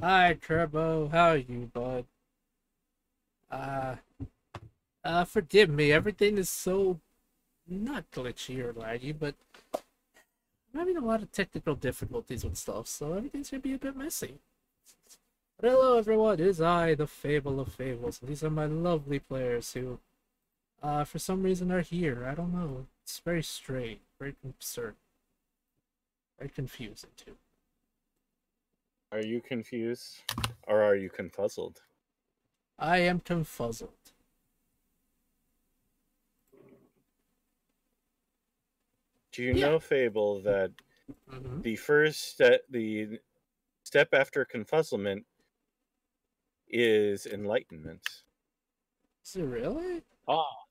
Hi, Turbo. How are you, bud? Uh, Forgive me. Everything is so not glitchy or laggy, but I'm having a lot of technical difficulties with stuff, so everything's gonna be a bit messy. But hello, everyone. It is I, the Fable of Fables, and these are my lovely players who, for some reason are here. I don't know. It's very strange, very absurd, very confusing too. Are you confused or are you confuzzled? I am confuzzled. Do you Yeah. know, Fable, that Mm-hmm. the step after confuzzlement is enlightenment? Is it really? Ah,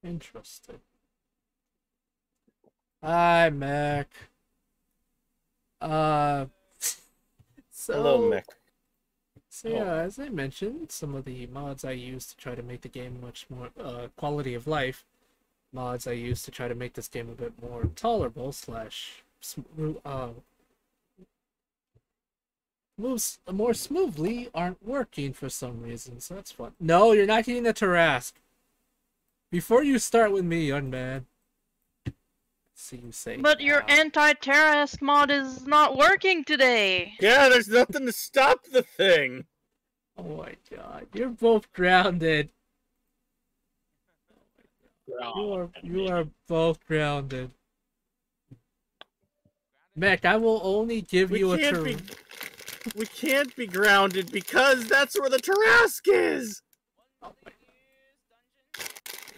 Interesting. Hi, Mac. Uh, hello, so, mech. so Oh, yeah, as I mentioned, some of the mods I use to try to make the game much more quality of life mods I use to try to make this game a bit more tolerable slash moves more smoothly aren't working for some reason. So that's fun. No, you're not getting the Tarask. Before you start with me, young man. See you say But your now. anti-Terrask mod is not working today. yeah, there's nothing to stop the thing. Oh my god, you're both grounded. You are both grounded. Mac, I will only give We you a can't be we can't be grounded because that's where the Tarask is. Oh my.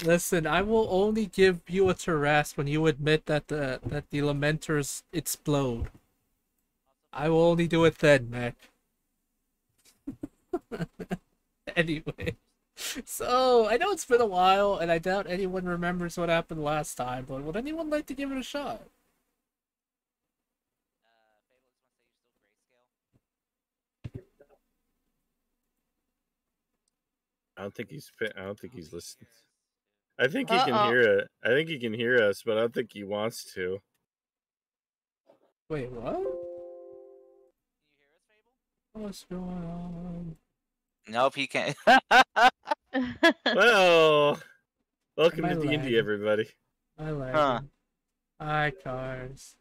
Listen, I will only give you a Tarask when you admit that the Lamenters explode. I will only do it then, Mac. Anyway. So, I know it's been a while, and I doubt anyone remembers what happened last time, but would anyone like to give it a shot? I don't think he's. I don't think he's listening. I think he can Uh-oh. hear it. I think he can hear us, but I don't think he wants to. Wait, what? What's going on? Nope, he can't. Well, welcome My to D&D, lag. everybody. My Huh. lagging. Hi, cars.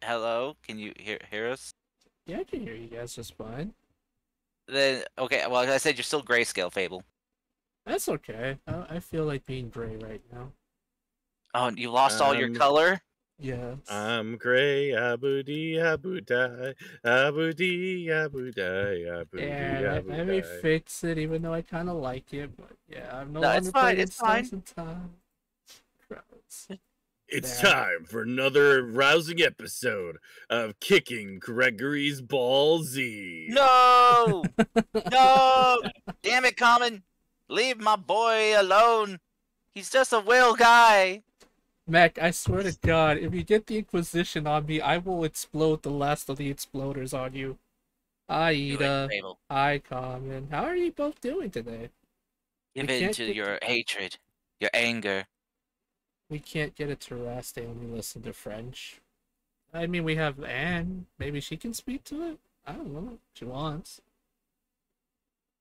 Hello? Can you hear us? Yeah, I can hear you guys just fine. Then okay. Well, I said you're still grayscale, Fable. That's okay. I feel like being gray right now. Oh, you lost all your color? Yes. I'm gray, abu dee, abu die, abu dee, abu die, abu dee, Yeah, abu I may die. fix it even though I kind of like it, but yeah, I'm no No, it's longer fine. playing It's fine. Stars in Time. Crowds. It's Nah. time for another rousing episode of Kicking Gregory's Ball Z. No! No! Damn it, Common! Leave my boy alone. He's just a whale guy. Mac, I swear to God, if you get the Inquisition on me, I will explode the last of the exploders on you. Hi, Do it, Ida. Fable. Hi, Common. How are you both doing today? Give We in can't to get your hatred, your anger. we can't get a Terras. They only listen to French. I mean, we have Anne. Maybe she can speak to it. I don't know. She wants.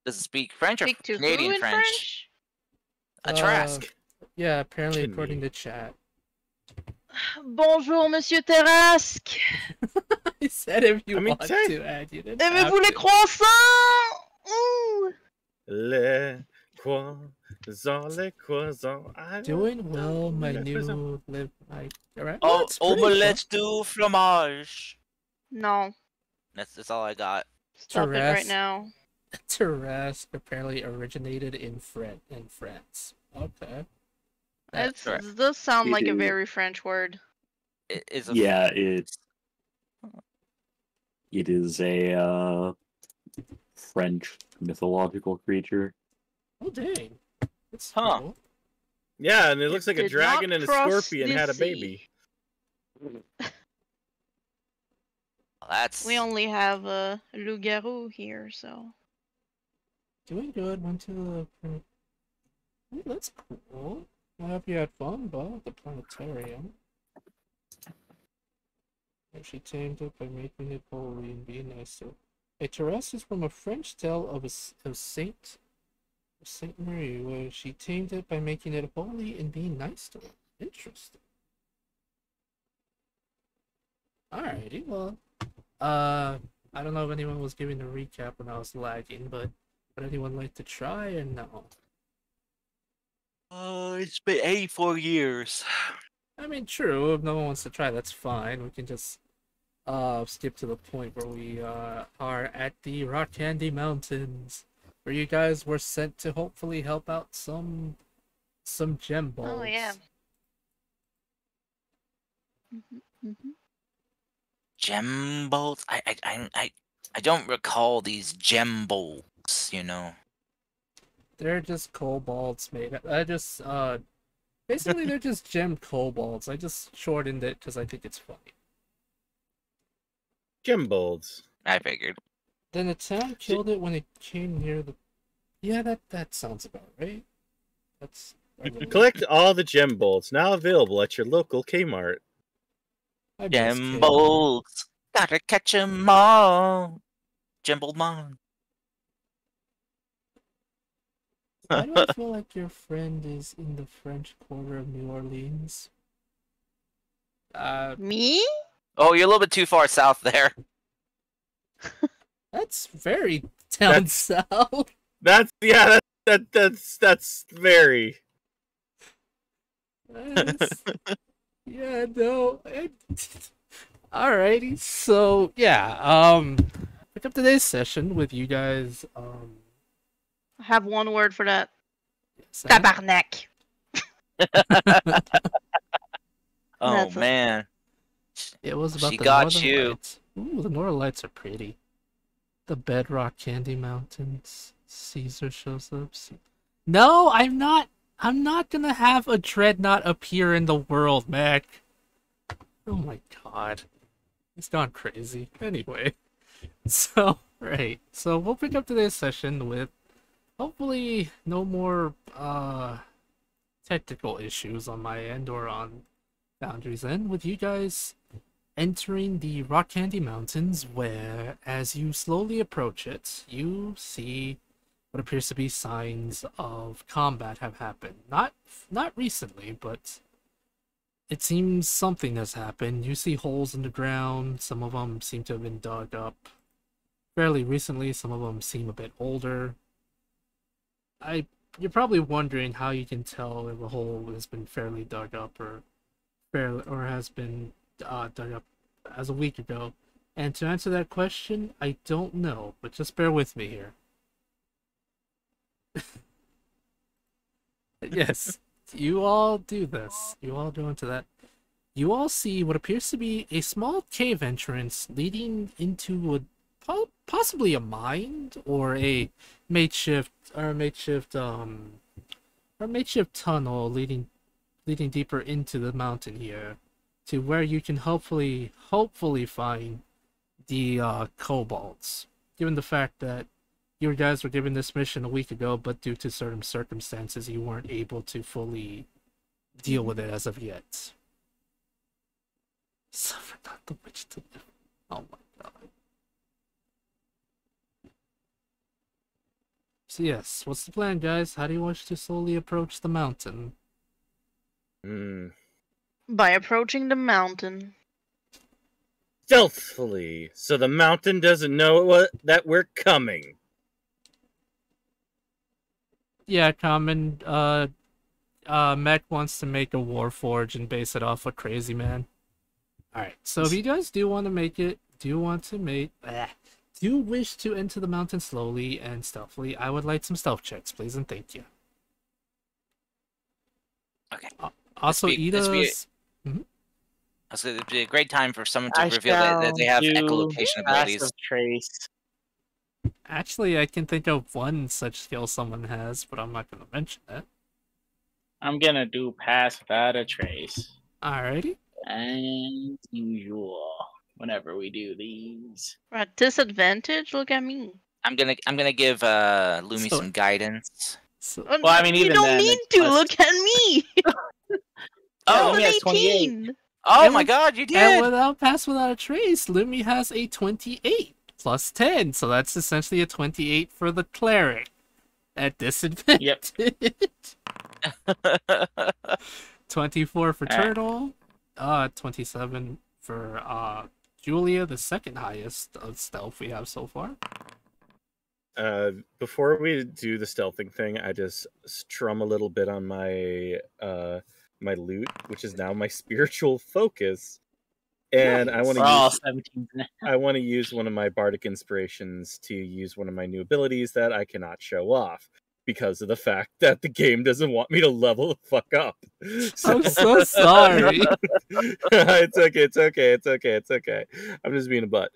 Does it speak French or Speak to who Canadian in French? A Uh, Trask. yeah. Apparently, according Kidney. to chat. Bonjour, Monsieur Terrask. I said if you I mean, want to, Anne, you didn't have Aimez-vous les to. croissants? Ooh. Les croissants, les croissants. Doing well, my new live. Alright. Well, Oh, that's great. omelette du fromage. No, That's all I got. stop it right Terras. now. Terras apparently originated in France. Okay. It correct. does sound like a is- very French word. It is a Yeah, it is a French mythological creature. Oh dang. That's Huh. cool. Yeah, and it looks like a did dragon not and a cross scorpion the had a sea. baby. That's We only have a loup-garou here, so. Doing good. Went to the. Hey, that's cool. I hope you had fun, Bob, at the planetarium. She tamed it by making it holy and being nice to it. A Terrace is from a French tale of Saint Marie, where she tamed it by making it holy and being nice to it. Interesting. Alrighty, well, I don't know if anyone was giving a recap when I was lagging, but would anyone like to try or no? It's been 84 years. I mean, true. If no one wants to try, that's fine. We can just skip to the point where we are at the Rock Candy Mountains, where you guys were sent to hopefully help out some gem balls. Oh yeah. Mm-hmm. Gem bolts? I don't recall these gem bolts, you know. They're just kobolds made. I just basically they're just gem kobolds. I just shortened it because I think it's funny. Gimbalds. I figured. Then the town killed it when it came near the. Yeah, that sounds about right. That's. Collect all the gem bolts now available at your local Kmart. I miss Gem Kmart. bolts. Gotta catch 'em all. Gem bolt mom. Why do I feel like your friend is in the French Quarter of New Orleans? Me? Oh, you're a little bit too far south there. That's very down south. That's very. Yeah, no. Alrighty, so yeah, pick up today's session with you guys. I have one word for that. Sam? Tabarnak. Oh That's it. man. It was about She the got Northern you. Lights. Ooh, the Northern Lights are pretty. The Bedrock Candy Mountains. Caesar shows up. No, I'm not. I'm not gonna have a dreadnought appear in the world, Mac. Oh my god. He's gone crazy. Anyway. So, right. So we'll pick up today's session with hopefully no more technical issues on my end or on Foundry's end, with you guys entering the Rock Candy Mountains, where as you slowly approach it, you see what appears to be signs of combat have happened. Not recently, but it seems something has happened. You see holes in the ground. Some of them seem to have been dug up fairly recently. Some of them seem a bit older. You're probably wondering how you can tell if a hole has been fairly dug up or has been dug up as a week ago. And to answer that question, I don't know, but just bear with me here. Yes, you all do this. You all go into that. You all see what appears to be a small cave entrance leading into possibly a mine or a makeshift tunnel leading deeper into the mountain here, to where you can hopefully find the kobolds. Given the fact that you guys were given this mission a week ago, but due to certain circumstances, you weren't able to fully deal with it as of yet. Suffer not the witch to live. Oh my god. So yes, what's the plan, guys? How do you wish to slowly approach the mountain? By approaching the mountain. Stealthily, so the mountain doesn't know that we're coming. Yeah, common. Mech wants to make a warforge and base it off a crazy man. Alright, so if you guys do wish to enter the mountain slowly and stealthily, I would like some stealth checks, please, and thank you. Okay. Also, This would be a great time for someone to reveal that they have echolocation abilities. Passive trace. Actually, I can think of one such skill someone has, but I'm not going to mention it. I'm gonna do pass without a trace. Alrighty. As usual, whenever we do these. At disadvantage? Look at me. I'm gonna give Lumi So- some guidance. So, Well, I mean, you even don't then, need it's to plus- look at me. Oh, That's he an has 28. 18. Oh And my with- god, you And did! without pass without a trace, Lumi has a 28 plus 10, so that's essentially a 28 for the cleric at disadvantage. 24 for Alright. Turtle, 27 for Julia, the second highest of stealth we have so far. Before we do the stealthing thing, I just strum a little bit on my my lute, which is now my spiritual focus, and I want We're to all use 17 now. I want to use one of my bardic inspirations to use one of my new abilities that I cannot show off because of the fact that the game doesn't want me to level the fuck up. I'm so sorry. It's okay. I'm just being a butt.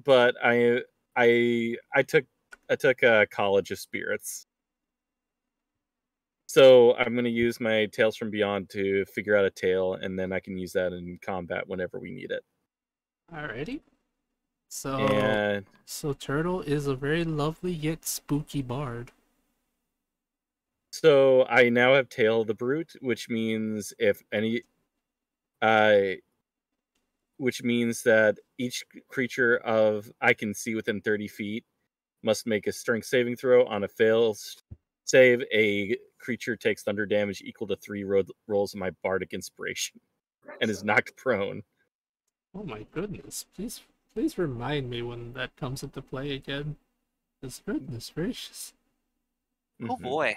But I took College of Spirits. So I'm gonna use my Tales from Beyond to figure out a tale, and then I can use that in combat whenever we need it. Alrighty. So, And so Turtle is a very lovely yet spooky bard. so I now have Tail of the Brute, which means which means that each creature of I can see within 30 feet must make a strength saving throw. On a fail save, a creature takes thunder damage equal to 3 rolls of my bardic inspiration and is knocked prone. Oh my goodness! Please remind me when that comes into play again. This goodness gracious. Oh Mhm. boy.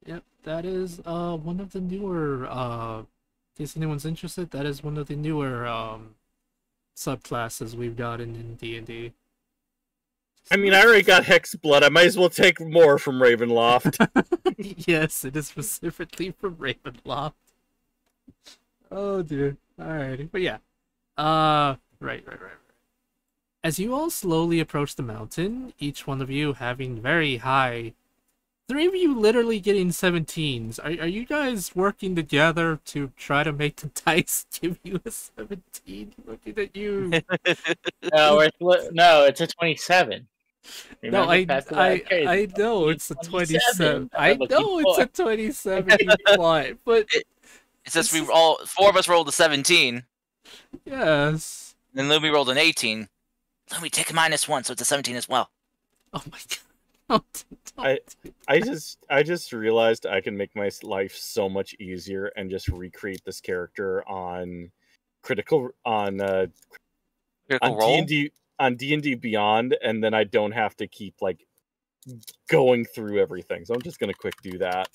Yep, that is one of the newer in case anyone's interested, that is one of the newer subclasses we've gotten in D&D. I mean, I already got Hex Blood. I might as well take more from Ravenloft. Yes, it is specifically from Ravenloft. Oh dear. Alrighty. But yeah. Right. As you all slowly approach the mountain, each one of you having very high, 3 of you literally getting 17s. Are you guys working together to try to make the dice give you a 17? Looking at you. No, it's a 27. No, Remember, Pass Without a Trace? I know it's a 27. I I'm looking know it's a for. 27 you plot, but It's just we all 4 of us rolled a 17, yes. and then Lumi rolled an 18. Lumi, take a -1, so it's a 17 as well. Oh my god. I just realized I can make my life so much easier and just recreate this character on critical on Critical roll. D&D Beyond, and then I don't have to keep like going through everything. So I'm just gonna quick do that.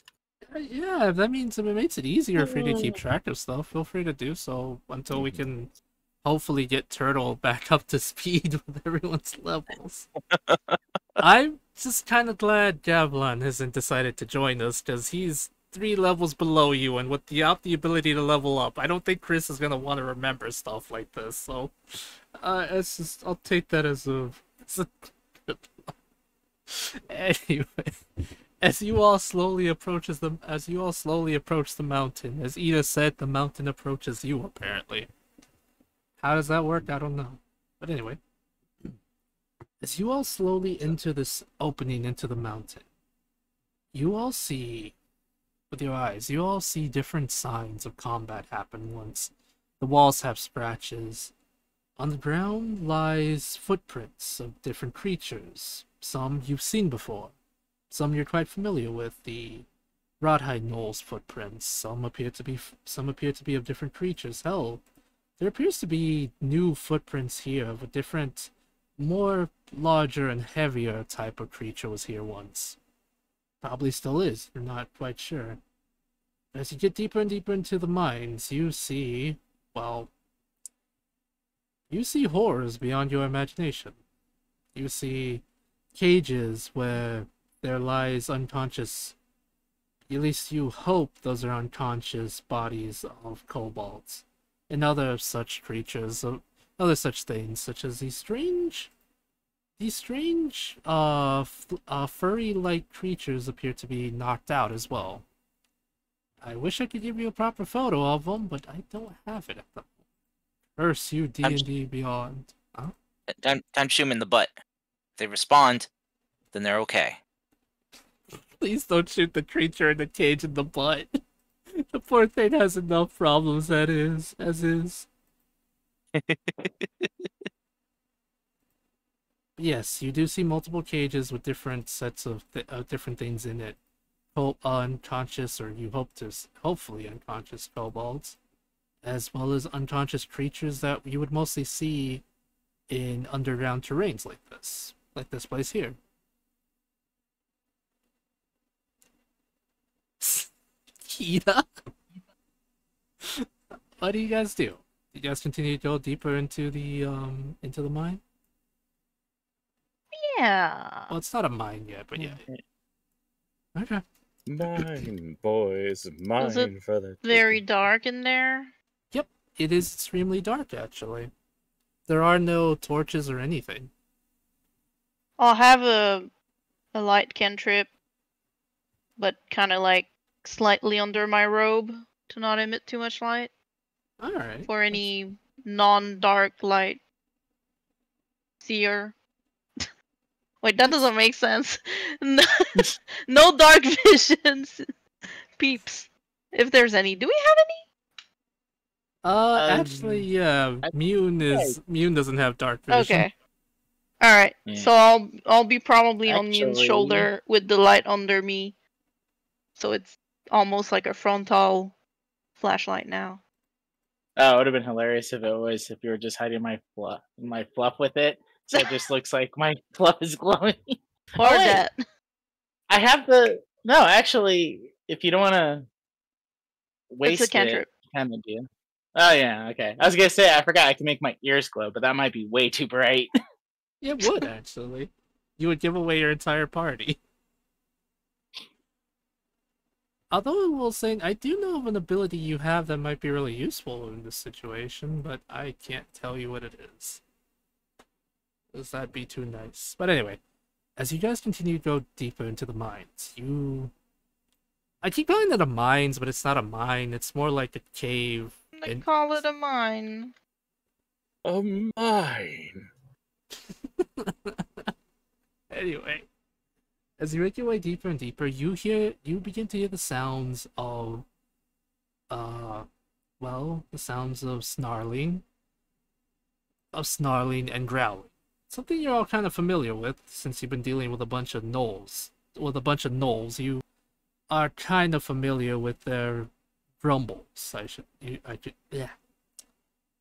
Yeah, that means if it makes it easier for you to keep track of stuff, feel free to do so until we can hopefully get Turtle back up to speed with everyone's levels. I'm just kind of glad Javelin hasn't decided to join us, because he's 3 levels below you, and without the ability to level up, I don't think Chris is going to want to remember stuff like this, so it's just, I'll take that as a anyway. As you all slowly approach the mountain, as Ida said, the mountain approaches you, apparently. How does that work? I don't know. But anyway. As you all slowly enter this opening into the mountain, you all see, with your eyes, you all see different signs of combat happen once. The walls have scratches. On the ground lies footprints of different creatures. Some you've seen before. Some you're quite familiar with, the Rodhide Knoll's footprints. Some appear to be of different creatures. Hell, there appears to be new footprints here of a different, more larger and heavier type of creature was here once. Probably still is, you're not quite sure. As you get deeper and deeper into the mines, you see, well, you see horrors beyond your imagination. You see cages where there lies unconscious, at least you hope those are unconscious bodies of kobolds, and other such creatures, other such things, such as these strange, furry-like creatures appear to be knocked out as well. I wish I could give you a proper photo of them, but I don't have it at the moment. Curse you, D&D Beyond. Huh? Time to shoot 'em in the butt. If they respond, then they're okay. Please don't shoot the creature in the cage in the butt. The poor thing has enough problems as is. Yes, you do see multiple cages with different sets of different things in it. Unconscious, or you hope to, hopefully unconscious kobolds, as well as unconscious creatures that you would mostly see in underground terrains like this place here. Kita? What do you guys do? You guys continue to go deeper into the mine? Yeah. Well, it's not a mine yet, but yeah. Okay. Mine, boys, mine for the Very taking. dark in there. Yep, it is extremely dark actually. There are no torches or anything. I'll have a light cantrip, but kind of like slightly under my robe to not emit too much light All right. for any non-dark light seer. Wait, that doesn't make sense. No, no dark visions, peeps. If there's any, do we have Actually, yeah. Mune doesn't have dark any? vision. Okay. All right. Yeah. So I'll be probably on Mune's Actually- shoulder with the light under me, so it's almost like a frontal flashlight now. Oh, it would have been hilarious if you were just hiding my fluff with it, so it just looks like my fluff is glowing. Or wait. that. I have no. Actually, if you don't want to waste It's a cantrip. it, kind of do. Oh yeah, okay. I was gonna say I forgot I can make my ears glow, but that might be way too bright. It would actually. You would give away your entire party. Although I will say, I do know of an ability you have that might be really useful in this situation, but I can't tell you what it is. Because that'd be too nice. But anyway, as you guys continue to go deeper into the mines, I keep calling it a mines, but it's not a mine. It's more like a cave. They And- call it a mine. A mine. Anyway, as you make your way deeper and deeper, you begin to hear the sounds of, the sounds of snarling and growling. Something you're all kind of familiar with since you've been dealing with a bunch of gnolls. You are kind of familiar with their grumbles.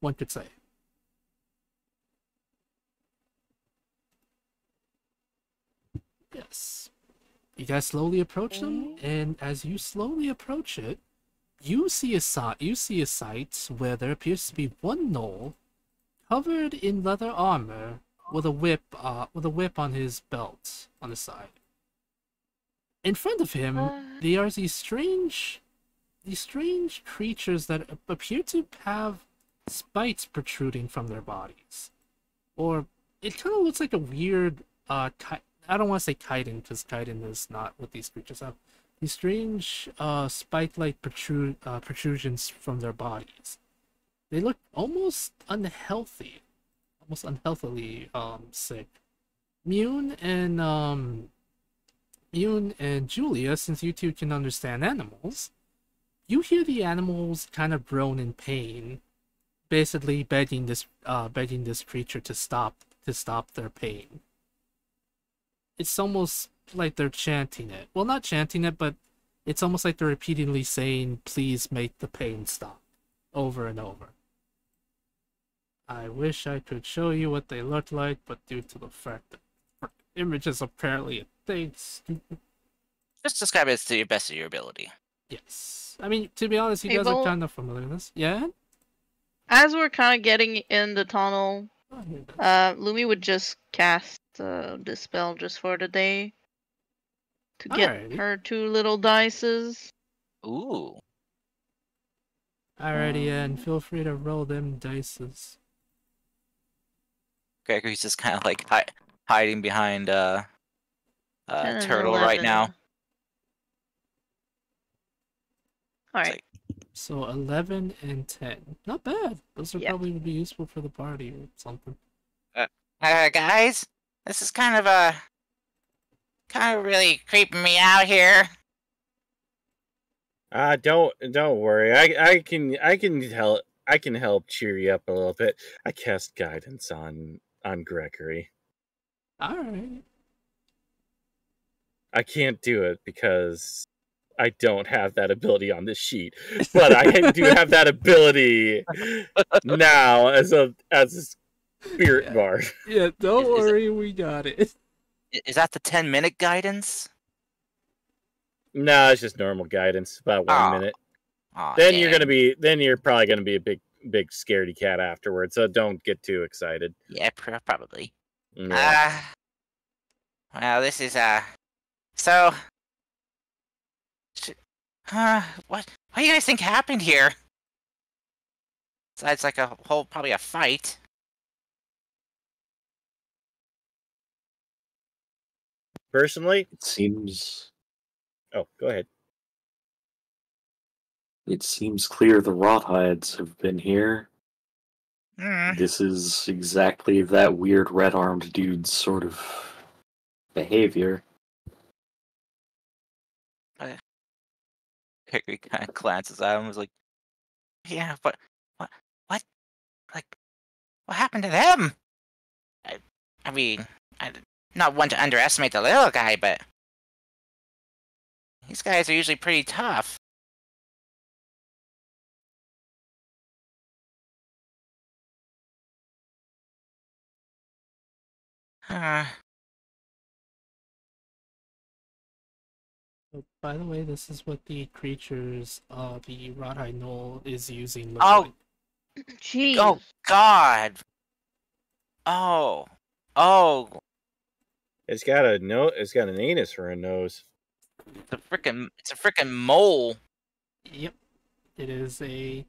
One could say. Yes. You guys slowly approach them, and as you slowly approach it, you see a sight where there appears to be one gnoll covered in leather armor with a whip on his belt on the side. In front of him, there are these strange creatures that appear to have spikes protruding from their bodies, or it kind of looks like a weird I don't want to say chitin, because chitin is not what these creatures have. These strange spike-like protrusions from their bodies. They look almost unhealthily sick. Mune and Julia, since you two can understand animals, you hear the animals kind of groan in pain, basically begging this creature to stop their pain. It's almost like they're chanting it. Well, not chanting it, but it's almost like they're repeatedly saying, "Please make the pain stop," over and over. I wish I could show you what they look like, but due to the fact that image is apparently a thing, Just describe it to the best of your ability. yes. I mean, to be honest, you Hey, guys are Vol- kind of familiar with this. Yeah? As we're kind of getting in the tunnel, Oh, here it is. Lumi would just cast Dispel just for the day to get Alrighty. her 2 little dices. Ooh. Alrighty, and feel free to roll them dices. Gregory's just kind of like hiding behind 10 and Turtle right 11. now. Alright. So 11 and 10. Not bad. Those are Yep. probably would be useful for the party or something. Guys, this is kind of really creeping me out here. Don't worry. I can help cheer you up a little bit. I cast guidance on Gregory. All right. I can't do it because I don't have that ability on this sheet, but I do have that ability now as a spirit Yeah. bard. Yeah, don't Is it- worry, we got it. Is that the 10-minute guidance? No, it's just normal guidance, about 1 minute. Aw, Then dang. you're probably gonna be a big scaredy cat afterwards. So don't get too excited. Yeah, probably. Yeah. Well, this is So, what do you guys think happened here? Besides, like probably a fight. Personally, It seems oh, go ahead. clear the Rothhides have been here. Hmm. This is exactly that weird red-armed dude's sort of behavior. Hickory kind of glances at him and was like, "Yeah, but what, like, what happened to them? I mean, I'm not one to underestimate the little guy, but these guys are usually pretty tough." Uh, Oh, by the way, this is what the creatures the Rodhide Knoll is using look Oh. like. Jeez. oh God. Oh, It's got an anus for a nose. it's a frickin' mole. Yep. It is a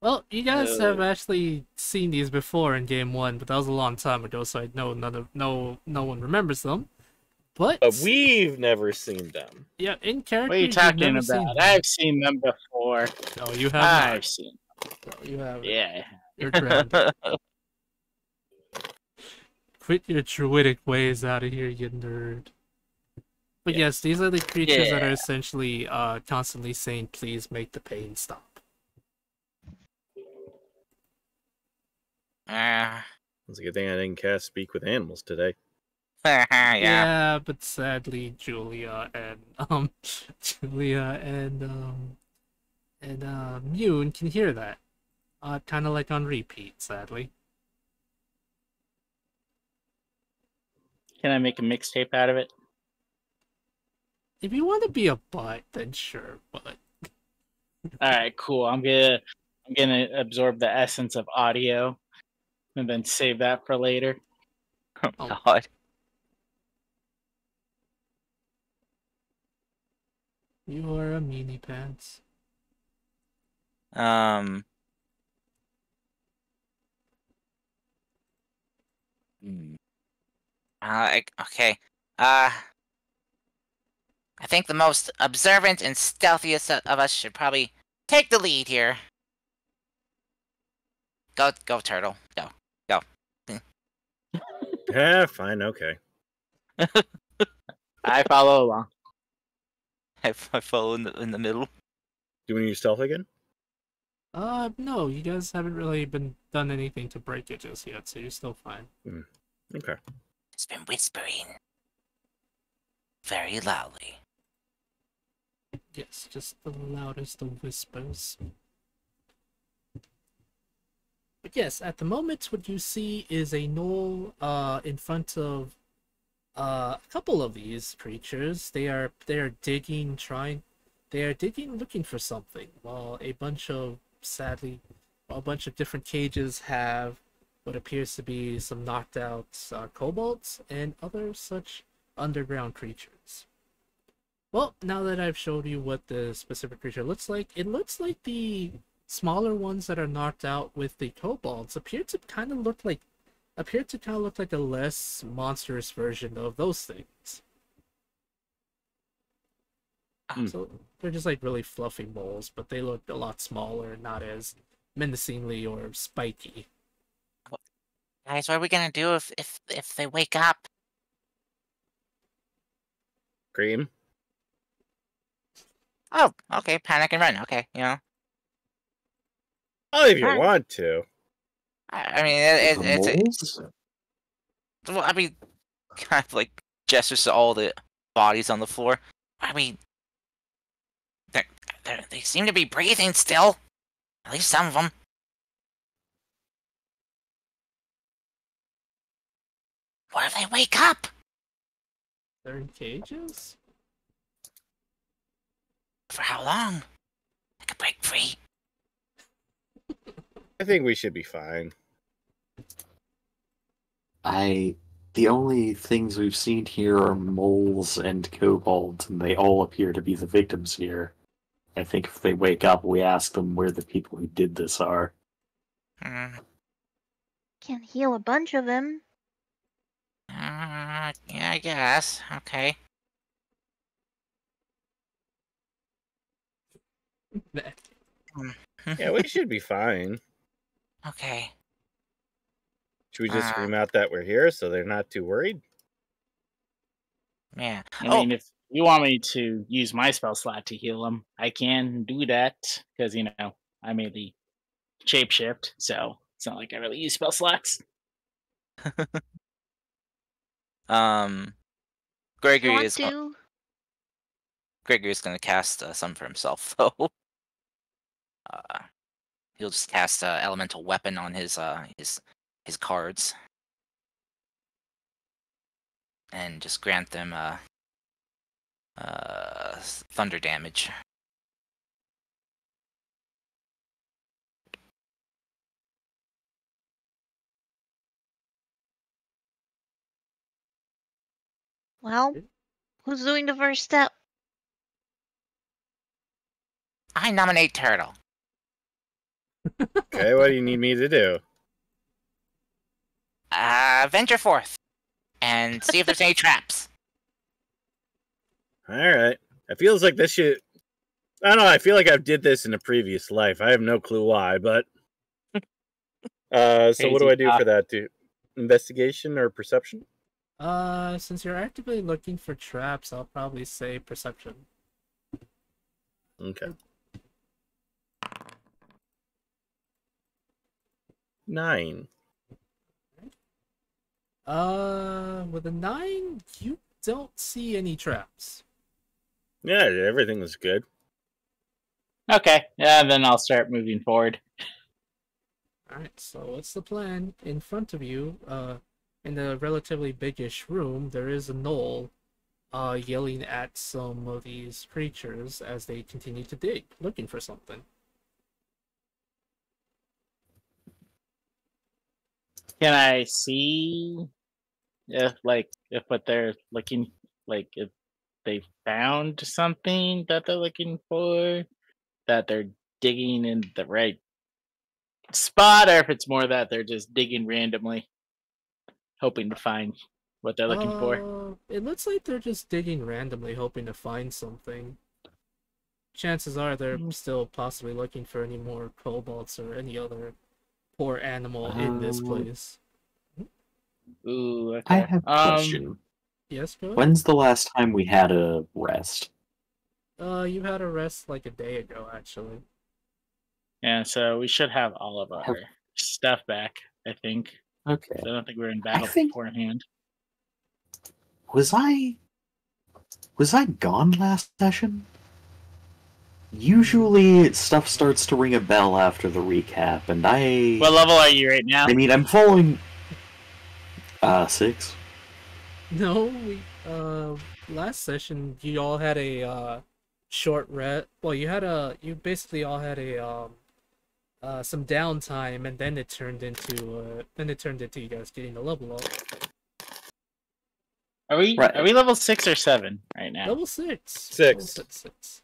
well, you guys have actually seen these before in game 1, but that was a long time ago, so I know no one remembers them. But we've never seen them. yeah, in character, What are you you've talking never about? seen them. I've seen them before. No, you have I've not. seen. No, you haven't. Yeah. You're grounded. Quit your druidic ways out of here, you nerd. But yes, these are the creatures that are Yeah. essentially constantly saying, please make the pain stop. It's a good thing I didn't cast Speak with Animals today. Yeah. Yeah, but sadly Julia and Mune can hear that. Kinda like on repeat, sadly. Can I make a mixtape out of it? If you want to be a butt, then sure, but All right, cool. I'm gonna absorb the essence of audio, and then save that for later. Oh God. you are a meanie pants. Okay. I think the most observant and stealthiest of us should probably take the lead here. Go, turtle. Go. Yeah, fine, okay. I follow along. I follow in the middle. Do we need stealth again? No, you guys haven't really done anything to break it just yet, so you're still fine. Okay. It's been whispering very loudly. Yes, just the loudest of whispers. But yes, at the moment, what you see is a knoll in front of a couple of these creatures. They are digging, looking for something. While a bunch of different cages have what appears to be some knocked out kobolds and other such underground creatures. Well, now that I've showed you what the specific creature looks like, it looks like the smaller ones that are knocked out with the kobolds appear to kind of look like a less monstrous version of those things. So they're just like really fluffy moles, but they look a lot smaller and not as menacingly or spiky. Guys, what are we gonna do if they wake up? Cream? Oh, okay, panic and run. Okay, you know. Oh, if you Alright. want to. I mean, The it's moles? well, I mean, kind of like gestures to all the bodies on the floor. I mean, they they seem to be breathing still. At least some of them. What if they wake up? They're in cages? For how long? They could break free. I think we should be fine. The only things we've seen here are moles and kobolds, and they all appear to be the victims here. I think if they wake up, we ask them where the people who did this are. Hmm. Can heal a bunch of them. Yeah, I guess. Okay. Yeah, we should be fine. Okay. Should we just Uh, scream out that we're here so they're not too worried? Yeah. I mean, if you want me to use my spell slot to heal them, I can do that because I made the shapeshift, so it's not like I really use spell slots. Gregory Want is to? Gregory's gonna cast some for himself though. Uh, he'll just cast elemental weapon on his cards and just grant them thunder damage. Well, who's doing the first step? I nominate Turtle. Okay, what do you need me to do? Venture forth and see if there's any traps. Alright. It feels like this should... I don't know, I feel like I did this in a previous life. I have no clue why, but... so what do I do for that? Investigation or perception? Since you're actively looking for traps, I'll probably say perception. Okay. 9. With a 9, you don't see any traps. Yeah, everything was good. Okay, yeah, then I'll start moving forward. Alright, so what's the plan? In front of you, in the relatively biggish room, there is a gnoll, yelling at some of these creatures as they continue to dig, looking for something. Can I see if what they're looking, if they found something that they're looking for, that they're digging in the right spot, or if it's more that they're just digging randomly, hoping to find what they're looking for? It looks like they're just digging randomly, hoping to find something. Chances are they're still possibly looking for any more kobolds or any other poor animal in this place. Ooh, I okay. have a question. Yes, go ahead. When's the last time we had a rest? You had a rest like a day ago, actually. Yeah, so we should have all of our stuff back, I think. Okay. So I don't think we were in battle think- beforehand. Was I gone last session? Usually stuff starts to ring a bell after the recap, and What level are you right now? I mean, I'm following 6. No, last session you all had a short rest. Well, you basically all had a some downtime, and then it turned into you guys getting a level up. Are we Right. level 6 or 7 right now? Level 6. 6. Level 6.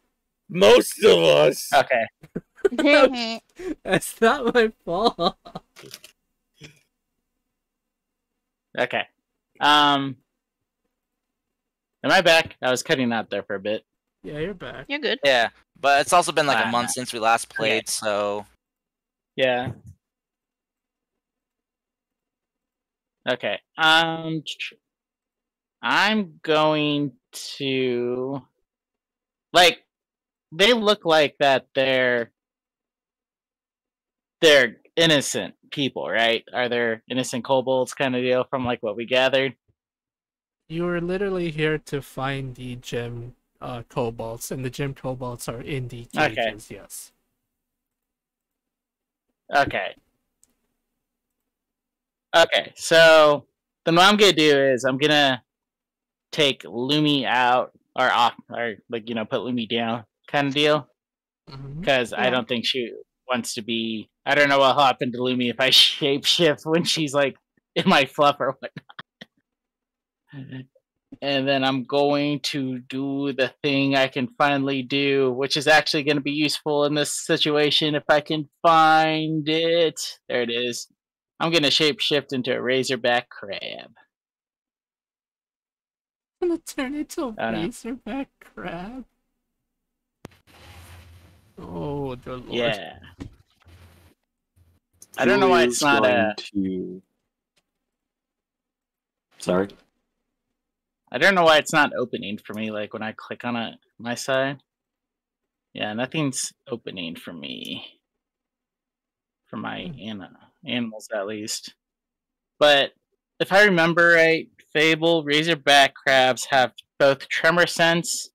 Most of us! Okay. That's not my fault. Okay. Am I back? I was cutting out there for a bit. Yeah, you're back. You're good. Yeah, but it's also been like a Ah, month since we last played, so Yeah. Okay. I'm going to they look like that they're innocent people, right? Are there innocent kobolds kind of deal from like what we gathered? You were literally here to find the gem kobolds, and the gem kobolds are in the Okay. cages, yes. Okay. Okay, so then what I'm gonna do is I'm gonna take Lumi out or off, or like put Lumi down, kind of deal, Mhm. because I Yeah. don't think she wants to be. I don't know what'll happen to Lumi if I shapeshift when she's like in my fluff or whatnot. And then I'm going to do the thing I can finally do, which is actually going to be useful in this situation if I can find it. There it is. I'm going to shapeshift into a razorback crab. I'm gonna turn into a Oh, no. razorback crab. Oh, good lord. Yeah. I don't know why it's Julia's not going a. to. Sorry. I don't know why it's not opening for me. Like when I click on it, my side. Yeah, nothing's opening for me. For my animals, at least. But if I remember right, Fable razorback crabs have both tremor sense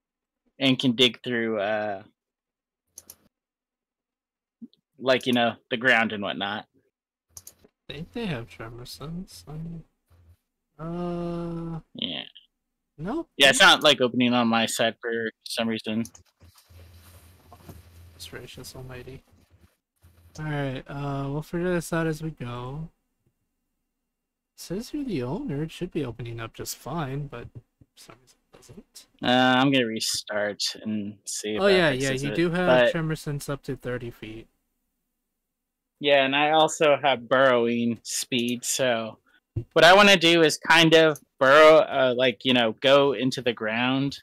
and can dig through, like the ground and whatnot. I think they have tremor sense. Yeah. Nope. Yeah, it's not like opening on my side for some reason. It's gracious almighty. Alright, we'll figure this out as we go. It says you're the owner. It should be opening up just fine, but for some reason it doesn't. I'm gonna restart and see if Oh that yeah, fixes you it. do have But, tremor sense up to 30 feet. yeah, and I also have burrowing speed, so what I want to do is kind of burrow, go into the ground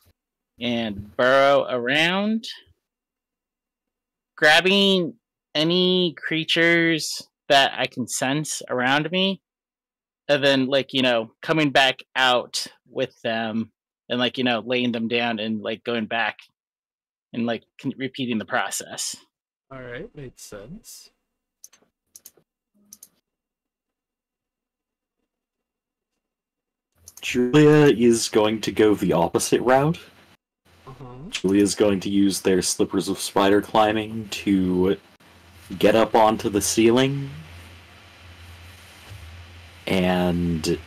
and burrow around, grabbing any creatures that I can sense around me, and then coming back out with them and laying them down and going back and repeating the process. Alright, makes sense. Julia is going to go the opposite route. Uh-huh. Julia's going to use their slippers of spider climbing to get up onto the ceiling. And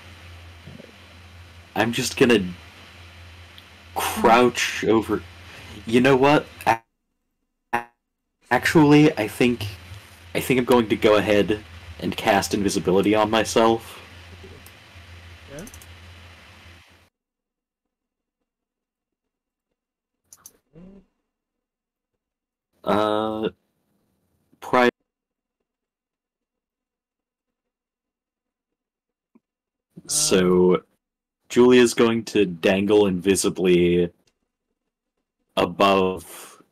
I'm just gonna crouch over. You know what? Actually, I think I'm going to go ahead and cast invisibility on myself. Yeah. Prior. So, Julia's going to dangle invisibly above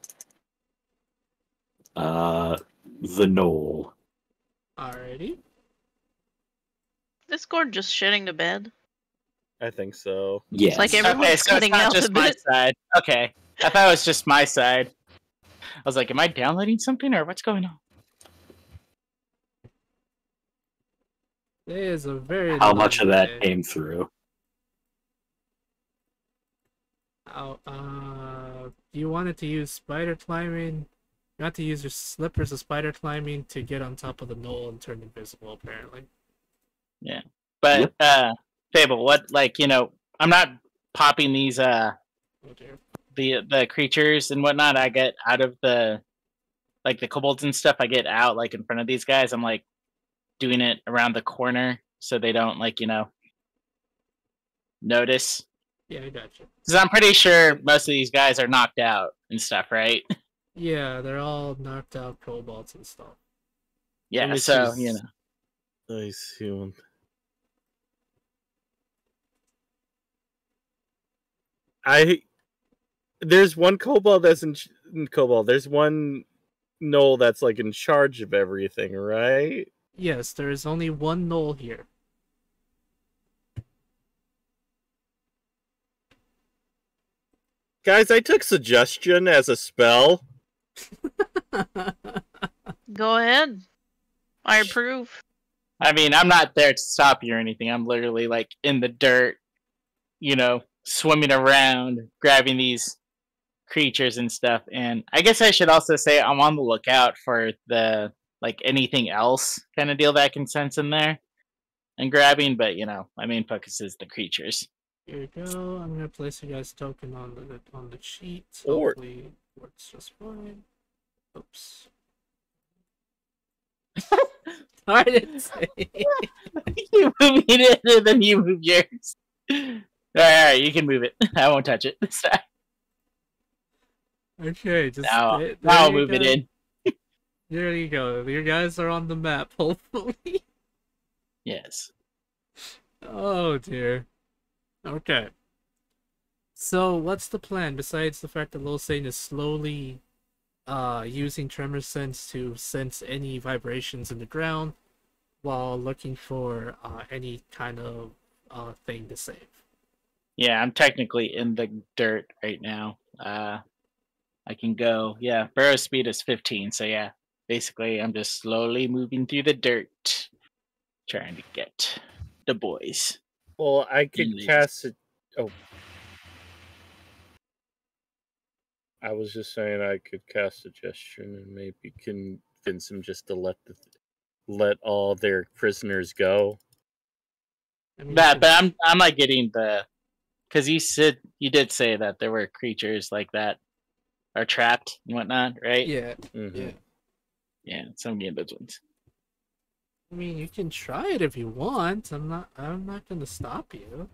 the knoll. Alrighty. This Gord just shitting the bed. I think so. Yes. like every- Okay, Everyone's so it's cutting not out just a my bit. side. Okay, I thought it was just my side. I was like, am I downloading something or what's going on? There is a very How much of long that day. came through? You wanted to use spider climbing. You want to use your slippers of spider climbing to get on top of the knoll and turn invisible, apparently. Yeah, but Fable, what I'm not popping these Oh dear. the creatures and whatnot. I get out of the the kobolds and stuff. I get out in front of these guys. I'm doing it around the corner so they don't notice. Yeah, I gotcha. Because I'm pretty sure most of these guys are knocked out and stuff, right? Yeah, they're all knocked out kobolds and stuff. Yeah, me so choose- Nice human. There's one kobold that's in kobold. There's one knoll that's in charge of everything, right? Yes, there is only one knoll here. Guys, I took suggestion as a spell. Go ahead. I approve. I mean, I'm not there to stop you or anything. I'm literally like in the dirt, swimming around, grabbing these creatures and stuff. And I guess I should also say I'm on the lookout for the anything else kind of deal that I can sense in there and grabbing. But my main focus is the creatures. Here you go. I'm gonna place you guys token on the sheet. Or- Hopefully it works just fine. Oops. I didn't say. You move it and then you move yours. Alright, you can move it. I won't touch it this time. Okay, just Now there I'll you move it go. in. There you go. You guys are on the map, hopefully. Yes. Oh dear. Okay. So what's the plan besides the fact that Lil Sane is slowly using tremor sense to sense any vibrations in the ground while looking for any kind of thing to save? Yeah, I'm technically in the dirt right now. I can go. Yeah, burrow speed is 15, so yeah. Basically, I'm just slowly moving through the dirt, trying to get the boys. Well, I could ladies. cast it. Oh. I was just saying I could cast suggestion and maybe convince him just to let all their prisoners go. I mean, But I'm not getting the, because you did say that there were creatures like that are trapped and whatnot, right? yeah, Mhm. yeah. Yeah, some getting those ones. I mean, you can try it if you want. I'm not gonna stop you.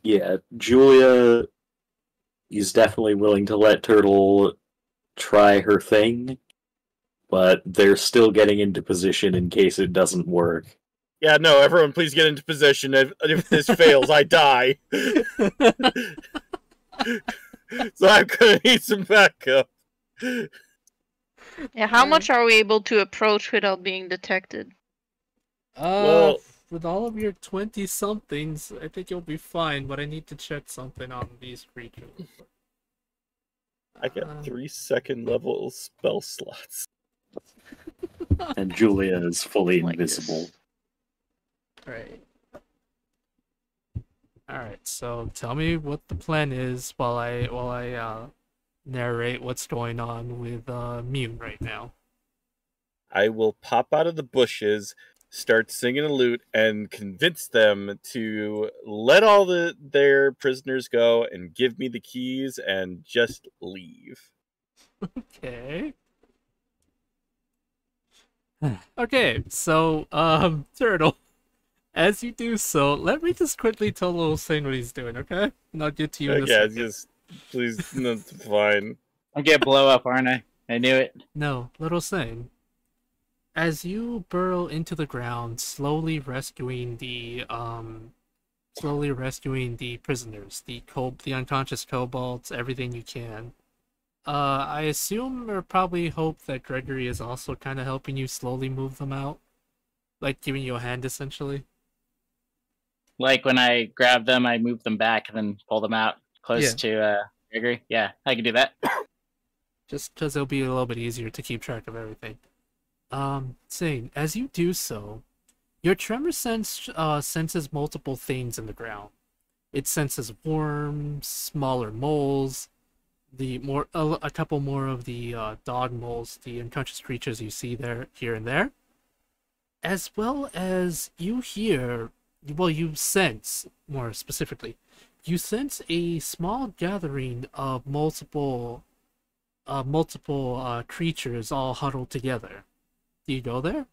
Yeah, Julia is definitely willing to let Turtle try her thing, but they're still getting into position in case it doesn't work. Yeah, no, everyone please get into position. If this fails, I die. So I'm gonna need some backup. Yeah, how much are we able to approach without being detected? Well- With all of your 20-somethings, I think you'll be fine, but I need to check something on these creatures. I got 3 second-level spell slots. And Julia is fully Like invisible. Right. Alright, so tell me what the plan is while I narrate what's going on with Mune right now. I will pop out of the bushes, start singing a lute, and convince them to let all their prisoners go and give me the keys and just leave. Okay. Okay, so Turtle, as you do so, let me just quickly tell Little Sane what he's doing, okay? And I'll get to you in a Yeah, second. just please, no, it's fine. I'll get blow up, aren't I? I knew it. No, Little Sane. As you burrow into the ground, slowly rescuing the prisoners, the unconscious kobolds, everything you can. I assume or probably hope that Gregory is also kind of helping you slowly move them out, like giving you a hand essentially. Like when I grab them, I move them back and then pull them out close to Gregory. Yeah, I can do that. Just because it'll be a little bit easier to keep track of everything. Sane, as you do so, your tremor sense senses multiple things in the ground. It senses worms, smaller moles, a couple more of the dog moles, the unconscious creatures you see there, here and there, as well as you sense, more specifically, you sense a small gathering of multiple creatures all huddled together. Do you go there?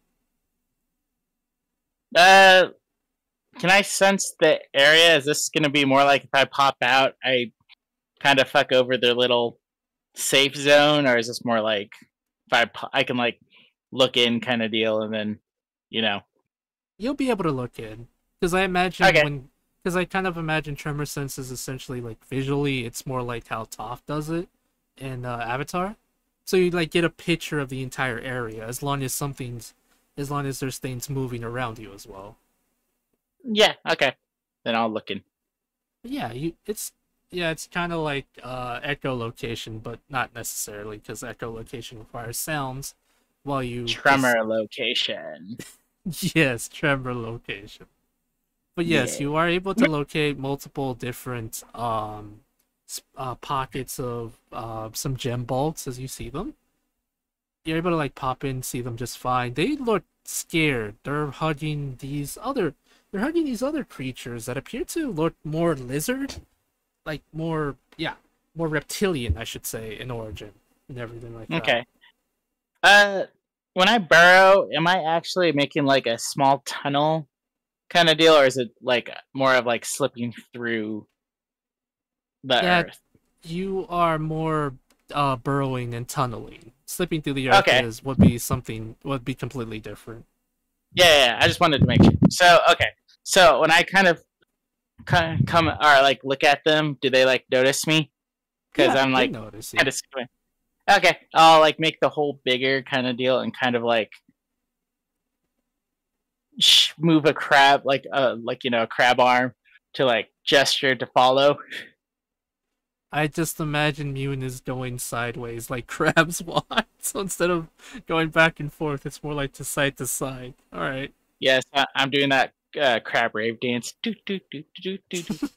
Can I sense the area? Is this going to be more like if I pop out, I kind of fuck over their little safe zone, or is this more like if I can like look in kind of deal, and then You'll be able to look in, because I imagine Okay. because I kind of imagine tremor sense is essentially like visually, it's more like how Toph does it in Avatar. So you like get a picture of the entire area as long as there's things moving around you as well. yeah, okay, then I'll look in. But yeah, Yeah, it's kind of like echolocation, but not necessarily, because echolocation requires sounds, while you Tremor location. yes, tremor location. But yes, Yeah. you are able to locate multiple different pockets of some gem bolts as you see them. You're able to like pop in, see them just fine. They look scared. They're hugging these other creatures that appear to look more lizard, like more reptilian, I should say, in origin and everything like that. Okay. When I burrow, am I actually making like a small tunnel kind of deal, or is it like more of like slipping through the That earth? you are more burrowing and tunneling. Slipping through the earth Okay. would be completely different. Yeah, I just wanted to make sure. So, okay. So when I kind of come or like look at them, do they like notice me? Because Yeah, I'm they like notice you. kind of skimming. Okay, I'll like make the hole bigger kind of deal and kind of like move a crab like a crab arm to like gesture to follow. I just imagine Mune is going sideways like crabs walk. So instead of going back and forth, it's more like to side. All right. Yes, I'm doing that crab rave dance. Do, do, do, do, do, do.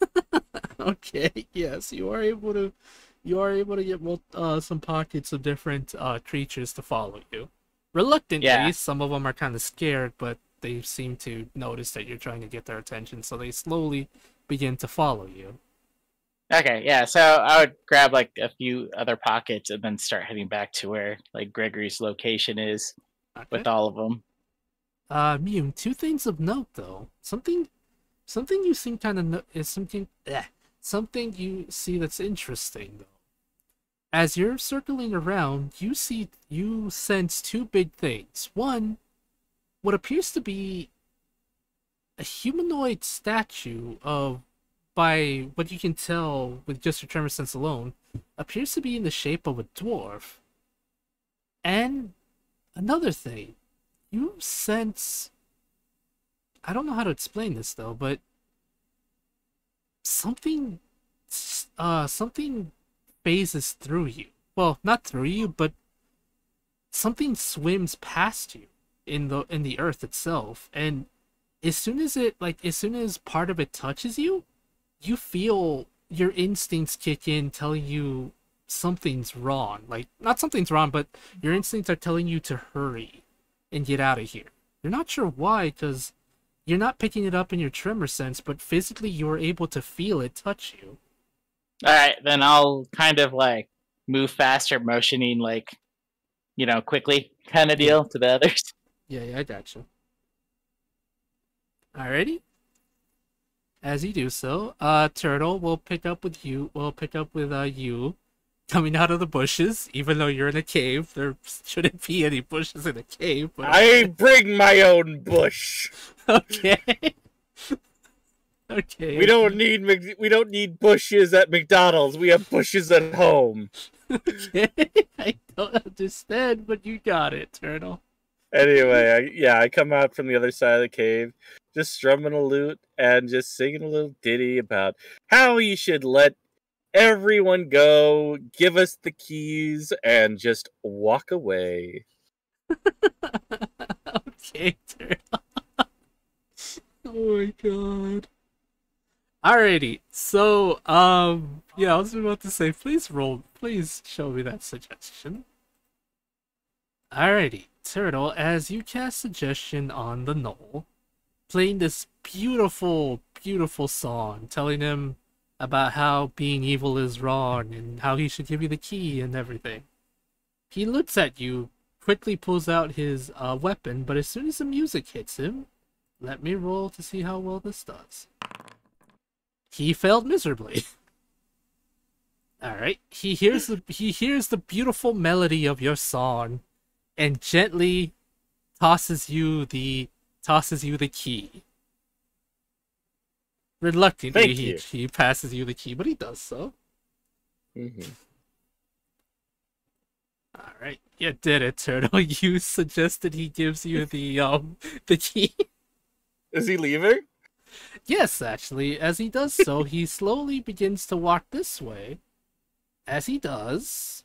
Okay. Yes, you are able to get some pockets of different creatures to follow you. Reluctantly, Yeah. some of them are kind of scared, but they seem to notice that you're trying to get their attention, so they slowly begin to follow you. Okay, yeah. So I would grab like a few other pockets and then start heading back to where like Gregory's location is Okay. with all of them. Mune, two things of note though. Something you seem kind of is something you see that's interesting though. As you're circling around, you sense two big things. One, what appears to be a humanoid statue of, by what you can tell with just your tremor sense alone, appears to be in the shape of a dwarf. And another thing, you sense, I don't know how to explain this though, but something phases through you. Well, not through you, but something swims past you in the earth itself, and as soon as part of it touches you, you feel your instincts kick in telling you something's wrong. Like, not something's wrong, but your instincts are telling you to hurry and get out of here. You're not sure why, because you're not picking it up in your tremor sense, but physically you're able to feel it touch you. Alright, then I'll kind of like move faster, motioning like, quickly kind of deal to the others. Yeah, I gotcha. Alrighty. As you do so, Turtle will pick up with you. Will pick up with you coming out of the bushes. Even though you're in a cave, there shouldn't be any bushes in a cave. But I bring my own bush. okay. Okay. We don't need bushes at McDonald's. We have bushes at home. Okay. I don't understand, but you got it, Turtle. Anyway, I come out from the other side of the cave, just strumming a lute and just singing a little ditty about how you should let everyone go, give us the keys, and just walk away. Okay, Turtle. Oh my god. Alrighty, so, yeah, I was about to say, please show me that suggestion. Alrighty, Turtle, as you cast suggestion on the knoll, playing this beautiful, beautiful song, telling him about how being evil is wrong and how he should give you the key and everything. He looks at you, quickly pulls out his weapon, but as soon as the music hits him, let me roll to see how well this does. He failed miserably. Alright, he hears the beautiful melody of your song and gently tosses you the key. Reluctantly, he passes you the key, but he does so. Mm-hmm. Alright, you did it, Turtle. You suggested he gives you the key. Is he leaving? Yes, actually, as he does so, he slowly begins to walk this way. As he does,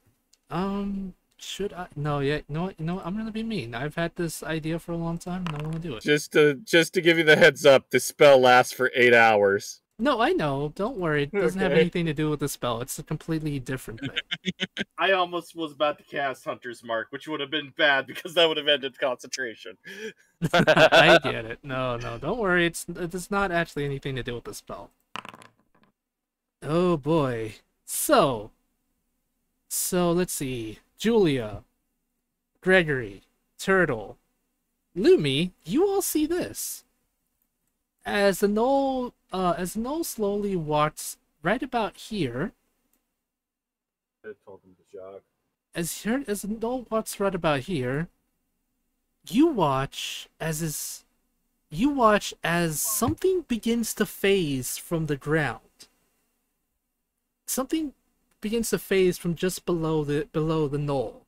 should I? No, yeah, no, I'm gonna be mean. I've had this idea for a long time, and I want to do it. Just to give you the heads up, the spell lasts for 8 hours. No, I know. Don't worry. It doesn't have Okay. anything to do with the spell. It's a completely different thing. I almost was about to cast Hunter's Mark, which would have been bad because that would have ended concentration. I get it. No, don't worry. It's not actually anything to do with the spell. Oh boy. So let's see. Julia, Gregory, Turtle, Lumi, you all see this. As the knoll slowly walks right about here. I told him to jog. As the knoll walks right about here, you watch as something begins to phase from the ground. Something begins to phase from just below the knoll,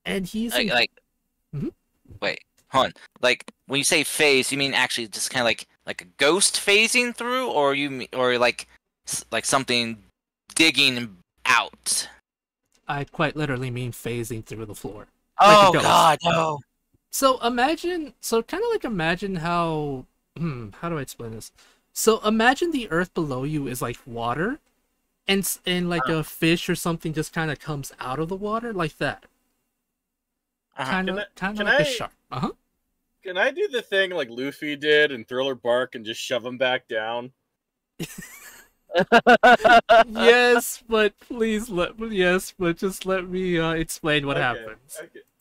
and he's Mhm. Wait, hold on. Like when you say phase, you mean actually just kind of like a ghost phasing through, or like something digging out? I quite literally mean phasing through the floor. Oh ghost. God, no! So imagine how how do I explain this? So imagine the earth below you is like water, and like a fish or something just kind of comes out of the water like that. Kind of like a shark. Can I do the thing like Luffy did in Thriller Bark and just shove him back down? Yes, but just let me explain what happens.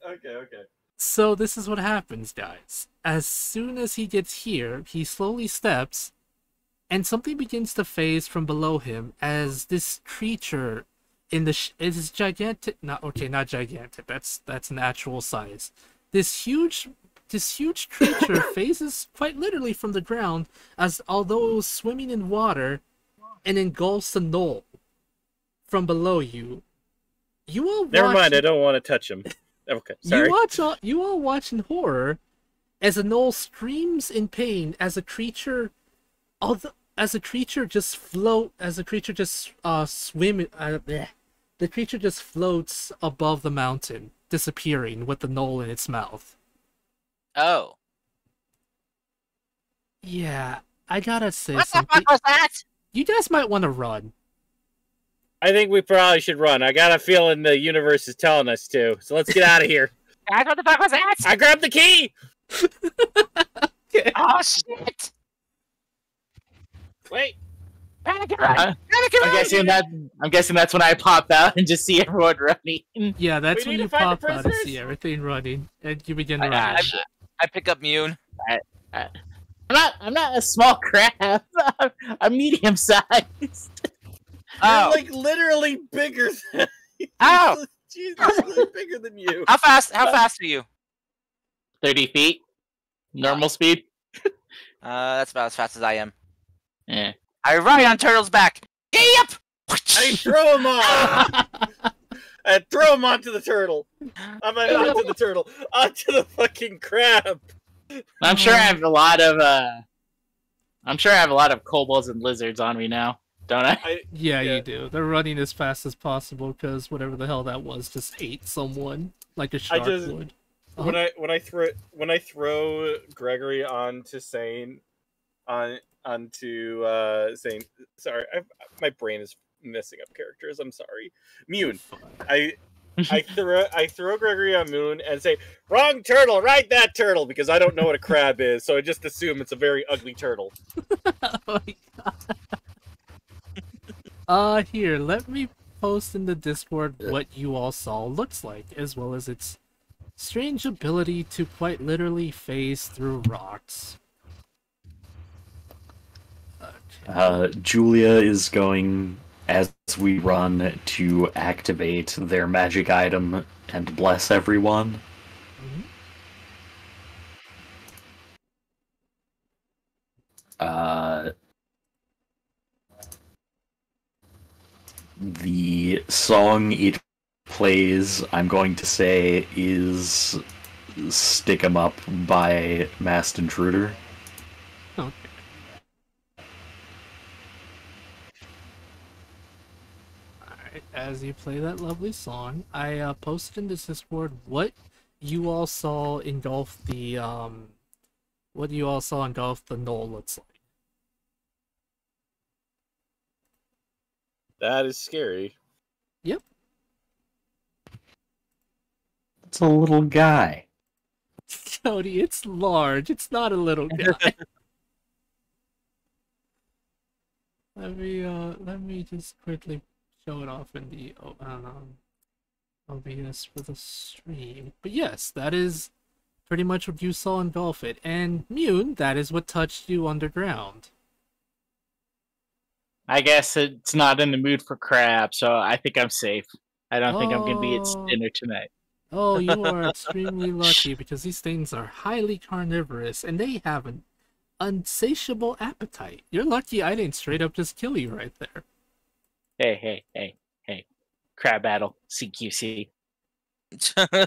Okay. So this is what happens, guys. As soon as he gets here, he slowly steps, and something begins to phase from below him as this creature it is gigantic. Not gigantic. That's an actual size. This huge creature phases quite literally from the ground, as although swimming in water, and engulfs the knoll from below you. You all Never mind, I don't want to touch him. Okay, sorry. You all watch in horror as the knoll screams in pain as a creature just the creature just floats above the mountain, disappearing with the knoll in its mouth. Oh, Yeah, I gotta say what the something. fuck was that? You guys might want to run. I think we probably should run. I got a feeling the universe is telling us to. So let's get out of here. Guys, what the fuck was that? I grabbed the key! Oh shit! Wait. Panic and run! Panic and run! I'm guessing that's when I pop out and just see everyone running. Yeah, that's We when need you to find the pop out and prisoners. see everything running, and you begin I, running. I pick up Mune. I'm not a small crab. I'm medium sized. Oh, You're like literally bigger than Ow! She's literally bigger than you. How fast are you? 30 feet. Normal speed. That's about as fast as I am. Yeah. I ride on Turtle's back. Yep. I throw him off. I throw him onto the turtle. Onto the turtle. Onto the fucking crab. I'm sure I have a lot of kobolds and lizards on me now, don't I? Yeah, you do. They're running as fast as possible because whatever the hell that was just ate someone like a shark would. When I throw Gregory onto Sane, onto Sane. Sorry, my brain is messing up characters. I'm sorry. Mune. I throw Gregory on Moon and say, "Wrong turtle, right that turtle," because I don't know what a crab is, so I just assume it's a very ugly turtle. Oh my god. Here, let me post in the Discord what you all saw looks like, as well as its strange ability to quite literally phase through rocks. Okay. Julia is going, as we run, to activate their magic item and bless everyone. Mhm. The song it plays, I'm going to say, is Stick 'em Up by Masked Intruder. Okay. Alright, as you play that lovely song, I posted in this Discord what you all saw engulf the knoll looks like. That is scary. Yep. It's a little guy. Cody, it's large. It's not a little guy. Let me just quickly show it off in the OBS for the stream. But yes, that is pretty much what you saw engulf it. And Mune, that is what touched you underground. I guess it's not in the mood for crab, so I think I'm safe. I don't think I'm gonna be its Oh. dinner tonight. Oh, you are extremely lucky because these things are highly carnivorous and they have an unsatiable appetite. You're lucky I didn't straight up just kill you right there. Hey. Crab battle, CQC.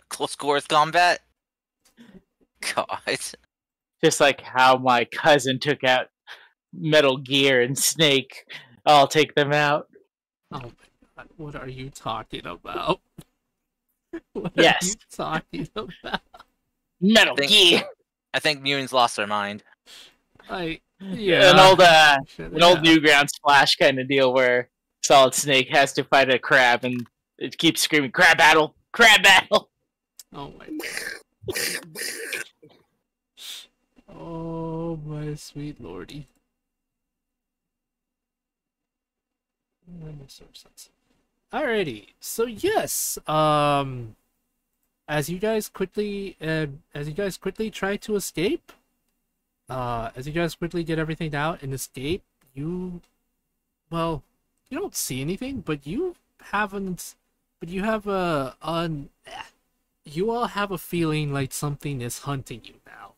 Close quarters combat. God. Just like how my cousin took out Metal Gear and Snake. I'll take them out. Oh my god, what are you talking about? What Yes. are you talking about? Metal Think- Gear! I think Mune's lost their mind. Yeah. An old Shit, an old yeah. Newground Splash kind of deal where Solid Snake has to fight a crab and it keeps screaming, crab battle! Crab battle! Oh my god. Oh my sweet lordy. That makes so much sense. Alrighty, so yes, as you guys quickly try to escape, as you guys quickly get everything out and escape, you don't see anything, but you all have a feeling like something is hunting you now.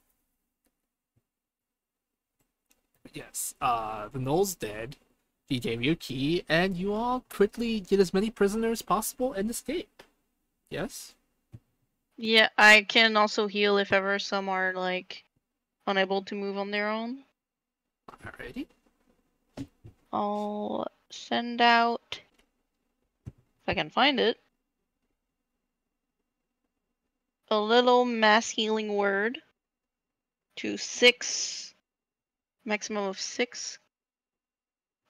But yes, the Knoll's dead. He gave you a key, and you all quickly get as many prisoners as possible and escape. Yes? Yeah, I can also heal if ever some are like unable to move on their own. Alrighty. I'll send out, if I can find it, a little mass healing word to maximum of 6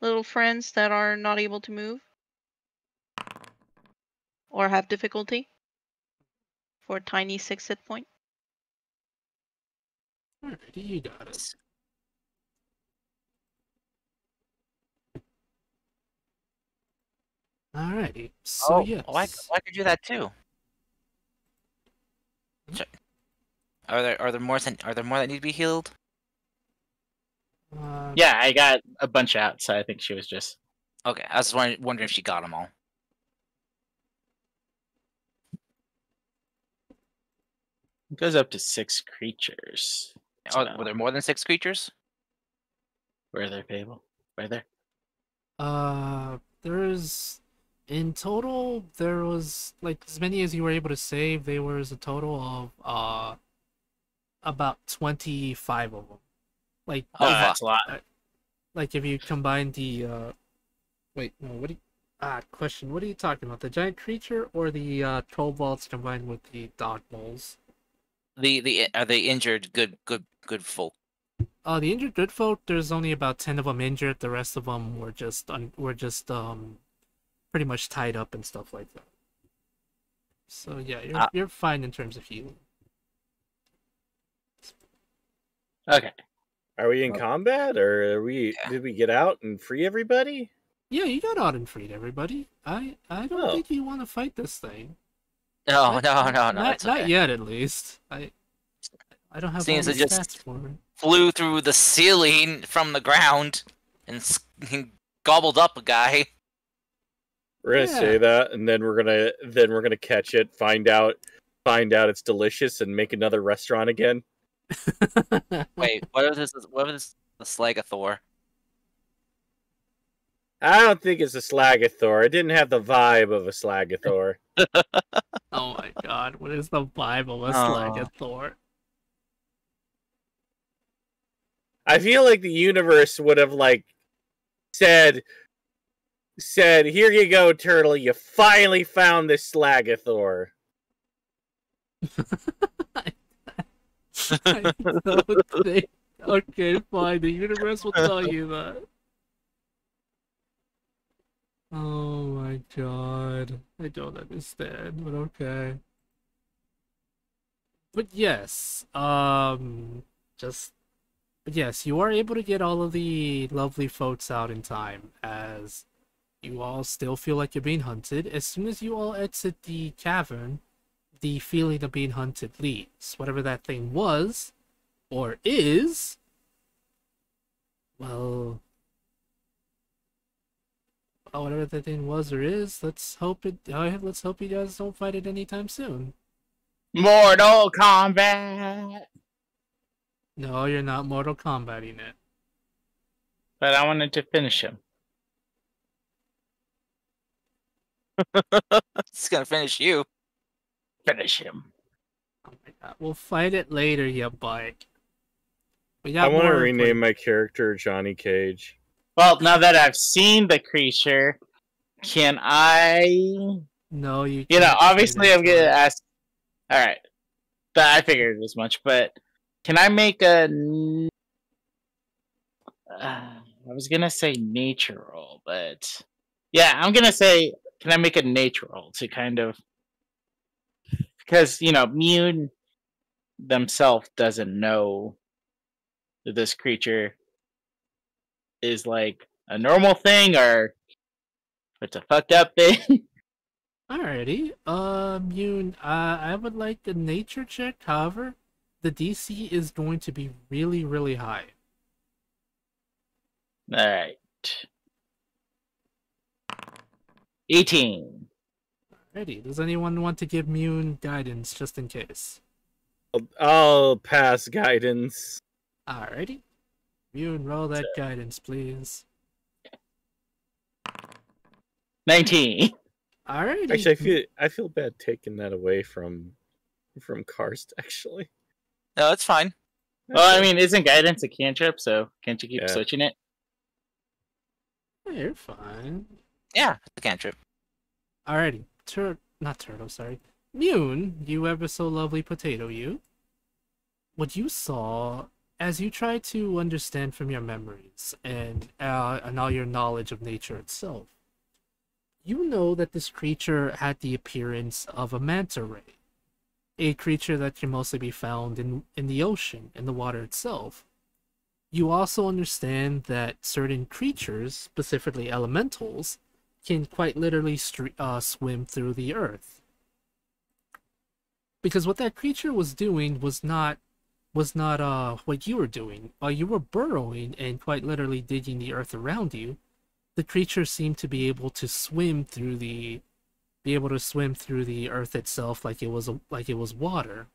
little friends that are not able to move or have difficulty for a tiny 6 hit point. Alrighty, you got it. Alrighty, so yes. I could do that too. Are there more that need to be healed? Yeah, I got a bunch out, so I think she was just... Okay, I was wondering if she got them all. It goes up to 6 creatures. Oh, were there more than 6 creatures? Where are they, Fable? Where there? In total, there was like as many as you were able to save. There was a total of about 25 of them. Like, Oh, that's a lot. like if you combine the wait, no, question, what are you talking about? The giant creature or the kobolds combined with the dog moles? Are they injured? Good folk. The injured good folk, there's only about 10 of them injured. The rest of them were just pretty much tied up and stuff like that. So yeah, you're fine in terms of healing. Okay. Are we in combat, or did we get out and free everybody? Yeah, you got out and freed everybody. I don't Oh. think you want to fight this thing. No, it's Not okay. yet, at least. I don't have all Seems the it just- stats for it. Flew through the ceiling from the ground and gobbled up a guy. We're gonna say that, and then we're gonna catch it, find out it's delicious, and make another restaurant again. Wait, what was this? What was the Slagathor? I don't think it's a Slagathor. It didn't have the vibe of a Slagathor. Oh my god, what is the vibe of a Oh. Slagathor? I feel like the universe would have said, said, "Here you go, turtle. You finally found this Slagathor." I don't think. Okay, fine. The universe will tell you that. Oh my god. I don't understand, but okay. But yes, just but yes, you are able to get all of the lovely folks out in time, as you all still feel like you're being hunted. As soon as you all exit the cavern, the feeling of being hunted leaves. Whatever that thing was, or is, well, whatever that thing was or is, let's hope you guys don't fight it anytime soon. Mortal Kombat. No, you're not Mortal Kombating it. But I wanted to finish him. It's gonna finish you. Finish him. Oh my god, we'll fight it later, you bike. We I got want to more rename my character Johnny Cage. Well, now that I've seen the creature, can I? No, you. You know, can't say obviously, that I'm gonna word. ask. All right, I figured as much. But can I make a? I was gonna say nature roll, but yeah, I'm gonna say, can I make a nature roll to kind of, because Mune themselves doesn't know that this creature is like a normal thing or it's a fucked up thing. Alrighty. I would like a nature check. However, the DC is going to be really, really high. All right, 18. Alrighty. Does anyone want to give Mune guidance just in case? I'll pass guidance. Alrighty. Mune, roll that guidance, please. 19. Alrighty. Actually, I feel bad taking that away from Karst. Actually, No, it's fine. Well, I mean, isn't guidance a cantrip? So can't you keep switching it? Hey, you're fine. Yeah, it's a cantrip. Alrighty. Not turtle, sorry. Mune, you ever so lovely potato, you. What you saw as you try to understand from your memories and all your knowledge of nature itself, you know that this creature had the appearance of a manta ray, a creature that can mostly be found in the ocean, in the water itself. You also understand that certain creatures, specifically elementals, can quite literally swim through the earth. Because what that creature was doing was not what you were doing. While you were burrowing and quite literally digging the earth around you, the creature seemed to be able to swim through the earth itself like it was water.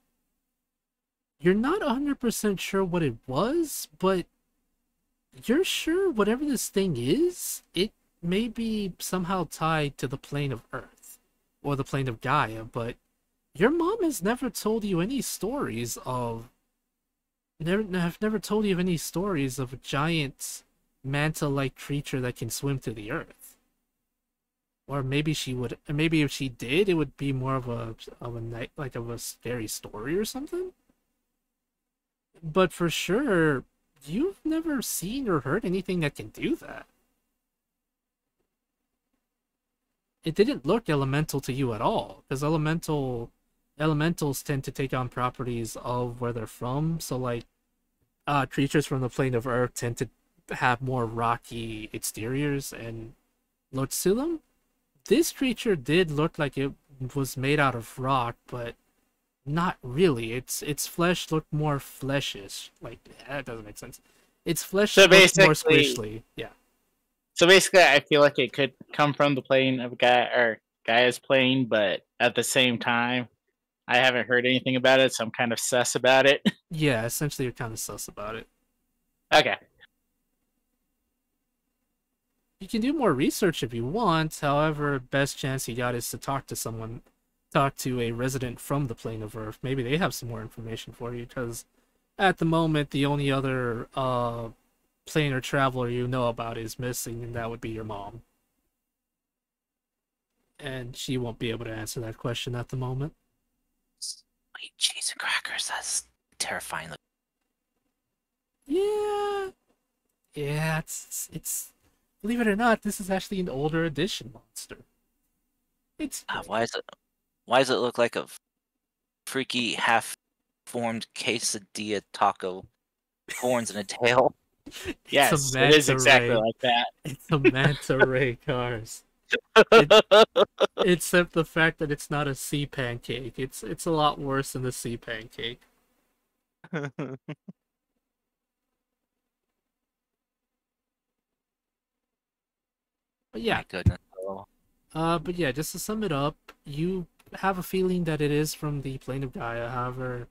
You're not 100% sure what it was, but you're sure whatever this thing is, it may be somehow tied to the plane of Earth or the plane of Gaia, but your mom has never told you any stories of never told you of any stories of a giant manta-like creature that can swim through the earth. Or maybe she would. Maybe if she did, it would be more of a scary story or something. But for sure, you've never seen or heard anything that can do that. It didn't look elemental to you at all, because elementals tend to take on properties of where they're from. So like, creatures from the plane of Earth tend to have more rocky exteriors and looks to them. This creature did look like it was made out of rock, but not really. Its flesh looked more fleshish. Like, that doesn't make sense. Its flesh looked more squishy. Yeah. So basically, I feel like it could come from the plane of Gaia's plane, but at the same time, I haven't heard anything about it, so I'm kind of sus about it. Yeah, essentially, you're kind of sus about it. Okay. You can do more research if you want. However, best chance you got is to talk to a resident from the plane of Earth. Maybe they have some more information for you, because at the moment, the only other planar traveler you know about is missing, and that would be your mom. And she won't be able to answer that question at the moment. Sweet cheese and crackers. That's terrifying. Yeah. Yeah, it's believe it or not, this is actually an older edition monster. It's Why does it look like a freaky half-formed quesadilla taco, horns and a tail? Yes, a it is manta exactly ray. like that. It's a manta ray cars. Except the fact that it's not a sea pancake. It's a lot worse than the sea pancake. But yeah. My goodness. But yeah, just to sum it up, you have a feeling that it is from the plane of Gaia. However,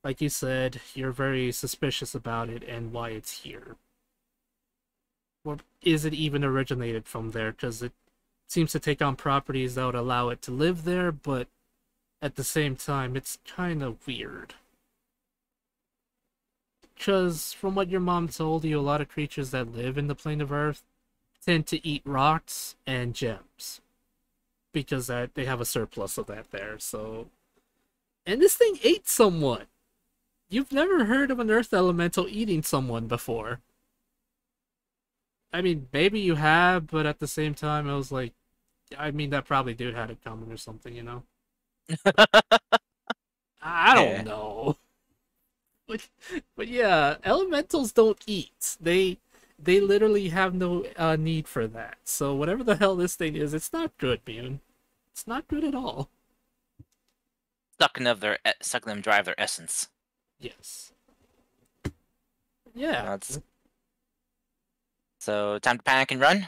like you said, you're very suspicious about it and why it's here. Or is it even originated from there? Because it seems to take on properties that would allow it to live there, but at the same time, it's kind of weird. Because from what your mom told you, a lot of creatures that live in the plane of Earth tend to eat rocks and gems. Because they have a surplus of that there, so... And this thing ate someone! You've never heard of an Earth Elemental eating someone before. I mean, maybe you have, but at the same time, I was like... I mean, that probably dude had it coming or something, you know? I don't know. But yeah, elementals don't eat. They literally have no need for that. So whatever the hell this thing is, it's not good, man. It's not good at all. Sucking them dry of their essence. Yes. Yeah. So time to panic and run.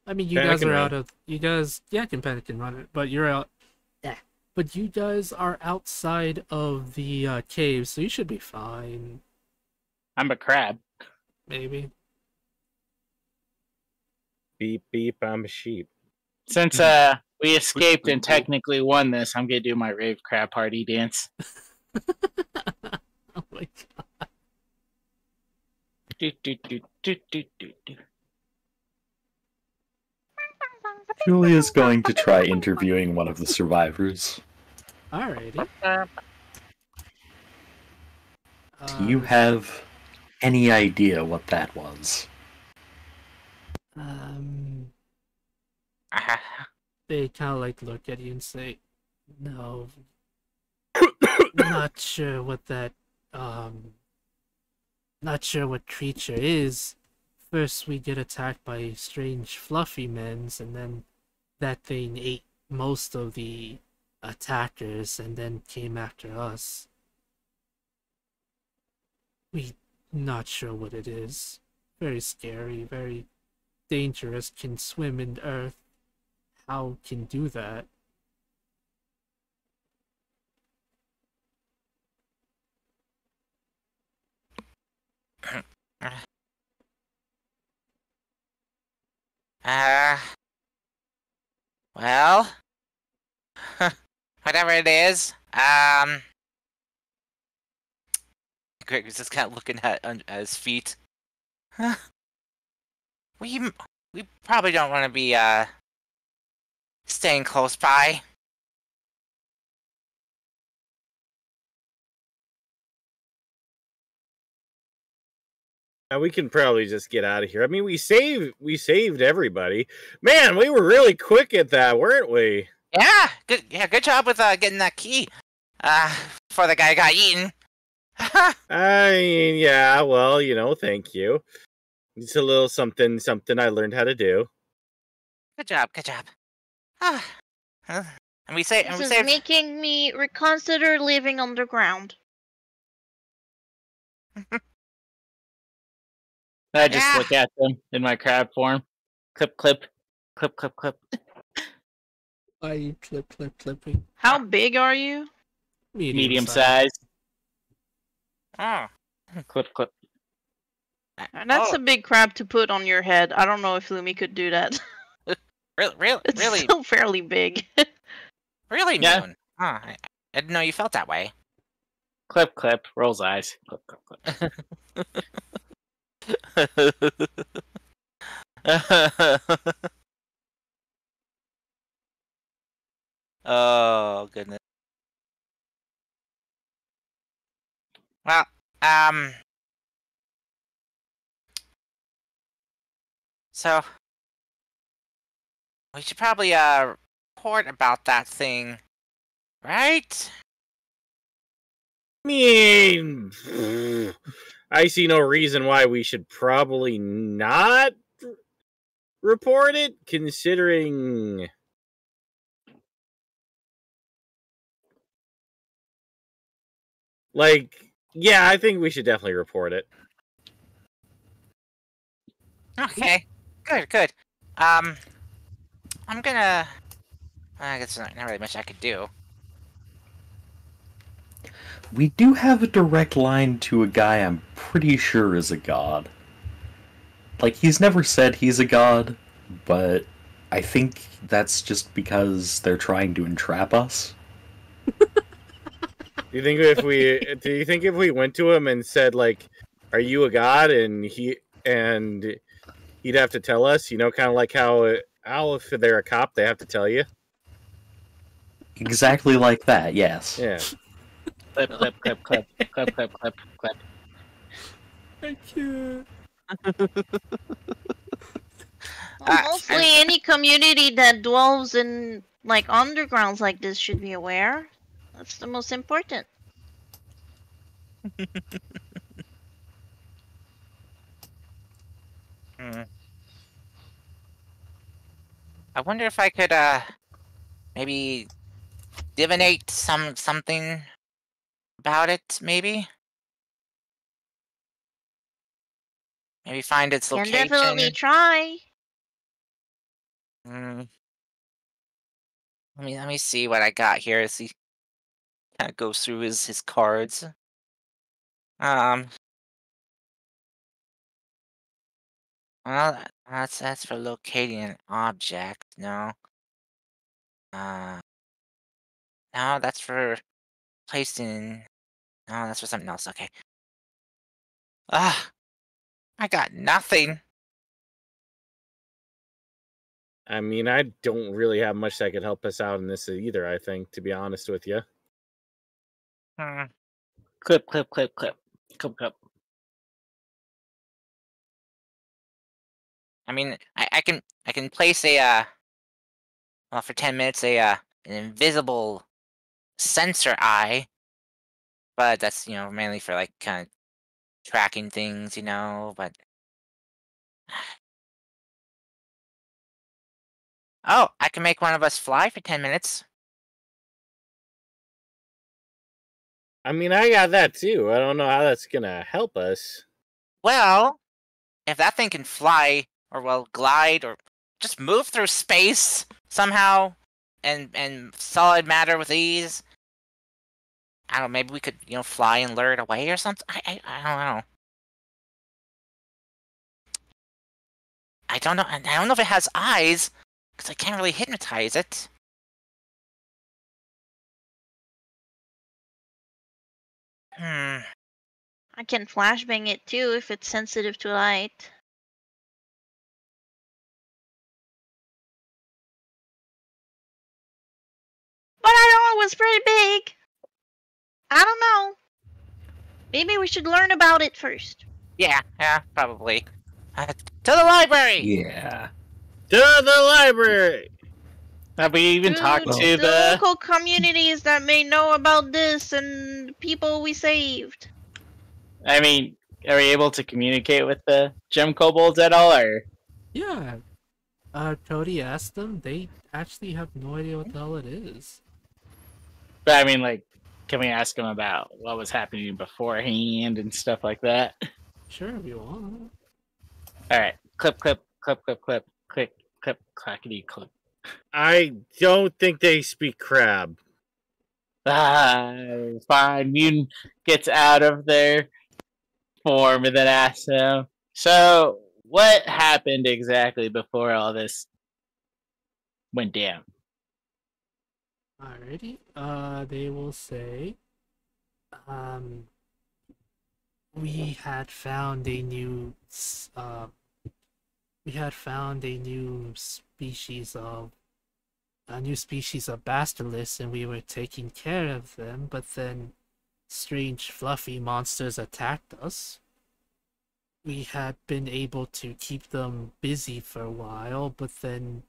I mean, you Panic guys and are run. out of. You guys, yeah, can panic and run it, but you're out. Yeah. But you guys are outside of the cave, so you should be fine. I'm a crab. Maybe. Beep beep, I'm a sheep. Since we escaped and technically won this, I'm gonna do my rave crab party dance. Oh my god. Do, do, do, do, do, do, do. Julia's going to try interviewing one of the survivors. Alrighty. Do you have any idea what that was? They kind of like look at you and say, "No, not sure what that not sure what creature is. First we get attacked by strange fluffy men's, and then that thing ate most of the attackers and then came after us. We not sure what it is. Very scary, very dangerous, can swim in earth. How can do that?" Well, whatever it is, Greg was just kind of looking at his feet. We probably don't want to be staying close by. Now we can probably just get out of here. I mean, we saved everybody. Man, we were really quick at that, weren't we? Yeah, good job with getting that key. Before the guy got eaten. I mean, yeah, well, thank you. It's a little something I learned how to do. Good job. And we saved. This is making me reconsider living underground. I just look at them in my crab form. Clip, clip, clip, clip, clip. Why are you clipping? How big are you? Medium size. Oh. Clip, clip. That's a big crab to put on your head. I don't know if Lumi could do that. Really? It's still fairly big. Really, Yeah. Moon? Huh, I didn't know you felt that way. Clip, clip. Rolls eyes. Clip, clip, clip. Oh goodness. Well, so we should probably report about that thing, right? I mean, I see no reason why we should probably not report it, considering. Like, yeah, I think we should definitely report it. Okay, good. I'm gonna. I guess not really much I could do. We do have a direct line to a guy I'm pretty sure is a god. Like, he's never said he's a god, but I think that's just because they're trying to entrap us. Do you think if we went to him and said, like, "Are you a god?" and he'd have to tell us, kind of like how if they're a cop, they have to tell you. Exactly like that, yes. Yeah. Clip, clip, clip, clip, clip, clip, clip, clip. I can't. Hopefully, any community that dwells in like undergrounds like this should be aware. That's the most important. I wonder if I could maybe divinate something about it, maybe? Maybe find its Can location. definitely try. Let me see what I got here as he kind of goes through his cards. Well, that's for locating an object. No. No, that's for placing. No, that's for something else. Okay. Ah, I got nothing. I mean, I don't really have much that could help us out in this either, I think, to be honest with you. Clip, clip, clip, clip, clip, clip. I mean, I can place well, for 10 minutes an invisible sensor eye, but that's mainly for like kind of tracking things, but oh, I can make one of us fly for 10 minutes. I mean, I got that too. I don't know how that's gonna help us. Well, if that thing can fly or well glide or just move through space somehow and solid matter with ease, I don't know, maybe we could fly and lure it away or something. I don't know. I don't know. I don't know if it has eyes because I can't really hypnotize it. I can flashbang it too if it's sensitive to light. But I know it was pretty big. I don't know. Maybe we should learn about it first. Yeah, probably. To the library! Yeah. To the library! Have we even talked to the the... local communities that may know about this and the people we saved? I mean, are we able to communicate with the gem kobolds at all, or? Yeah. Cody asked them. They actually have no idea what the hell it is. But I mean, like, can we ask them about what was happening beforehand and stuff like that? Sure, if you want. All right, clip, clip, clip, clip, clip, click, clip, clackety, clip. I don't think they speak crab. Fine. Mutant gets out of their form and then asks them, so what happened exactly before all this went down? Alrighty. They will say, we had found a new, species of a new species of basilisk, and we were taking care of them, but then strange fluffy monsters attacked us. We had been able to keep them busy for a while, but then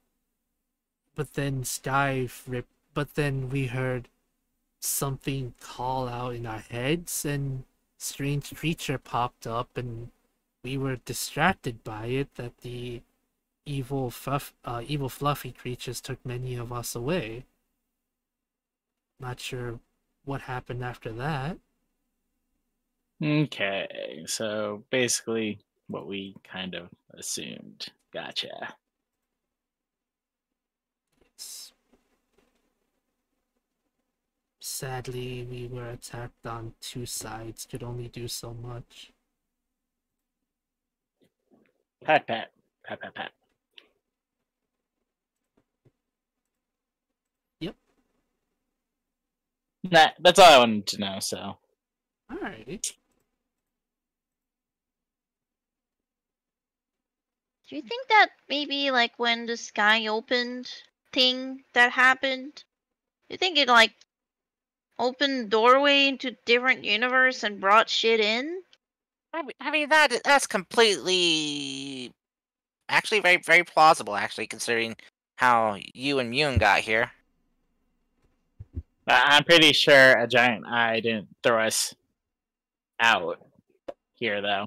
we heard something call out in our heads, and strange creature popped up, and we were distracted by it. That the evil fluffy creatures took many of us away. Not sure what happened after that. Okay, so basically what we kind of assumed. Gotcha. Sadly, we were attacked on two sides, could only do so much. Pat, pat, pat, pat, pat. Yep. Nah, that's all I wanted to know. So, Alrighty. Do you think that maybe like when the sky opened thing that happened, you think it like opened doorway into different universe and brought shit in? I mean that's completely actually very very plausible actually considering how you and Mune got here. I'm pretty sure a giant eye didn't throw us out here, though.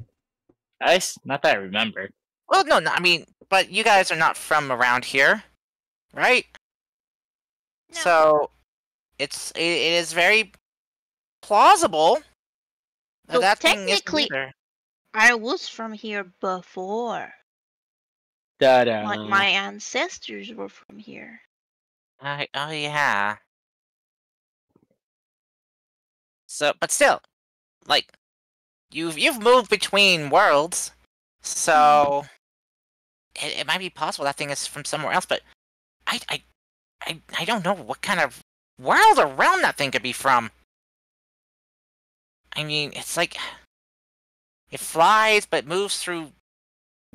At least, not that I remember. Well, no, I mean, but you guys are not from around here, right? No. So it is very plausible that So that thing is technically- either. I was from here before. Da-da. My ancestors were from here. Oh yeah. So, but still, like, you've moved between worlds, so it might be possible that thing is from somewhere else. But I don't know what kind of world or realm that thing could be from. I mean, it's like it flies but moves through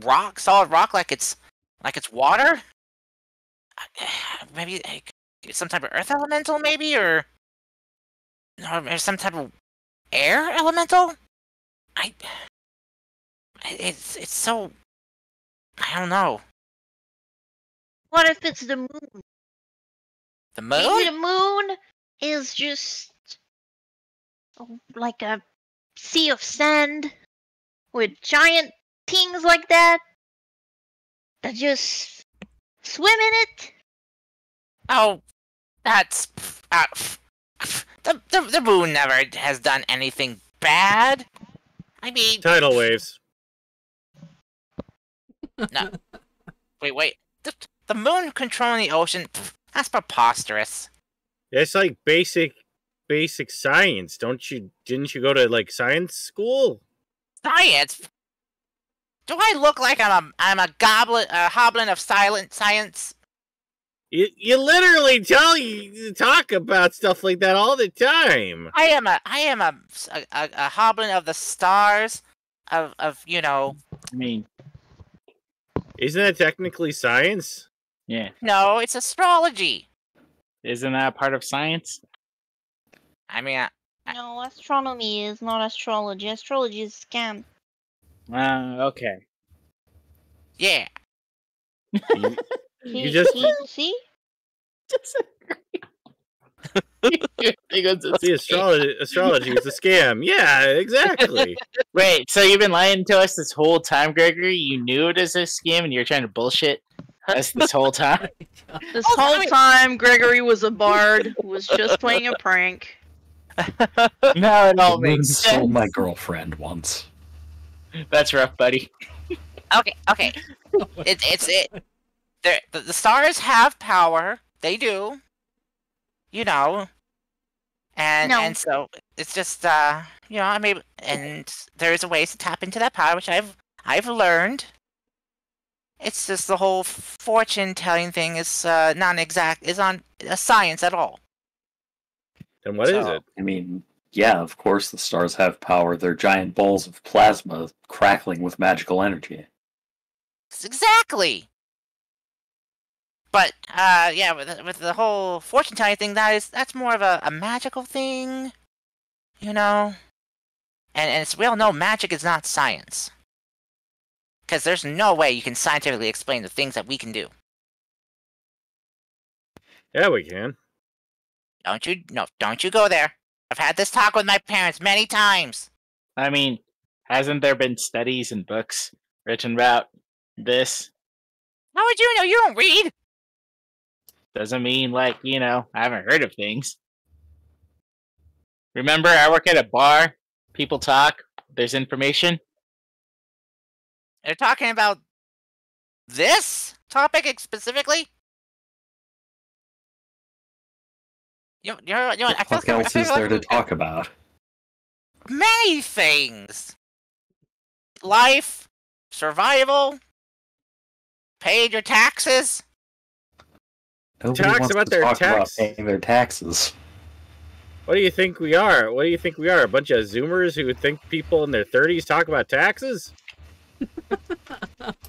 rock, solid rock, like it's water. Maybe like, some type of earth elemental, maybe, or some type of air elemental. It's so I don't know. What if it's the moon? The Maybe moon? the moon is just like a sea of sand with giant things like that just swim in it. Oh, that's the moon never has done anything bad. I mean, Tidal waves. no. Wait. The moon controlling the ocean? That's preposterous. It's like basic science. Didn't you go to like science school? Science? Do I look like I'm a hoblin of silent science? You literally talk about stuff like that all the time. I am a hoblin of the stars, of you know. I mean, Isn't that technically science? yeah. No, it's astrology. Isn't that part of science? I mean, No, astronomy is not astrology. Astrology is a scam. Okay. yeah. You just See? the astrology is a scam. Yeah, exactly. Wait, so you've been lying to us this whole time, Gregory? You knew it was a scam and you're trying to bullshit us this whole time? This whole time, Gregory was a bard who was just playing a prank. Now it all The moon makes stole sense. my girlfriend once. That's rough, buddy. Okay. The stars have power. They do. You know. And so it's just you know, I mean, and there's a ways to tap into that power, which I've learned. It's just the whole fortune telling thing is not exact, is on a science at all. Then what is So, it? I mean, yeah, of course the stars have power. They're giant balls of plasma crackling with magical energy. Exactly. But yeah, with the whole fortune telling thing, that's more of a magical thing, you know. And we all know magic is not science, because there's no way you can scientifically explain the things that we can do. Yeah, we can. Don't you go there. I've had this talk with my parents many times. I mean, hasn't there been studies and books written about this? How would you know? You don't read. Doesn't mean, like, I haven't heard of things. Remember, I work at a bar. People talk. There's information. They're talking about this topic specifically. You know, I feel What else is there to talk about? many things. Life, survival, paid your taxes. Nobody Talks wants about to their talk about tax. paying their taxes. What do you think we are? What do you think we are? A bunch of Zoomers who think people in their 30s talk about taxes?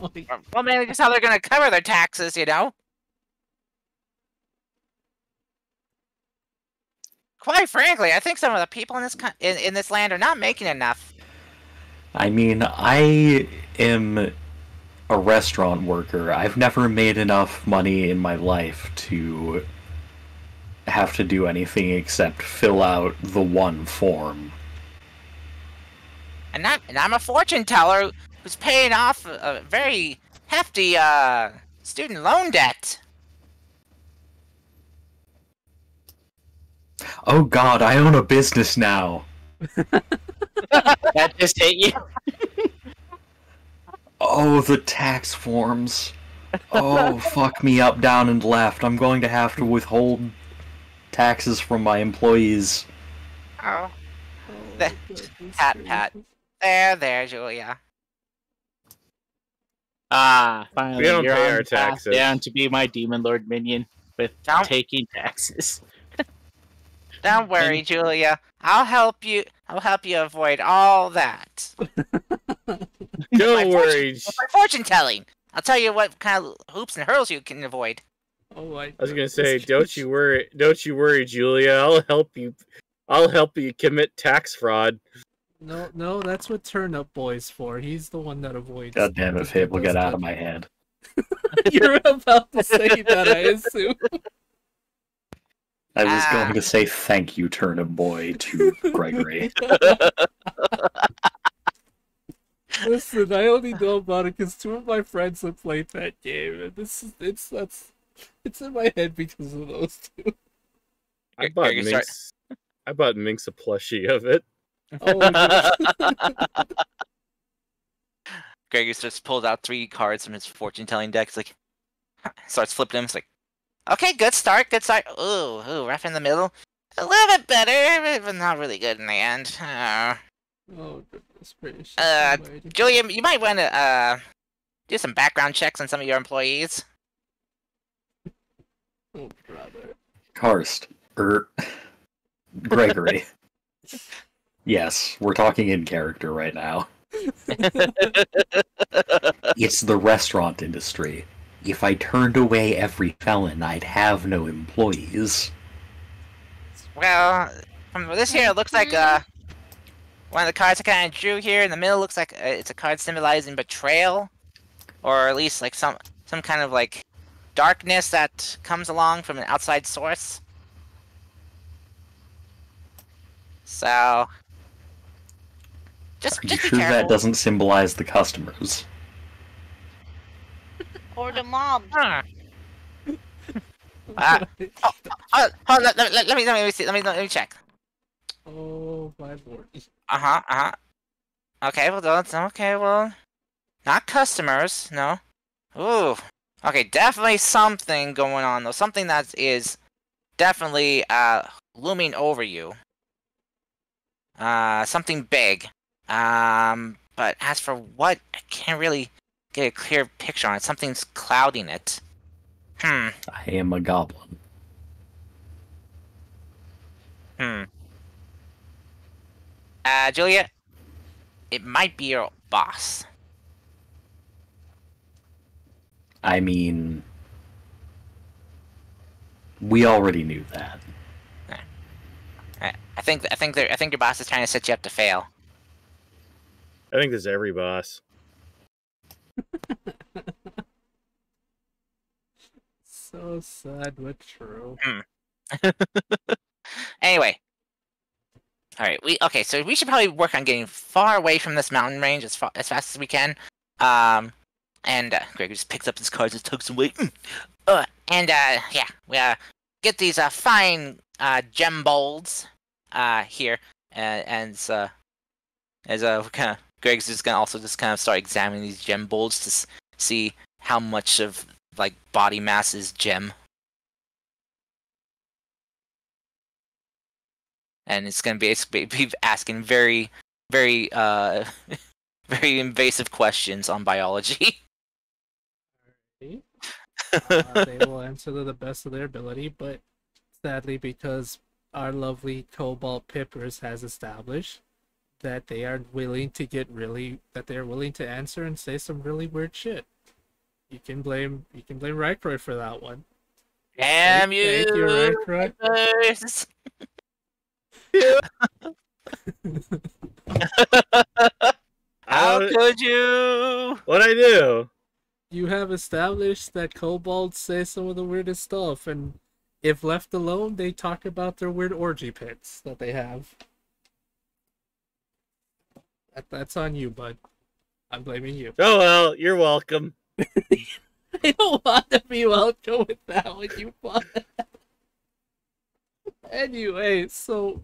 Well, maybe just how they're going to cover their taxes, you know? Quite frankly, I think some of the people in this land are not making enough. I mean, I am a restaurant worker. I've never made enough money in my life to have to do anything except fill out the one form. And I'm a fortune teller who's paying off a very hefty student loan debt. Oh god, I own a business now! That just hit you. Oh, the tax forms. Oh, fuck me up, down, and left. I'm going to have to withhold taxes from my employees. Oh, goodness pat. gracious. There, Julia. Finally, We don't you're pay on our the path taxes. down to be my demon lord minion with Don't- taking taxes. Don't worry, Julia. I'll help you. I'll help you avoid all that. Don't worry. With my fortune telling. I'll tell you what kind of hoops and hurdles you can avoid. Oh my! I was gonna say, don't you worry, Julia. I'll help you commit tax fraud. No, that's what Turnip Boy's for. He's the one that avoids. God damn it, Fable, get out of my head. You're about to say that, I assume. I was going to say thank you, Turnip Boy, to Gregory. Listen, I only know about it because two of my friends have played that game, and it's in my head because of those two. I bought Minx a plushie of it. Oh, Gregory just pulls out 3 cards from his fortune telling deck. He's like, starts flipping them. It's like, okay, good start. Ooh, rough in the middle. A little bit better, but not really good in the end. oh goodness gracious! Julia, you might want to do some background checks on some of your employees. Oh brother! Karst. Gregory. Yes, we're talking in character right now. It's the restaurant industry. If I turned away every felon, I'd have no employees. Well, from this here, it looks like one of the cards I kind of drew here in the middle looks like it's a card symbolizing betrayal, or at least like some kind of like darkness that comes along from an outside source. So, just Are you be sure careful. that doesn't symbolize the customers? Or the mob. Huh. Hold on, let me see. Let me check. Oh my lord! Okay, well, not customers, no. Ooh. Okay, definitely something going on though. Something that is definitely looming over you. Something big. But as for what, I can't really get a clear picture on it. Something's clouding it. I am a goblin. Julia, it might be your boss. I mean, We already knew that. I think your boss is trying to set you up to fail. I think this is every boss. So sad but true. Anyway. Alright, so we should probably work on getting far away from this mountain range as fast as we can. And Greg just picks up his cards and tugs them away. We get these fine gem bowls here, as Greg's just gonna also just kind of start examining these gem bowls to see how much of like body mass is gem. And it's gonna be asking very, very, very invasive questions on biology. They will answer to the best of their ability, but sadly, because our lovely Cobalt Pippers has established that they are willing to answer and say some really weird shit. You can blame Rycroy for that one. Damn Thank you, Rycroy. How could you? What'd I do? You have established that kobolds say some of the weirdest stuff, and if left alone, they talk about their weird orgy pits that they have. That's on you, bud. I'm blaming you. Oh well, you're welcome. I don't want to be welcome with that one, you bud. Anyway, so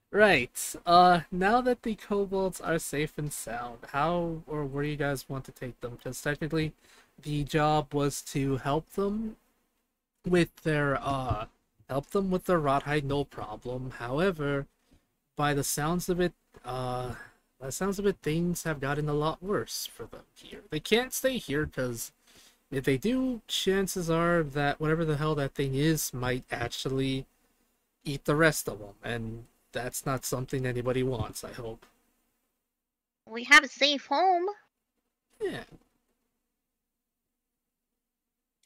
right. Now that the kobolds are safe and sound, how or where do you guys want to take them? Because technically the job was to help them with their Rothhide, no problem. However, by the sounds of it, things have gotten a lot worse for them here. They can't stay here because if they do, chances are that whatever the hell that thing is might actually eat the rest of them, and that's not something anybody wants, I hope. We have a safe home. Yeah.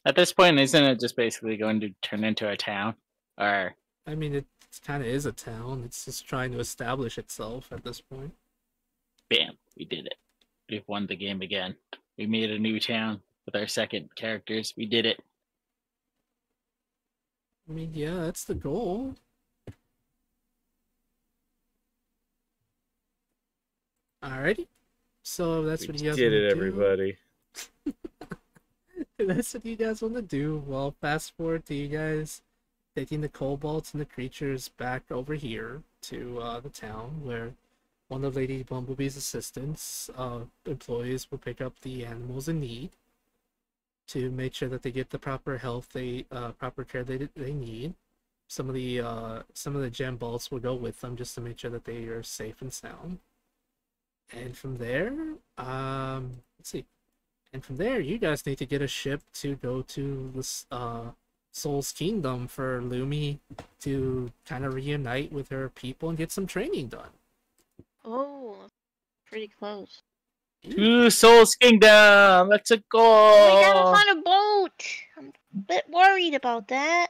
At this point, isn't it just basically going to turn into a town? Or I mean, it kind of is a town. It's just trying to establish itself at this point. bam, we did it. We've won the game again. We made a new town with our second characters. We did it. I mean, yeah, that's the goal. Alrighty. So that's what you guys did want it, to do. everybody. That's what you guys want to do. Well, fast forward to you guys taking the kobolds and the creatures back over here to the town where one of Lady Bumblebee's assistants, employees will pick up the animals in need to make sure that they get the proper health, proper care they need. Some of the gem balls will go with them just to make sure that they are safe and sound. And from there, let's see. And from there, you guys need to get a ship to go to this Soul's Kingdom for Lumi to kind of reunite with her people and get some training done. Oh, pretty close. To Soul's Kingdom! Let's go! We gotta find a boat! I'm a bit worried about that.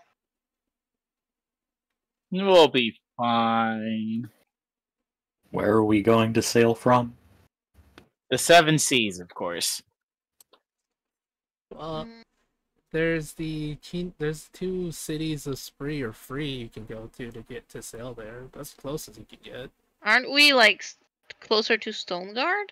We'll be fine. Where are we going to sail from? The Seven Seas, of course. There's two cities of Spree or Free you can go to get to sail there. That's as close as you can get. Aren't we, like, closer to Stoneguard?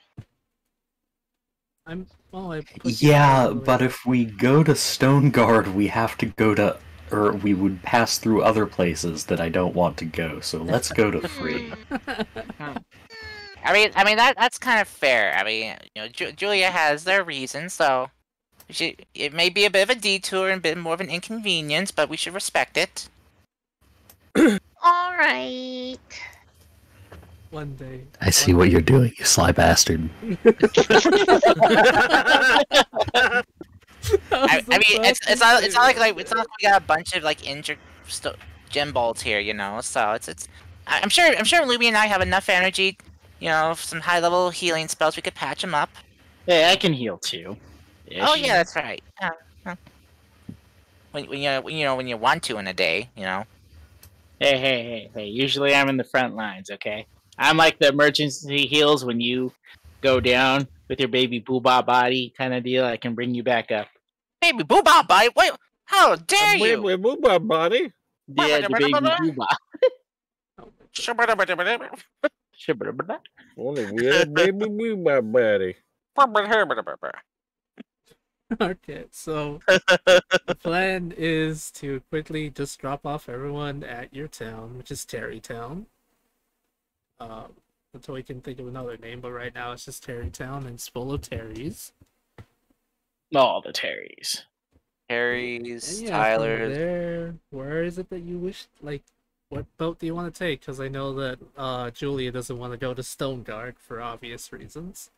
Yeah, but if we go to Stoneguard, we have to go to, or we would pass through other places that I don't want to go. So let's go to Free. I mean that's kind of fair. I mean, you know, Julia has their reasons, so it may be a bit of a detour and a bit more of an inconvenience, but we should respect it. All right. One day. I see what you're doing, you sly bastard. I mean, it's not like we got a bunch of like injured gem balls here, you know. So I'm sure Luby and I have enough energy, you know, some high level healing spells. We could patch them up. Hey, I can heal too. Oh yeah, that's right. Yeah. when you want to in a day, you know. Hey. Usually I'm in the front lines, okay? I'm like the emergency heals when you go down with your baby boobah body kind of deal. I can bring you back up. Baby boobah, bye. Wait, how dare Wait, you? move my body. Yeah, the baby boobah. Only weird baby move my body. Okay, so the plan is to quickly just drop off everyone at your town, which is Terrytown. Until we can think of another name, but right now it's just Terrytown and it's full of Terrys. All the Terrys. Harry's, And yeah, Tyler's. from there, where is it that you wish, like, what boat do you want to take? Because I know that Julia doesn't want to go to Stoneguard for obvious reasons.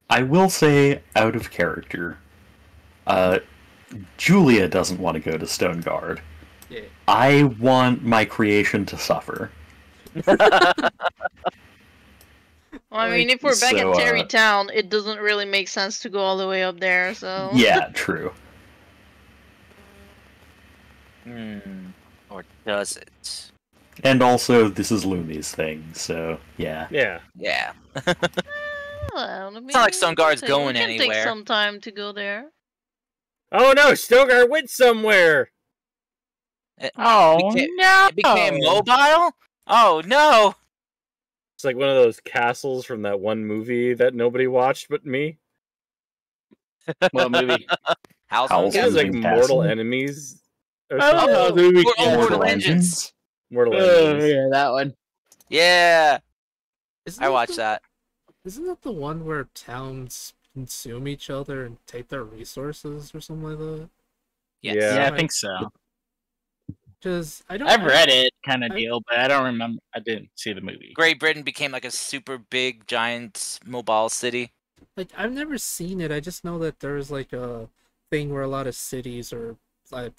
I will say, out of character, Julia doesn't want to go to Stoneguard. Yeah. I want my creation to suffer. Well, I mean, if we're back So, at Terrytown, it doesn't really make sense to go all the way up there, so... Yeah, true. Or does it? And also, this is Lumi's thing, so yeah. Yeah. Yeah. Well, I mean, It's not like Stoneguard's we going can take anywhere. some time to go there. Oh no, Stoneguard went somewhere. Oh, It became mobile? Oh, no! It's like one of those castles from that one movie that nobody watched but me. What movie? House Howl's It was like Moving Mortal Castle? Enemies. Or I love something. how movie Mortal Engines. Mortal Oh, Enemies. yeah, that one. Yeah! Isn't I that watched the- that. Isn't that the one where towns consume each other and take their resources or something like that? Yes. Yeah. Yeah, I think so. Because I don't. I've read it, kind of I- deal, but I don't remember. I didn't see the movie. Great Britain became like a super big, giant mobile city. Like, I've never seen it. I just know that there's like a thing where a lot of cities or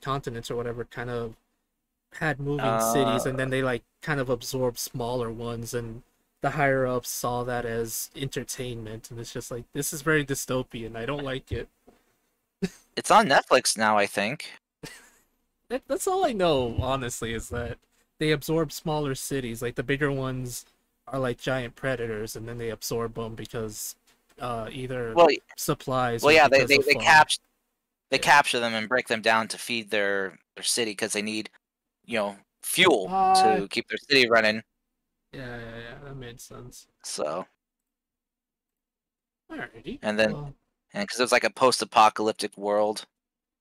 continents or whatever kind of had moving cities, and then they like kind of absorbed smaller ones, and the higher ups saw that as entertainment, and it's just like, this is very dystopian. I don't like it. It's on Netflix now, I think. That's all I know, honestly, is that they absorb smaller cities. Like, the bigger ones are like giant predators, and then they absorb them because either Well, supplies. well, or yeah, they because they, of they farm. they Yeah. capture them and break them down to feed their city because they need, fuel Uh, to keep their city running. Yeah, that made sense. So, Alrighty. and then Well, and because it's like a post-apocalyptic world,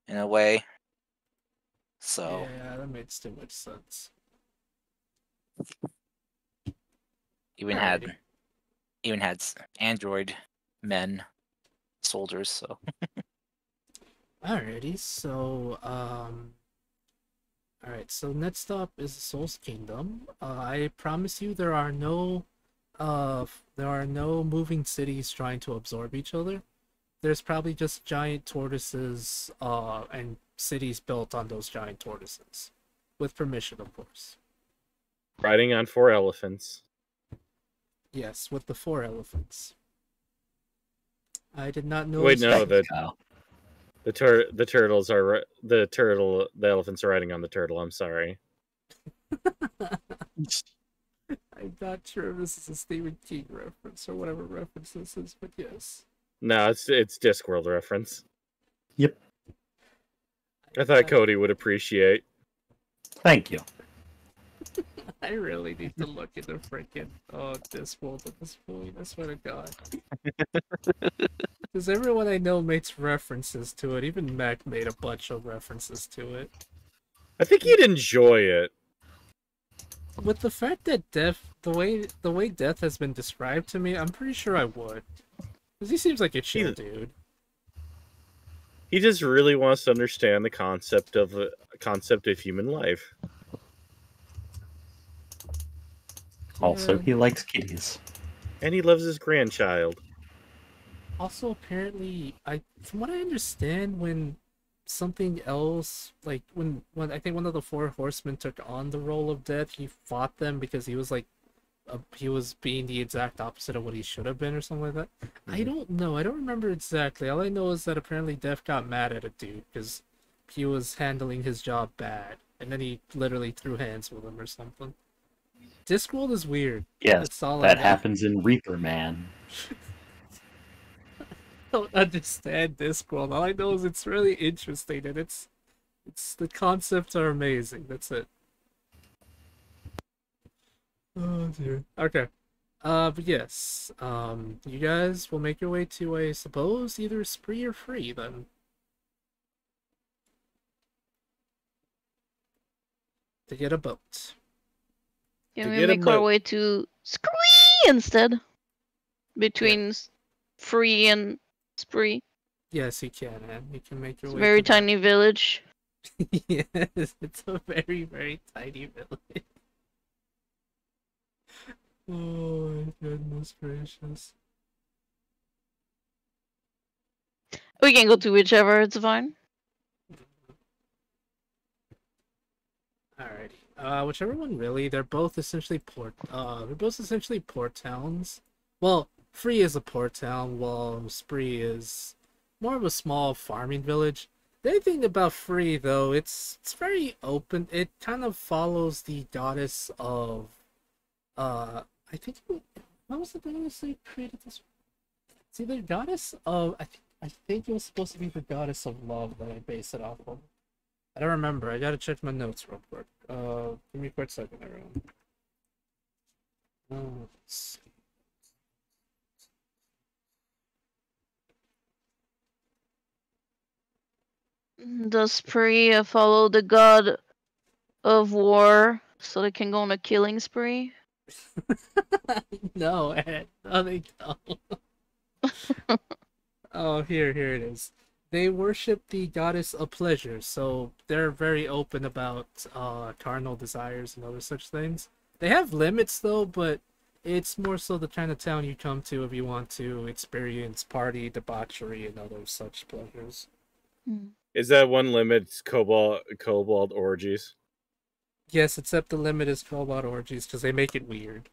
in a way. So yeah, that makes too much sense. even Alrighty. had android men, soldiers. So Alrighty, so alright, so next stop is the Soul's Kingdom. I promise you there are no moving cities trying to absorb each other. There's probably just giant tortoises and cities built on those giant tortoises. With permission, of course. Riding on 4 elephants. Yes, with the 4 elephants. I did not know. Wait, no, the Kyle. turtles are the elephants are riding on the turtle. I'm sorry. I'm not sure if this is a Stephen King reference or whatever reference this is, but yes. No, it's Discworld reference. Yep. I thought Cody would appreciate. Thank you. I really need to look into freaking Discworld at this point. I swear to God. Because everyone I know makes references to it. Even Mac made a bunch of references to it. I think you'd enjoy it. With the fact that Death, the way Death has been described to me, I'm pretty sure I would. Because he seems like a chill dude. He just really wants to understand the concept of human life. Also, Yeah. he likes kitties. And he loves his grandchild. Also, apparently, from what I understand, when something else, like when I think one of the 4 horsemen took on the role of Death, he fought them because he was like he was being the exact opposite of what he should have been or something like that. I Mhm. don't know. I don't remember exactly. All I know is that apparently Def got mad at a dude because he was handling his job bad, and then he literally threw hands with him or something. Discworld is weird. Yes, That's all I that know. happens in Reaper Man. Don't understand Discworld. All I know is it's really interesting and it's the concepts are amazing. That's it. Oh dear. Okay. But yes. You guys will make your way to, I suppose, either Spree or Free then. To get a boat. Can To we get a make our boat. way to Scree instead? Between Free and Spree. Yes, you can, and you can make your It's a way very to that. tiny village. Yes, it's a very, very tiny village. Oh my goodness gracious. We can go to whichever, it's fine. Alrighty. Whichever one really. They're both essentially port towns. Well, Free is a port town, while Spree is more of a small farming village. The only thing about Free though, it's very open. It kind of follows the goddess of I think what was the goddess they created this? It's either goddess of I think it was supposed to be the goddess of love that I base it off of. I don't remember. I gotta check my notes real quick. Give me a quick second, everyone. Let's see. Does Spree follow the god of war so they can go on a killing spree? No, Ed. No, they don't. Oh, here it is. They worship the goddess of pleasure, so they're very open about carnal desires and other such things. They have limits though, but it's more so the kind of town you come to if you want to experience party, debauchery, and other such pleasures. Is that one limit cobalt orgies? Yes, except the limit is 12 orgies because they make it weird.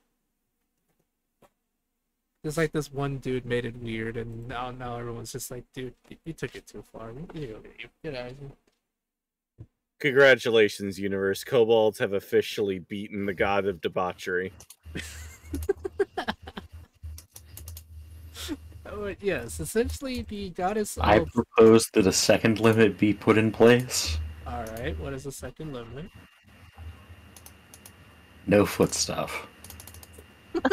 There's like this one dude made it weird, and now everyone's just like, dude, you took it too far. Get out of here. Congratulations, universe. Kobolds have officially beaten the god of debauchery. Oh, yes, essentially the goddess I of. propose that a second limit be put in place. Alright, what is the second limit? No foot stuff.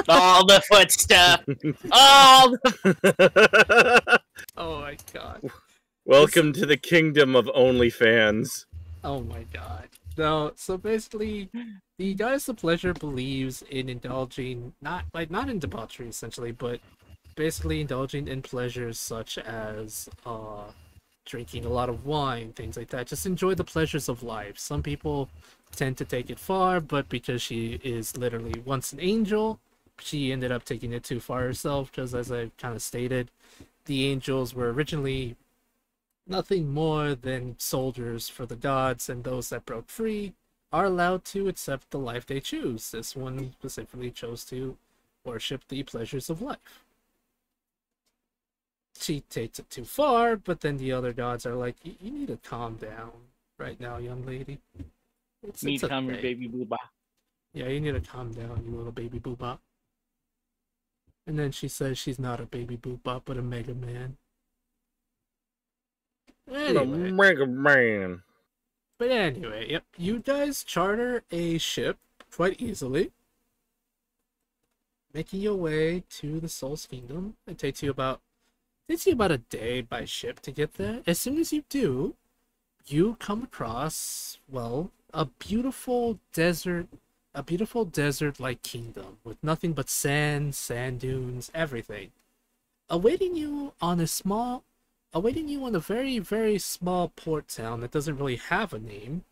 All the foot stuff. All the Oh my god. Welcome to the kingdom of OnlyFans. Oh my god. No, so basically, the goddess of pleasure believes in indulging, not in debauchery essentially, but basically indulging in pleasures such as drinking a lot of wine, things like that. Just enjoy the pleasures of life. Some people tend to take it far, but because she is literally once an angel, she ended up taking it too far herself, because as I kind of stated, the angels were originally nothing more than soldiers for the gods, and those that broke free are allowed to accept the life they choose. This one specifically chose to worship the pleasures of life. She takes it too far, but then the other gods are like, you need to calm down right now, young lady. me It's a come your thing. baby booba. Yeah, you need to calm down, you little baby boobop. And then she says she's not a baby boobop, but a Mega Man. Anyway. Mega Man. But anyway, yep, you guys charter a ship quite easily, making your way to the Soul's Kingdom. It takes you about a day by ship to get there. As soon as you do, you come across, well, a beautiful desert-like kingdom with nothing but sand dunes, everything. Awaiting you on a very, very small port town that doesn't really have a name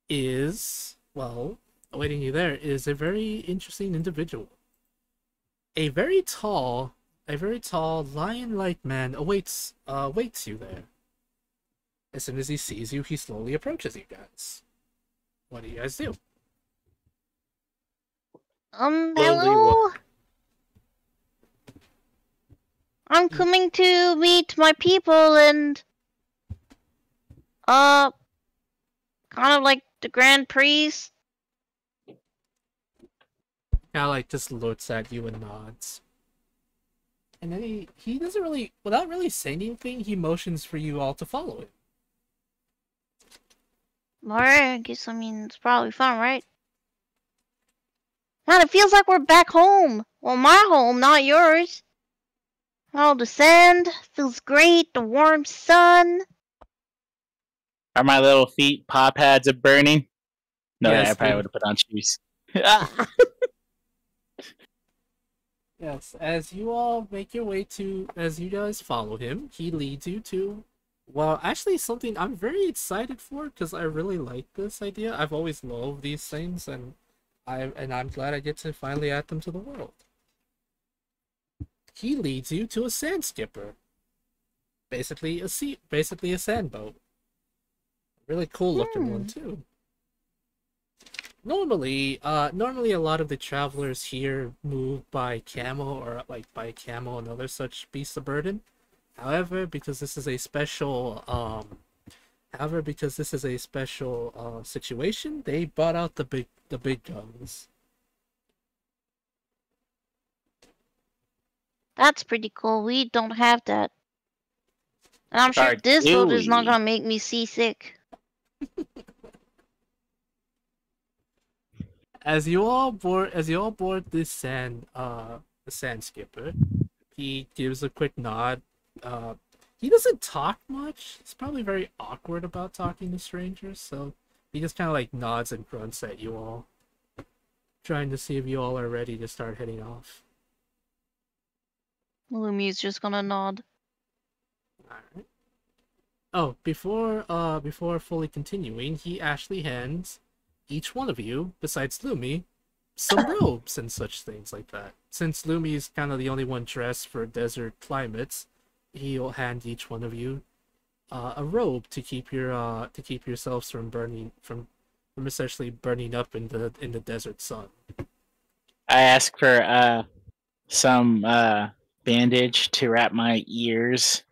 is, well, awaiting you there is a very interesting individual. A very tall lion-like man awaits you there. As soon as he sees you, he slowly approaches you guys. What do you guys do? Slowly wa- Hello? I'm coming to meet my people and, kind of like the Grand Priest. Kind of like just looks at you and nods. And then he doesn't really, without really saying anything, he motions for you all to follow him. Alright, I guess, it's probably fun, right? Man, it feels like we're back home. Well, my home, not yours. Oh, the sand feels great, the warm sun. Are my little feet paw pads are burning? No, Yes, I probably they- would have put on shoes. Yes, as you all make your way to, as you guys follow him, he leads you to, well, actually something I'm very excited for because I really like this idea. I've always loved these things, and I'm glad I get to finally add them to the world. He leads you to a sand skipper, basically a sand boat. Really cool looking one too. Normally a lot of the travelers here move by camel or by camel and other such beasts of burden. However, because this is a special situation, they brought out the big guns. That's pretty cool. We don't have that. And I'm sure this boat is not gonna make me seasick. As you all board this the sand skipper, he gives a quick nod. He doesn't talk much. He's probably very awkward about talking to strangers, so he just kind of like nods and grunts at you all, trying to see if you all are ready to start heading off. Lumi's just gonna nod. Alright. Oh, before fully continuing, he actually hands each one of you, besides Lumi, some robes and such things like that. Since Lumi's kind of the only one dressed for desert climates, he'll hand each one of you a robe to keep yourselves from essentially burning up in the desert sun. I ask for some bandage to wrap my ears,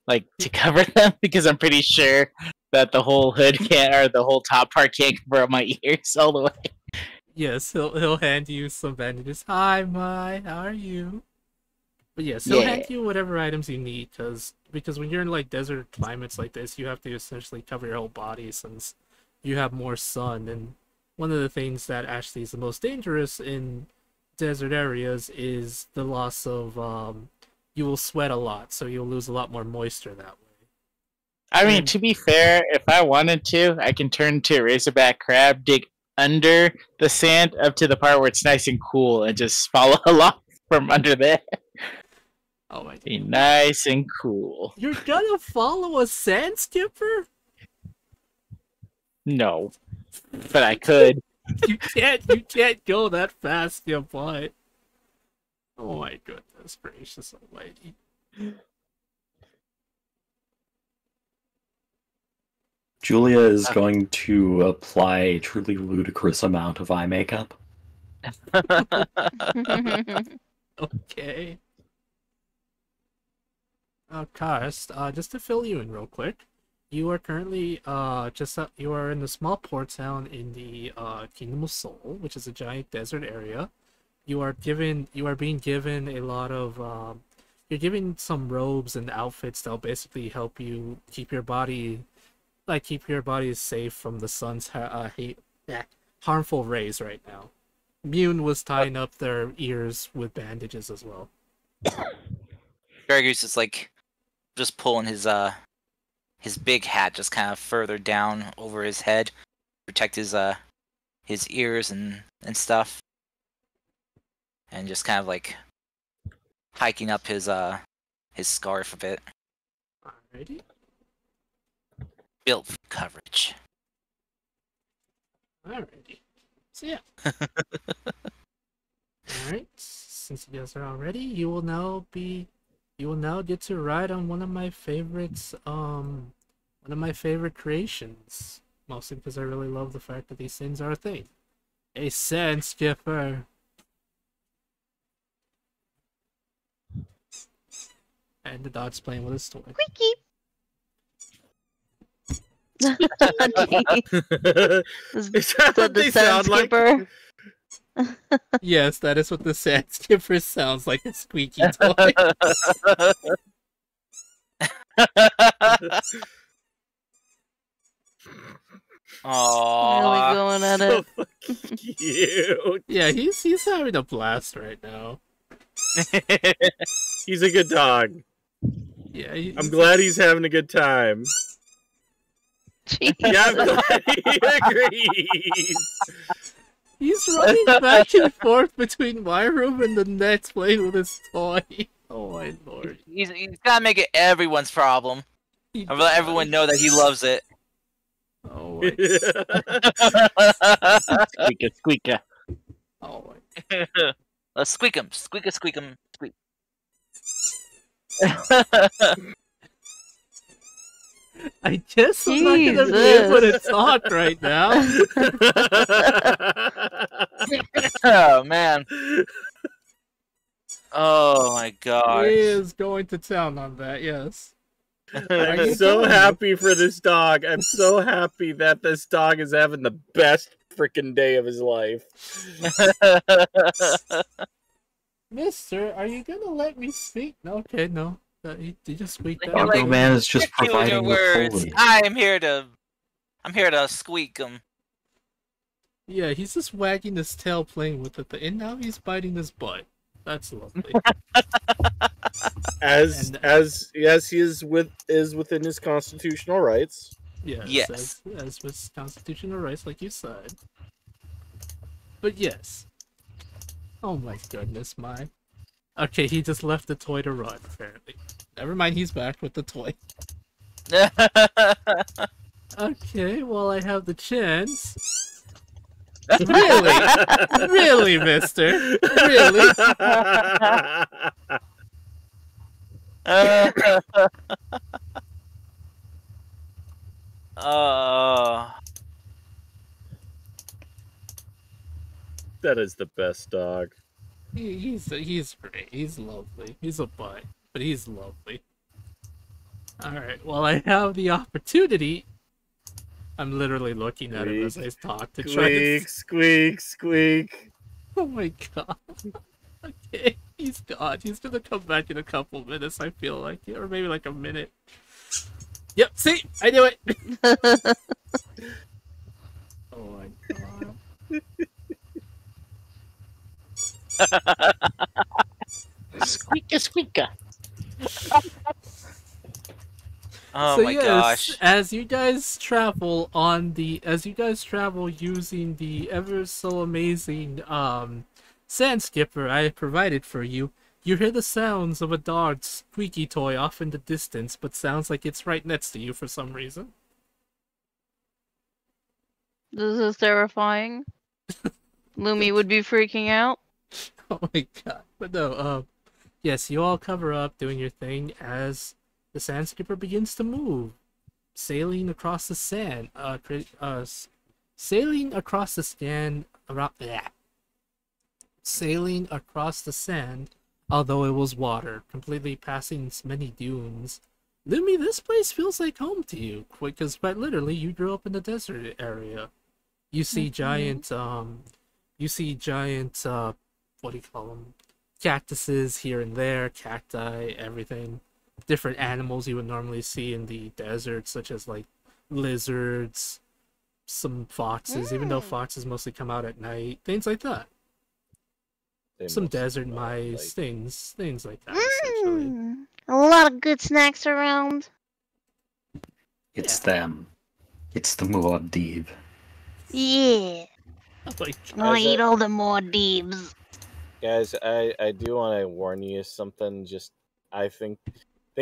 like to cover them, because I'm pretty sure that the whole hood can't, or the whole top part can't cover up my ears all the way. Yes, he'll hand you some bandages. Hi, Mai, how are you? But yes, he'll hand you whatever items you need, because when you're in like desert climates like this, you have to essentially cover your whole body since you have more sun. And one of the things that actually is the most dangerous in desert areas is the loss of you will sweat a lot, so you'll lose a lot more moisture that way. I mean, to be fair, if I wanted to, I can turn into a razorback crab, dig under the sand up to the part where it's nice and cool, and just follow along from under there. Oh my god. Be nice and cool. You're gonna follow a sand skipper? No. But I could. You can't go that fast, you boy. Oh my goodness gracious almighty. Julia is going to apply a truly ludicrous amount of eye makeup. Okay. Karst, just to fill you in real quick, you are currently you are in the small port town in the Kingdom of Seoul, which is a giant desert area. You are being given a lot of you're given some robes and outfits that'll basically help you keep your body safe from the sun's harmful rays right now. Mune was tying up their ears with bandages as well. Gregor's just like pulling his big hat just kind of further down over his head, protect his ears and stuff, and just kind of like hiking up his scarf a bit. Alrighty. Built for coverage. Alrighty. So yeah. Alright. Since you guys are all ready, you will now get to ride on one of my favorites, one of my favorite creations. Mostly because I really love the fact that these things are a thing. A sand skipper. And the dog's playing with his toy. Squeaky. Is Is that that what the they sand sound like? skipper? Yes, that is what the sand skipper sounds like, a squeaky toy. Really Aww. going at So it. fucking cute. Yeah, he's having a blast right now. He's a good dog. Yeah, I'm glad he's having a good time. Jeez. Yeah, I'm glad he agrees. he's running back and forth between my room and the next, playing with his toy. Oh my lord. He's gotta make it everyone's problem. He I'll let everyone know that he loves it. Oh my. Squeaker, squeaker. Oh my. Let's squeak him, squeak. I guess I'm not gonna be able to talk right now. Oh man. Oh my gosh. He is going to town on that, yes. I'm you so doing? happy for this dog. I'm so happy that this dog is having the best freaking day of his life. Mister, are you gonna let me speak? No, okay, no. He just squeaked Like, out. Doggo like, Man is just Stick you in your providing the words. toy. I'm here to squeak him. Yeah, he's just wagging his tail playing with it, and now he's biting his butt. That's lovely. As And- yes, he is within his constitutional rights. Yes. As with constitutional rights, like you said. But yes. Oh my goodness, my. Okay, he just left the toy to run, apparently. Never mind, he's back with the toy. Okay, well, I have the chance. Really? Really, mister? Really? That is the best dog. He's great. He's lovely. He's a butt, but he's lovely. Alright, well, I have the opportunity. I'm literally looking at him as I talk to try to... Squeak, squeak, squeak. Oh my god. Okay, he's gone. He's gonna come back in a couple minutes, I feel like. Or maybe like a minute. Yep, see? I knew it! Oh my god. Squeaker, squeaker. Oh So my yes, gosh. as you guys travel using the ever so amazing sand skipper I provided for you, you hear the sounds of a dog's squeaky toy off in the distance, but sounds like it's right next to you for some reason. This is terrifying. Lumi would be freaking out. Oh my god. But no, yes, you all cover up doing your thing as the sand skipper begins to move, sailing across the sand, sailing across the sand around sailing across the sand, although it was water, completely passing many dunes. Lumi, this place feels like home to you, because quite literally you grew up in the desert area. You see giant, what do you call them? Cactuses here and there, cacti, everything. Different animals you would normally see in the desert, such as like lizards, some foxes, even though foxes mostly come out at night, things like that. Some desert mice, things like that, essentially. A lot of good snacks around. It's them. It's the Muad'Dib. Yeah. Oh my God. I'll eat all the more deebs. Guys, I do want to warn you something. Just I think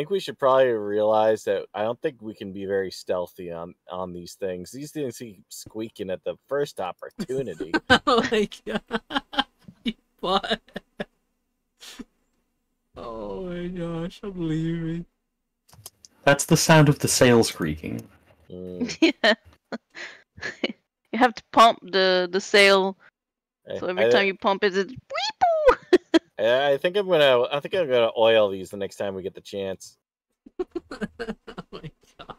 we should probably realize that I don't think we can be very stealthy on these things. These things keep squeaking at the first opportunity. Oh my God. What? Oh my gosh, I'm leaving. That's the sound of the sails creaking. Yeah. You have to pump the sail. So every time you pump it, it's weepoo. I think I'm gonna oil these the next time we get the chance. Oh my god.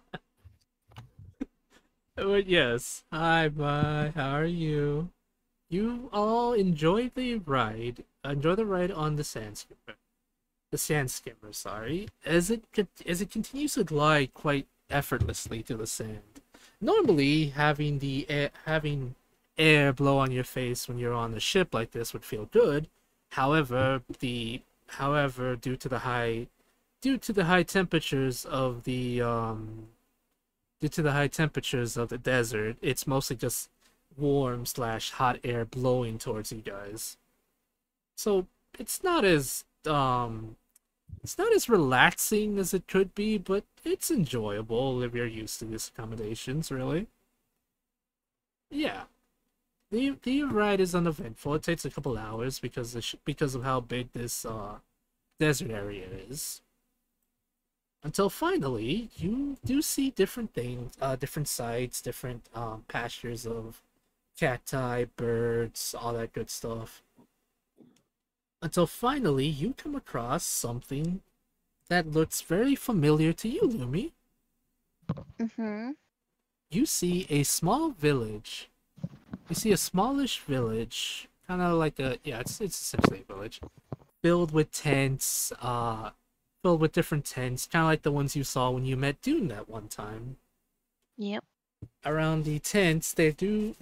But yes. Hi, bye. How are you? You all enjoy the ride. Enjoy the ride on the sand skimmer. The sand skimmer, sorry, as it continues to glide quite effortlessly to the sand. Normally, having air blow on your face when you're on a ship like this would feel good. However, due to the high temperatures of the desert, it's mostly just warm slash hot air blowing towards you guys. So it's not as relaxing as it could be, but it's enjoyable if you're used to these accommodations, really. Yeah. The ride is uneventful. It takes a couple hours because of how big this desert area is. Until finally, you do see different things, different sights, different pastures of cacti, birds, all that good stuff. Until finally, you come across something that looks very familiar to you, Lumi. Mm-hmm. You see a small village. You see a smallish village, kind of like it's essentially a village, filled with tents, filled with different tents, kind of like the ones you saw when you met Dune that one time. Yep. Around the tents, there does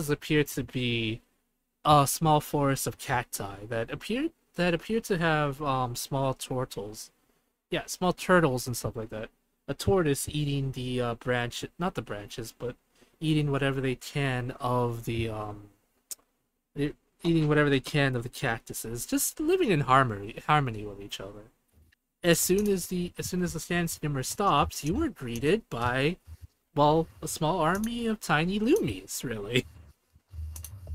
appear to be a small forest of cacti that appear to have small turtles. Yeah, small turtles and stuff like that. A tortoise eating the not the branches, but eating whatever they can of eating whatever they can of the cactuses, just living in harmony with each other. As soon as the sand skimmer stops, you are greeted by, well, a small army of tiny Loomies, really.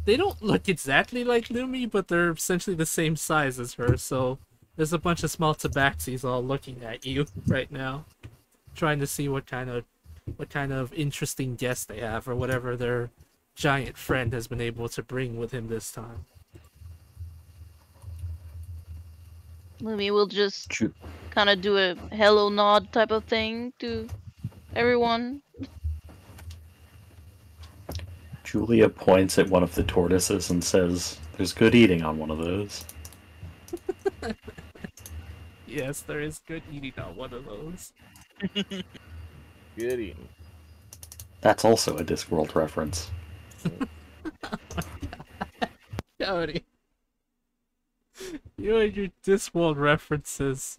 They don't look exactly like Lumi, but they're essentially the same size as her, so there's a bunch of small tabaxis all looking at you right now, trying to see what kind of interesting guest they have, or whatever their giant friend has been able to bring with him this time. Lumi will just Ju- kind of do a hello nod type of thing to everyone. Julia points at one of the tortoises and says, "There's good eating on one of those." Yes, there is good eating on one of those. Good eating. That's also a Discworld reference. Cody. You and your Discworld references.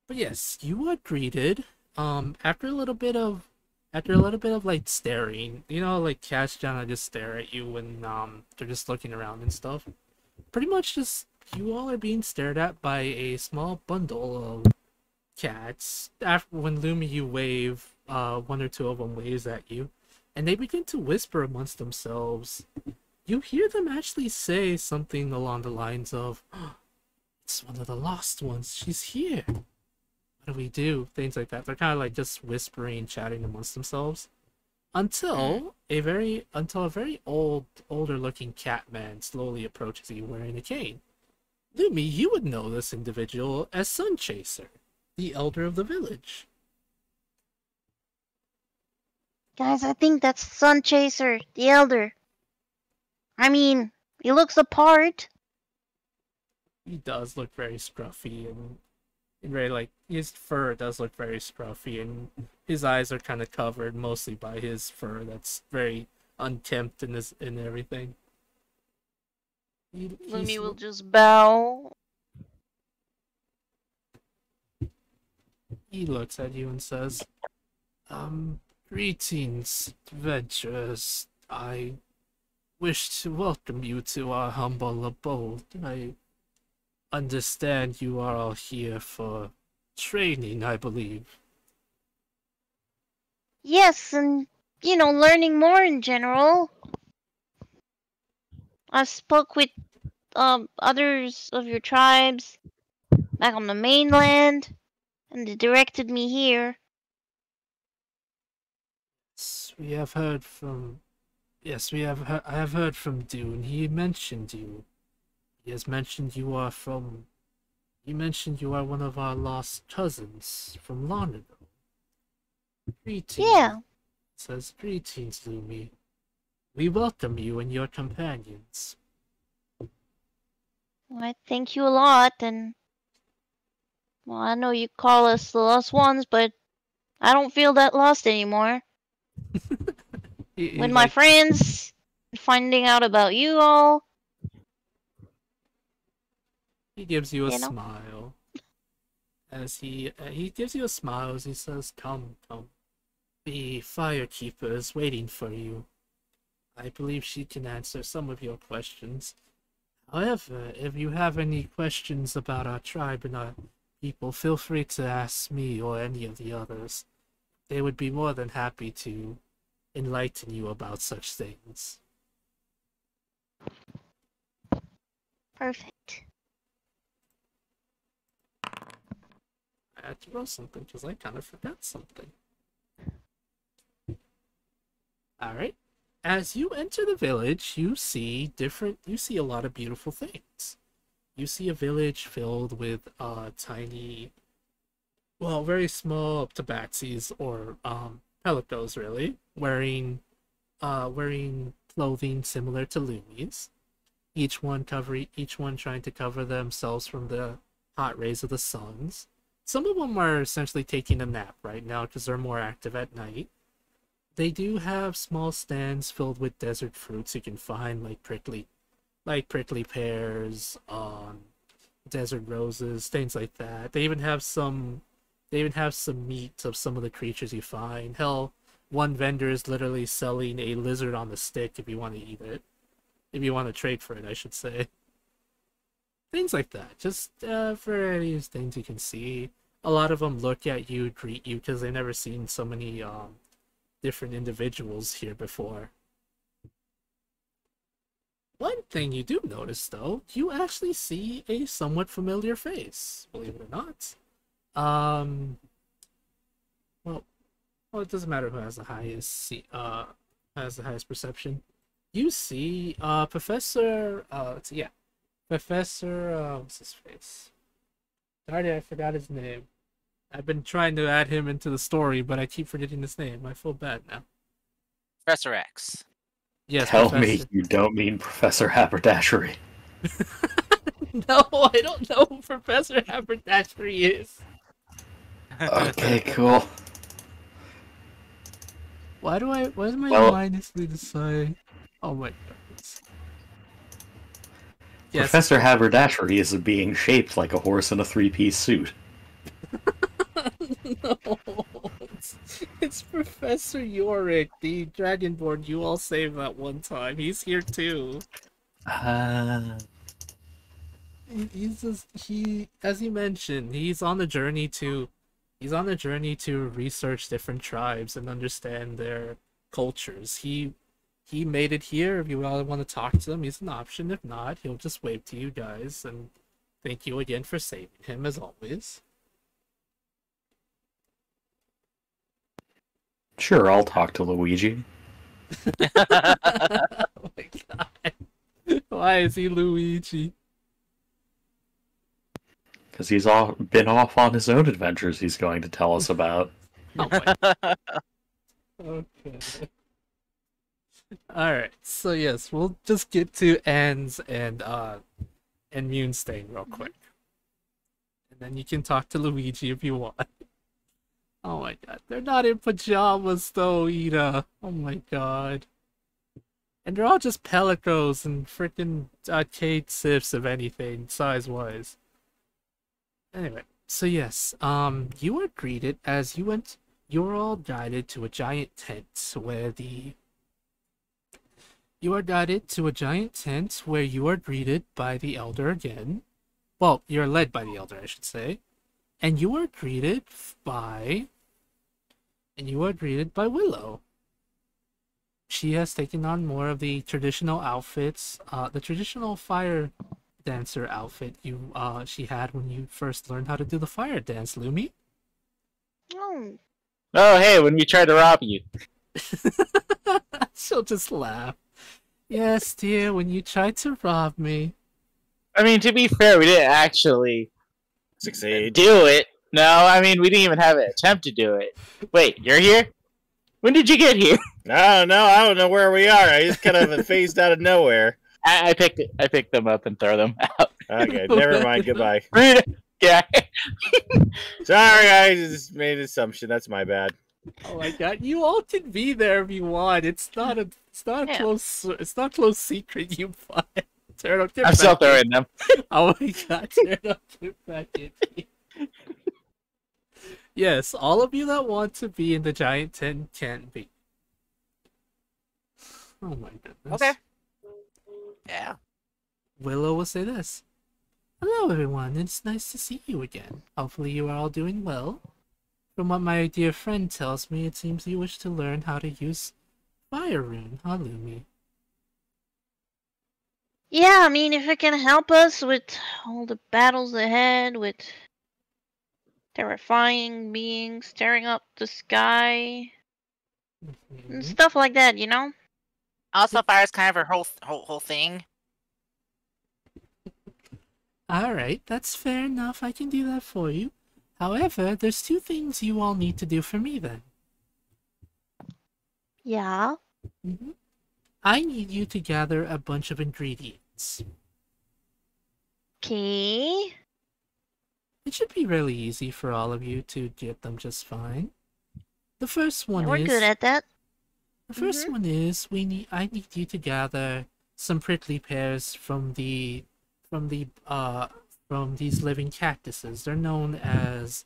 But yes, you are greeted. After a little bit of like staring, like cats generally just stare at you when they're just looking around and stuff. Pretty much just you all are being stared at by a small bundle of cats. After when Lumi you wave, one or two of them waves at you, and they begin to whisper amongst themselves. You hear them actually say something along the lines of, oh, "It's one of the lost ones. She's here. What do we do?" Things like that. They're kind of like just whispering, chatting amongst themselves. Until a very older looking cat man slowly approaches you wearing a cane. Lumi, you would know this individual as Sun Chaser, the elder of the village. Guys, I think that's Sun Chaser, the Elder. I mean, he looks the part. He does look very scruffy and very like his fur does look very scruffy, and his eyes are kind of covered mostly by his fur that's very unkempt and everything. Lumi will just bow. He looks at you and says, "Greetings, adventurers. I wish to welcome you to our humble abode. I understand you are all here for training, I believe." Yes, and learning more in general. I spoke with others of your tribes back on the mainland, and they directed me here. We have heard from Yes, we have. I have heard from Dune. He mentioned you. He has mentioned you are from. He mentioned you are one of our lost cousins from long ago. Greetings. Yeah. Says greetings, Lumi. We welcome you and your companions. I thank you a lot, and well, I know you call us the lost ones, but I don't feel that lost anymore. He With my friends, finding out about you all, he gives you a you know. smile. As he gives you a smile as he says, "Come, come. The firekeeper is waiting for you. I believe she can answer some of your questions. However, if you have any questions about our tribe and our people, feel free to ask me or any of the others. They would be more than happy to enlighten you about such things." Perfect. I had to roll something because I kind of forgot something. Alright. As you enter the village, you see a lot of beautiful things. You see a village filled with tiny, well, very small tabaxis or pelicos really, wearing clothing similar to Lumi's. Each one trying to cover themselves from the hot rays of the suns. Some of them are essentially taking a nap right now because they're more active at night. They do have small stands filled with desert fruits you can find, like prickly pears, desert roses, things like that. They even have some meat of some of the creatures you find. Hell, one vendor is literally selling a lizard on the stick if you want to eat it. If you want to trade for it, I should say. Things like that. Just various things you can see. A lot of them look at you, greet you, because they've never seen so many different individuals here before. One thing you do notice, though, you actually see a somewhat familiar face, believe it or not. Um, well, it doesn't matter who has the highest perception. You see, Professor, what's his face? Sorry, I forgot his name. I've been trying to add him into the story, but I keep forgetting his name. I feel bad now. Professor X. Yes, Tell Professor. me you don't mean Professor Haberdashery. No, I don't know who Professor Haberdashery is. Okay, cool. Why does my Well- mind instantly decide? Oh my goodness. Yes. Professor Haberdashery is a being shaped like a horse in a three-piece suit. No, it's Professor Yorick, the Dragonborn you all saved that one time. He's here too. He's just as you mentioned, he's on the journey to research different tribes and understand their cultures. He made it here. If you all want to talk to him, he's an option. If not, he'll just wave to you guys and thank you again for saving him as always. Sure, I'll talk to Luigi. Oh my god. Why is he Luigi? Because he's been off on his own adventures he's going to tell us about. Oh my. Okay. Alright, so yes, we'll just get to Anne's and Munestein real quick. And then you can talk to Luigi if you want. Oh my god, they're not in pajamas though, Ida. Oh my god. And they're all just pelicos and freaking arcade sifs, if anything, size-wise. Anyway, so yes, you were greeted as you were all guided to a giant tent where you are guided to a giant tent where you are greeted by the Elder again. Well, you're led by the Elder, I should say. And you are greeted by Willow. She has taken on more of the traditional outfits, the traditional fire dancer outfit she had when you first learned how to do the fire dance, Lumi. Oh, Oh, hey, when we tried to rob you. She'll just laugh. Yes, dear, when you tried to rob me. I mean, to be fair, we didn't actually Succeed. do it. No, I mean, we didn't even have an attempt to do it. Wait, you're here? When did you get here? No, I don't know where we are. I just kind of phased out of nowhere. I pick them up and throw them out. Okay, never mind. Goodbye. Yeah. Sorry, I just made an assumption. That's my bad. Oh my god, you all can be there if you want. It's not a Yeah. close secret, you fine. Turtle, get I'm back still in. throwing them. Oh my god, Turtle, get back in. Yes, all of you that want to be in the giant tent can be. Oh my goodness. Okay. Yeah. Willow will say this. Hello everyone, it's nice to see you again. Hopefully you are all doing well. From what my dear friend tells me, it seems you wish to learn how to use Fire Rune, huh, Lumi? Yeah, I mean, if it can help us with all the battles ahead, with terrifying beings staring up the sky, and stuff like that, you know? Also, fire's kind of her whole thing. Alright, that's fair enough, I can do that for you. However, there's two things you all need to do for me then. Yeah. I need you to gather a bunch of ingredients. Okay. It should be really easy for all of you to get them just fine. The first one We're is good at that. the first one is I need you to gather some prickly pears from these living cactuses. They're known as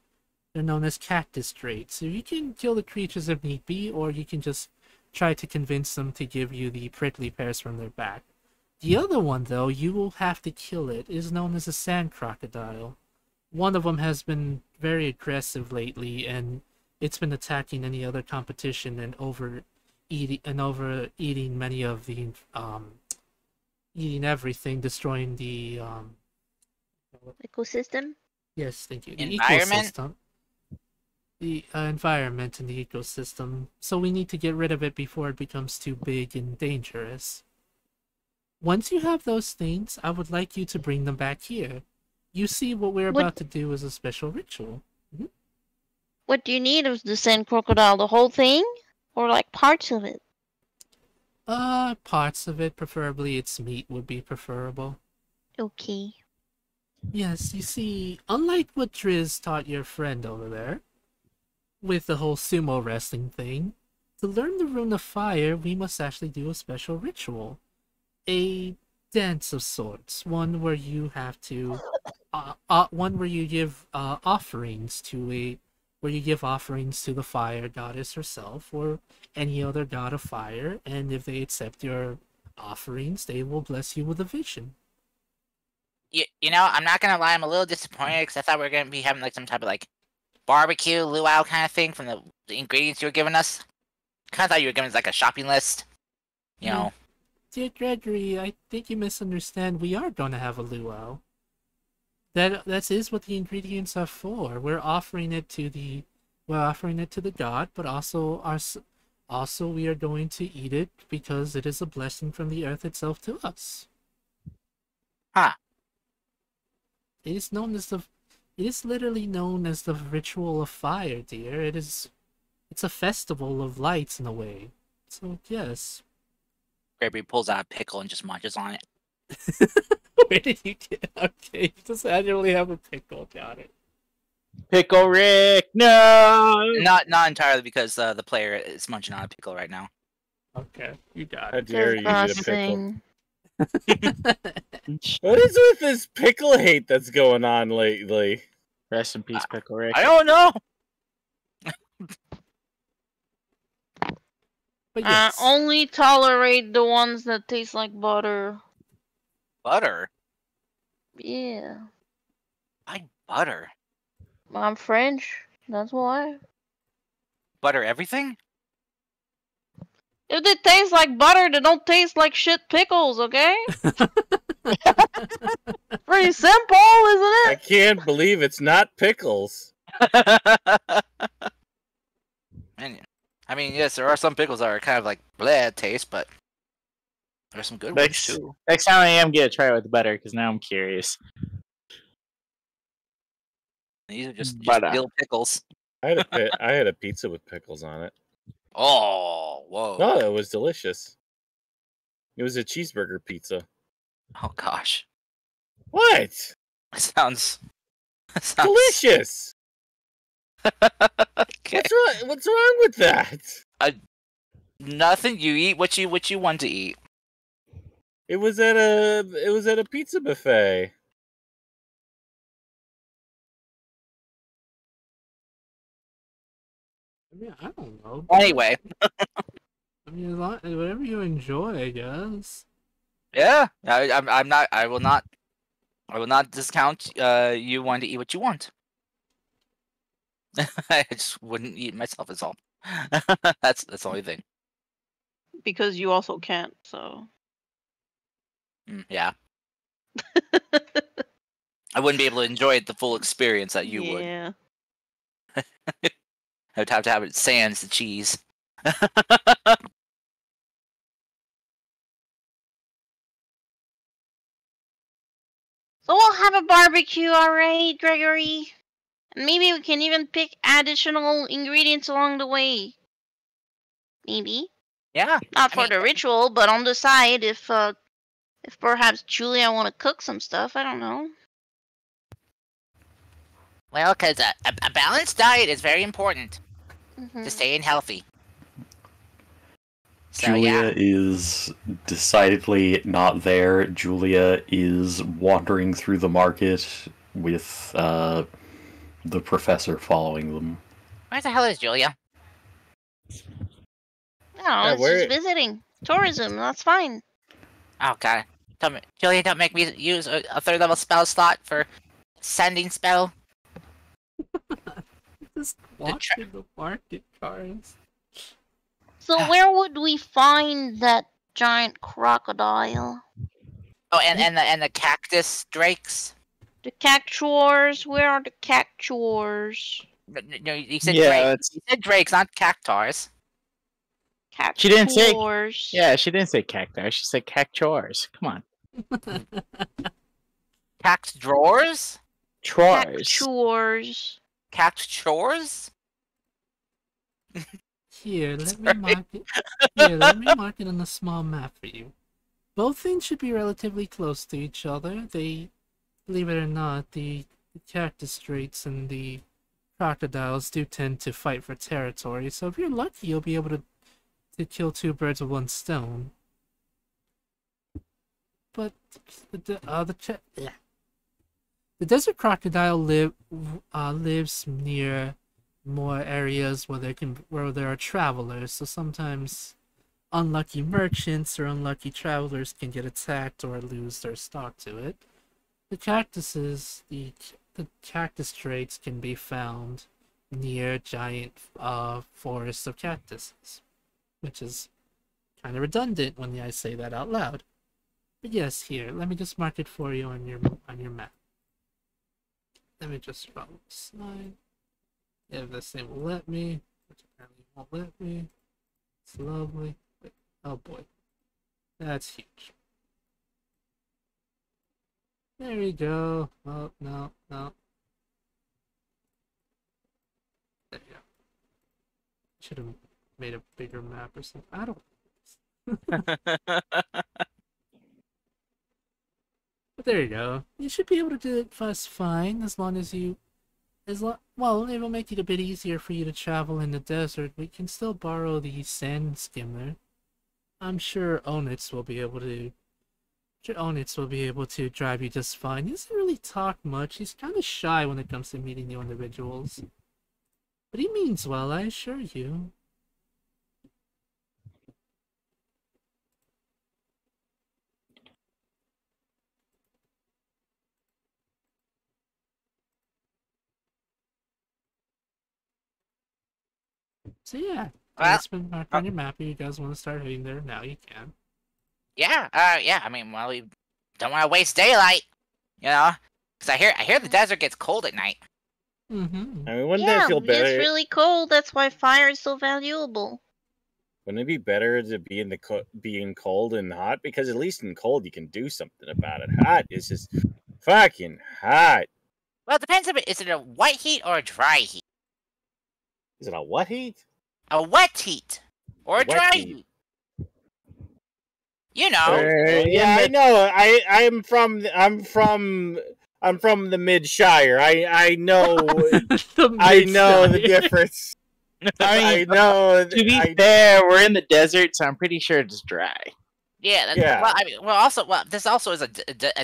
cactus traits. So you can kill the creatures if need be, or you can just try to convince them to give you the prickly pears from their back. The other one, though, you will have to kill it, is known as a sand crocodile. One of them has been very aggressive lately, and it's been attacking any other competition and overeating many of the eating everything, destroying the Ecosystem? yes, thank you. The Environment? ecosystem. The environment and the ecosystem. So we need to get rid of it before it becomes too big and dangerous. Once you have those things, I would like you to bring them back here. You see, what we're What- about to do is a special ritual. What do you need of the sand crocodile? The whole thing? Or like parts of it? Parts of it, preferably its meat, would be preferable. Okay. Yes, you see, unlike what Driz taught your friend over there, with the whole sumo wrestling thing, to learn the Rune of Fire, we must actually do a special ritual. A dance of sorts. One where you have to... one where you give offerings to the fire goddess herself, or any other god of fire, and if they accept your offerings, they will bless you with a vision. You know, I'm not gonna lie, I'm a little disappointed because I thought we were gonna be having like some type of like barbecue luau kind of thing from the ingredients you were giving us. Kind of thought you were giving us like a shopping list. You Yeah. know, Dear Gregory, I think you misunderstand. We are going to have a luau. That is what the ingredients are for. We're offering it to the god, but also we are going to eat it because it is a blessing from the earth itself to us. Huh. It is literally known as the ritual of fire, dear. It's a festival of lights in a way. So yes. Gregory pulls out a pickle and just munches on it. Where did you get? Okay, you just annually have a pickle. Got it. Pickle Rick, no! Not entirely because the player is munching on a pickle right now. Okay, you got How it. dare you eat a pickle? Disgusting. What is with this pickle hate that's going on lately? Rest in peace, Pickle Rick. I don't know. But yes, Only tolerate the ones that taste like butter. Butter? Yeah. Why butter? I'm French. That's why. Butter everything? If they taste like butter, they don't taste like shit pickles, okay? Pretty simple, isn't I it? can't believe it's not pickles. Man, I mean, yes, there are some pickles that are kind of like bleh taste, but there's some good ones too. Next time I am gonna try it with butter because now I'm curious. These are just But, dill pickles. I had a pizza with pickles on it. Oh, whoa. No, it was delicious. It was a cheeseburger pizza. Oh gosh. What? Sounds Delicious. Okay. What's wrong with that? Nothing. You eat what you want to eat. It was at a pizza buffet. I mean, I don't know. Anyway, I mean, whatever you enjoy, I guess. yeah. I'm not. I will not discount you wanting to eat what you want. I just wouldn't eat myself as all. That's the only thing. Because you also can't, so. Yeah. I wouldn't be able to enjoy it the full experience that you would. Yeah. I would have to have it sans the cheese. So we'll have a barbecue, alright, Gregory? And maybe we can even pick additional ingredients along the way. Maybe. Yeah. Not for the ritual, but on the side, if perhaps Julia want to cook some stuff, I don't know. Well, because a balanced diet is very important Mm-hmm. to staying healthy. So, Julia yeah. is decidedly not there. Julia is wandering through the market with the professor following them. Where the hell is Julia? No, it's just visiting. Tourism, that's fine. Oh, God. Julia, don't make me use a third level spell slot for sending spell. Just walk in the market, cars. So where would we find that giant crocodile? Oh, and the cactus drakes. The cactuars? Where are the cactuars? No, you said Yeah, drakes. You said drakes, not cactars. Cactuars. She didn't say. Yeah, she didn't say cacti. She said cactuars. Come on. Cact drawers? Chores. Cactuars. Cact chores? Here, let me mark it. Here, let me mark it on a small map for you. Both things should be relatively close to each other. They, believe it or not, the cactus straits and the crocodiles do tend to fight for territory. So if you're lucky, you'll be able to kill two birds with one stone. But the desert crocodile lives near more areas where there are travelers, so sometimes unlucky merchants or unlucky travelers can get attacked or lose their stock to it. The cactus traits can be found near giant forests of cactuses, which is kind of redundant when I say that out loud. But yes, here, let me just mark it for you on your map. Let me just follow the slide. If this thing will let me, which apparently won't let me. It's lovely. Wait, oh boy. That's huge. There we go. Oh, no. There you go. Should have made a bigger map or something. I don't But there you go. You should be able to do it just fine as long as you... well, it will make it a bit easier for you to travel in the desert. We can still borrow the sand skimmer. I'm sure Onitz will be able to drive you just fine. He doesn't really talk much. He's kind of shy when it comes to meeting new individuals. But he means well, I assure you. So yeah, that's been marked on your map. If you guys want to start heading there, now you can. Yeah, yeah. I mean, well, we don't want to waste daylight, you know, because I hear the desert gets cold at night. Mm-hmm. I mean, wouldn't Yeah, that feel better? it's really cold. That's why fire is so valuable. Wouldn't it be better to be in being cold and hot? Because at least in cold you can do something about it. Hot is just fucking hot. Well, it depends a bit. Is it a wet heat or a dry heat? Is it a what heat? A wet heat or a Wet dry heat. heat? You know. Yeah, I know. I'm from the Mid Shire. I know. I know the difference. I know. To be fair, we're in the desert, so I'm pretty sure it's dry. Yeah. Yeah. Well, I mean, this also is a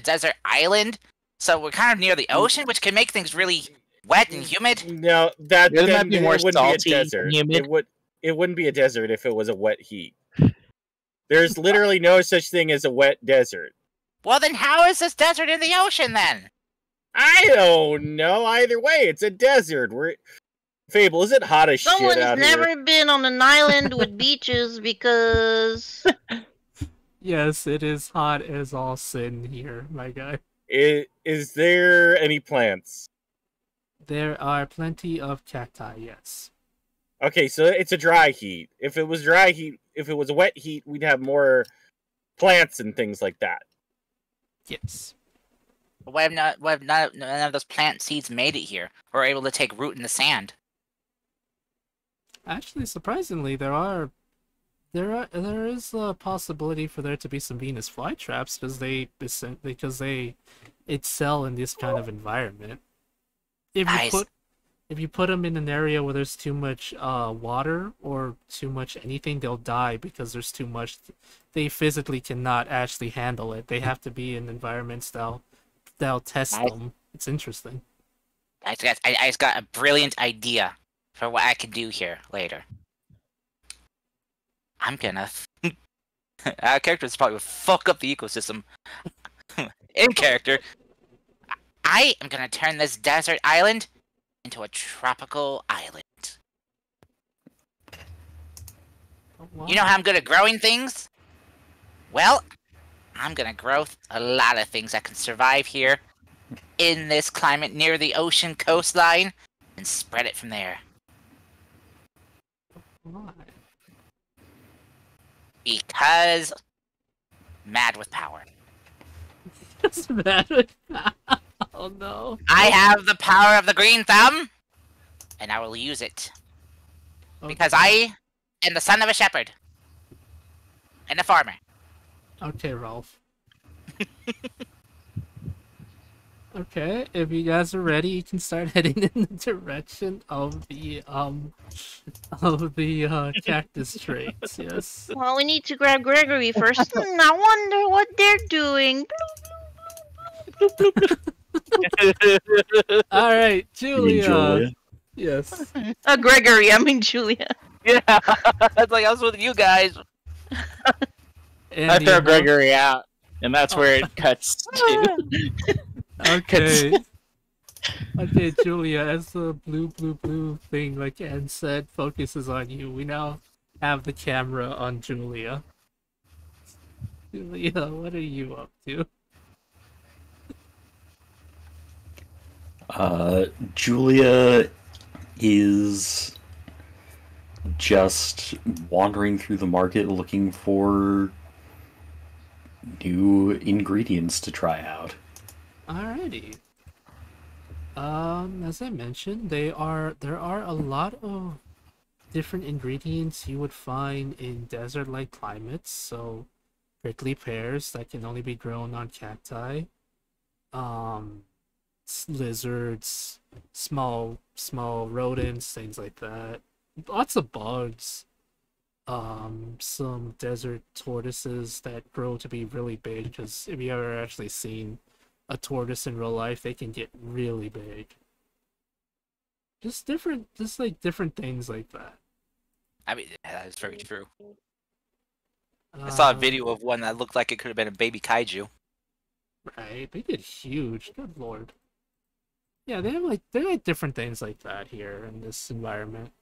desert island, so we're kind of near the ocean, which can make things really wet and humid. No, that It might then be more it wouldn't be a salty and desert. humid. It wouldn't be a desert if it was a wet heat. There's literally no such thing as a wet desert. Well, then how is this desert in the ocean then? I don't know. Either way, it's a desert. Fable, is it hot as shit Someone's out never here? been on an island with beaches because Yes, it is hot as all sin here, my guy. Is there any plants? There are plenty of cacti, yes. Okay, so it's a dry heat. If it was dry heat, if it was a wet heat, we'd have more plants and things like that. Yes. Why have none of those plant seeds made it here, or able to take root in the sand? Actually, surprisingly, there is a possibility for there to be some Venus flytraps because they excel in this kind of environment. Nice. If you put them in an area where there's too much water or too much anything, they'll die because there's too much. They physically cannot actually handle it. They have to be in environments that'll test Nice. them. It's interesting. I just got a brilliant idea for what I can do here later. I'm gonna. Our characters probably would fuck up the ecosystem. In character, I am gonna turn this desert island into a tropical island. You know how I'm good at growing things? Well, I'm gonna grow a lot of things that can survive here in this climate near the ocean coastline and spread it from there. Why? Because mad with power. It's bad. Oh no. I have the power of the green thumb, and I will use it. Because I am the son of a shepherd. And a farmer. Okay, Ralph. Okay, if you guys are ready, you can start heading in the direction of the cactus traits. Yes. well, we need to grab Gregory first. I wonder what they're doing. All right, You mean Julia. Julia? Yes. Gregory, I mean Julia. Yeah, that's like I was with you guys. I throw Gregory out, and that's where it cuts to. Okay. Okay, Julia, as the blue thing, like Anne said, focuses on you, we now have the camera on Julia. Julia, what are you up to? Julia is just wandering through the market looking for new ingredients to try out. Alrighty. As I mentioned, there are a lot of different ingredients you would find in desert-like climates. So, prickly pears that can only be grown on cacti. Lizards, small rodents, things like that. Lots of bugs. Some desert tortoises that grow to be really big. Because if you ever actually seen a tortoise in real life, they can get really big. Just different things like that. I mean, that is very true. I saw a Um, video of one that looked like it could have been a baby kaiju. Right, they get huge. Good lord. Yeah, they're like different things like that here in this environment.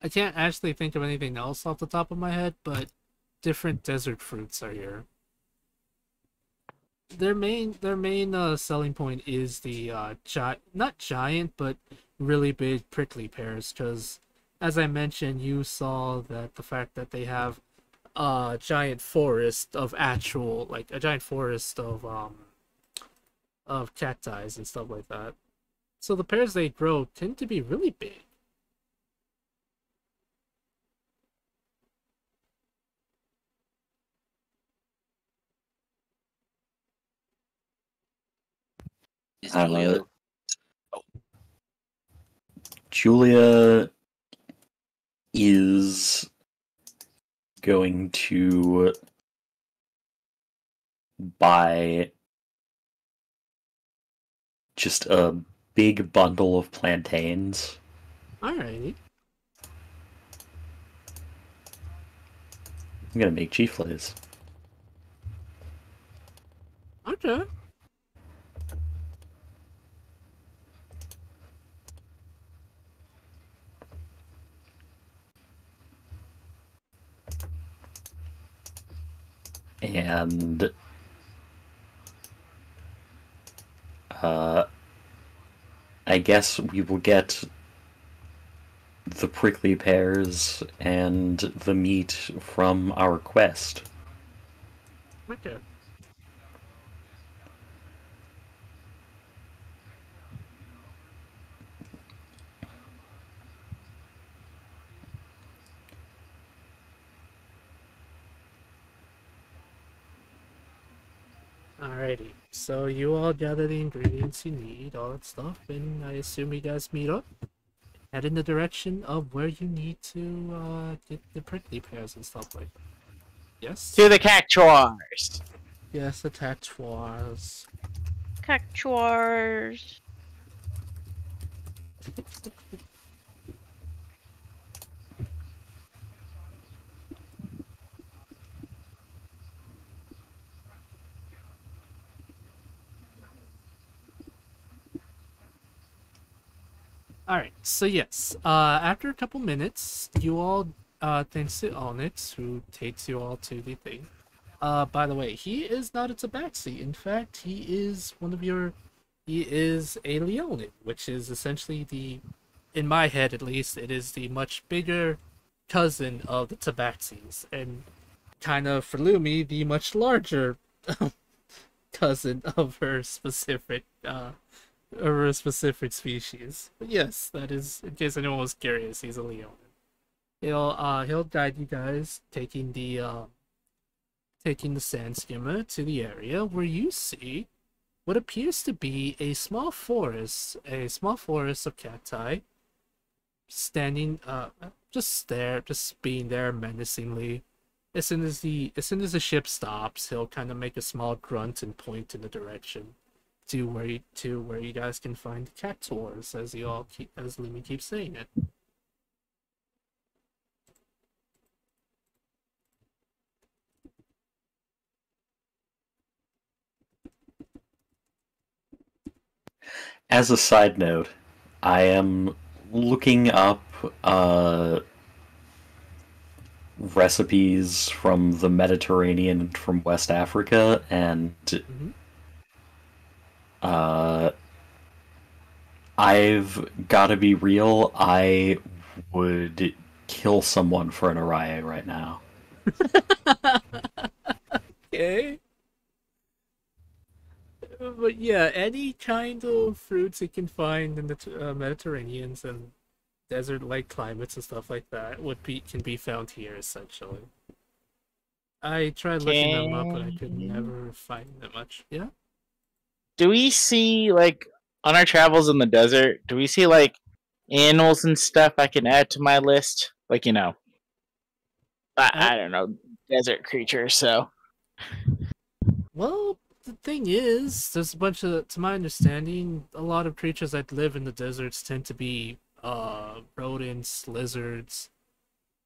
I can't actually think of anything else off the top of my head, but different desert fruits are here. their main selling point is the not giant but really big prickly pears, because as I mentioned, you saw that the fact that they have a giant forest of actual, like a giant forest of cacti and stuff like that. So the pears they grow tend to be really big. Is Julia? Julia is going to buy just a big bundle of plantains. Alrighty. I'm gonna make G-flays. Okay. And I guess we will get the prickly pears and the meat from our quest. Okay. Alrighty. So you all gather the ingredients you need, all that stuff, and I assume you guys meet up. Head in the direction of where you need to get the prickly pears and stuff like that. Yes? To the cactuars. Yes, the cactuars. Cactuars. Alright, so yes, after a couple minutes, you all, thanks to Onyx, who takes you all to the thing. By the way, he is not a tabaxi. In fact, he is he is a Leonin, which is essentially in my head at least, it is the much bigger cousin of the tabaxis, and kind of, for Lumi, the much larger cousin of her specific species. But yes, that is, in case anyone was curious, he's a Leonin. He'll guide you guys, taking the sand skimmer to the area where you see what appears to be a small forest of cacti, standing, just being there menacingly. As soon as the ship stops, he'll kind of make a small grunt and point in the direction to where you guys can find the cactuars, as Lumi keeps saying it. As a side note, I am looking up recipes from the Mediterranean and from West Africa, and I've got to be real, I would kill someone for an araya right now. Okay. But yeah, any kind of fruits you can find in the Mediterraneans and desert-like climates and stuff like that can be found here essentially. I tried looking them up, but I could never find them much. Yeah. Do we see, like, on our travels in the desert, do we see, like, animals and stuff I can add to my list? Like, you know, I don't know, desert creatures, so. Well, the thing is, there's a bunch of, to my understanding, a lot of creatures that live in the deserts tend to be rodents, lizards,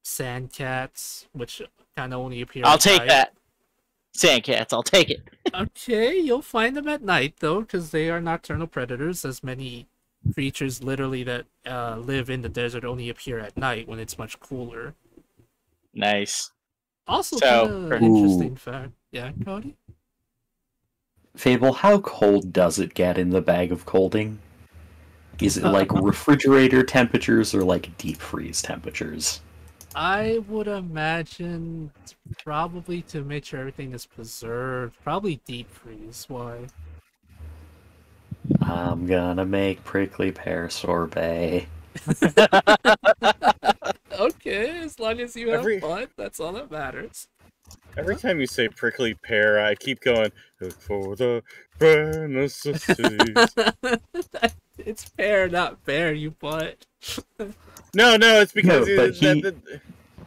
sand cats, which kind of only appear I'll at take night. that. Sand cats, I'll take it. Okay, you'll find them at night though, because they are nocturnal predators. As many creatures literally that live in the desert only appear at night when it's much cooler. Nice. Also, So, kind of interesting fact. Yeah, Cody? Fable, how cold does it get in the bag of colding? Is it like refrigerator temperatures or like deep freeze temperatures? I would imagine probably to make sure everything is preserved, probably deep freeze. Why? I'm gonna make prickly pear sorbet. Okay, as long as you have Every fun, that's all that matters. every time you say prickly pear, I keep going, look for the bare necessities. It's pear, not bear, you butt. No, it's because No, but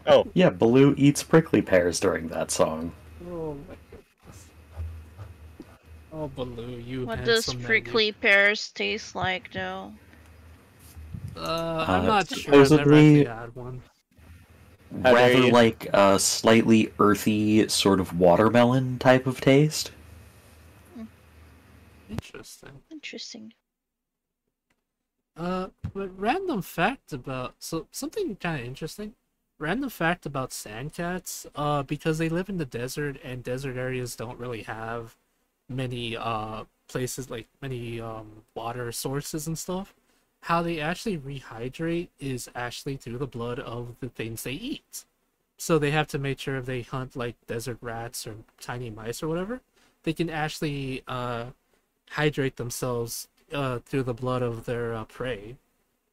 oh, yeah, Baloo eats prickly pears during that song. Oh my goodness. Oh, Baloo, you What does handsome man. prickly pears taste like, though? I'm not sure. I've never actually had one. Rather like a slightly earthy sort of watermelon type of taste. Interesting. Interesting. But random fact about something kind of interesting. Random fact about sand cats. Because they live in the desert and desert areas don't really have many places like many water sources and stuff. How they actually rehydrate is actually through the blood of the things they eat. So they have to make sure if they hunt like desert rats or tiny mice or whatever, they can actually hydrate themselves through the blood of their prey.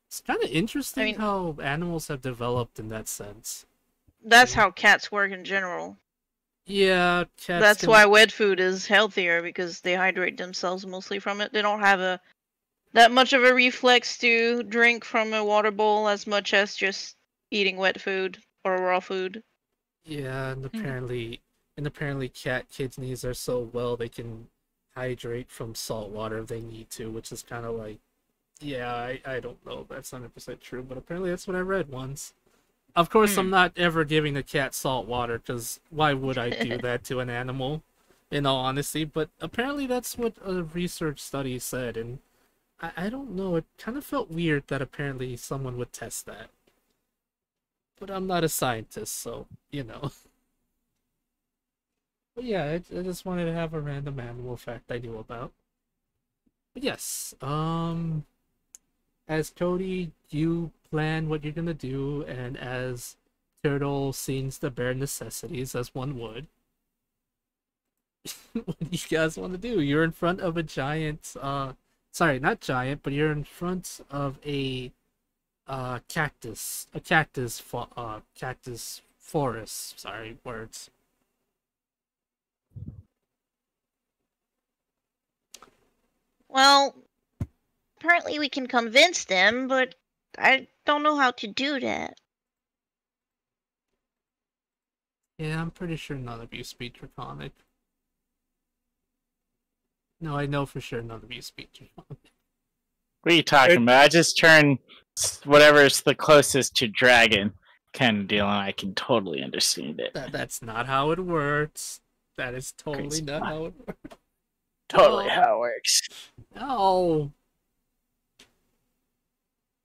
It's kind of interesting how animals have developed in that sense. That's how cats work in general. Yeah, cats. That's why wet food is healthier, because they hydrate themselves mostly from it. They don't have that much of a reflex to drink from a water bowl as much as just eating wet food or raw food. Yeah, and apparently cat kidneys are so well they can hydrate from salt water if they need to, which is kind of like, yeah, I don't know if that's 100% true, but apparently that's what I read once. Of course, I'm not ever giving a cat salt water, because why would I do that to an animal, in all honesty? But apparently that's what a research study said, and I don't know, it kind of felt weird that apparently someone would test that. But I'm not a scientist, so, you know. But yeah, I just wanted to have a random animal fact I knew about. But yes, as Cody, you plan what you're gonna do, and as Turtle sings the bare necessities as one would. What do you guys want to do? You're in front of a giant, sorry, not giant, but you're in front of a cactus forest. Sorry, words. Well, apparently we can convince them, but I don't know how to do that. Yeah, I'm pretty sure none of you speak Draconic. No, I know for sure none of you speak Draconic. What are you talking about? I just turn whatever's the closest to dragon kind of deal, and I can totally understand it. That's not how it works. That is totally not how it works. Totally how it works. No.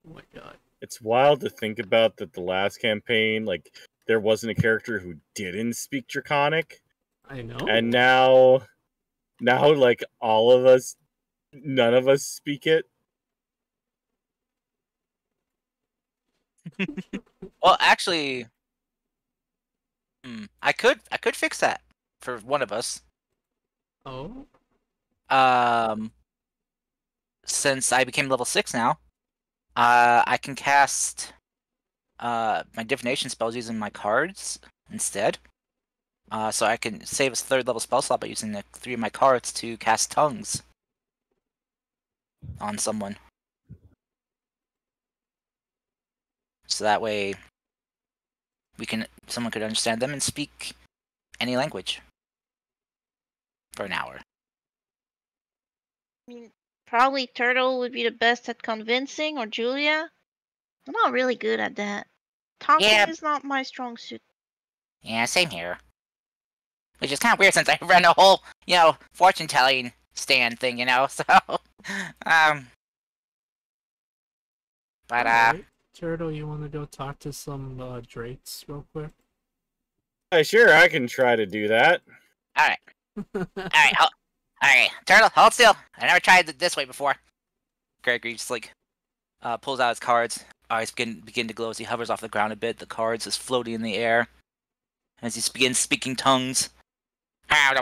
Oh my god. It's wild to think about that the last campaign, like, there wasn't a character who didn't speak Draconic. I know. And now, like, all of us, none of us speak it. Well, actually, I could fix that for one of us. Oh. Since I became level 6 now, I can cast my divination spells using my cards instead. So I can save a 3rd level spell slot by using the 3 of my cards to cast tongues on someone. So that way, someone could understand them and speak any language for an hour. I mean, probably Turtle would be the best at convincing, or Julia. I'm not really good at that. Talking is not my strong suit. Yeah, same here. Which is kind of weird since I run a whole, fortune telling stand thing, so but Alright. Turtle, you want to go talk to some drakes real quick? Sure, I can try to do that. Alright. Alright, Okay, Turtle, hold still. I never tried it this way before. Gregory just like pulls out his cards. Eyes begin to glow as he hovers off the ground a bit. The cards is floating in the air as he begins speaking tongues. That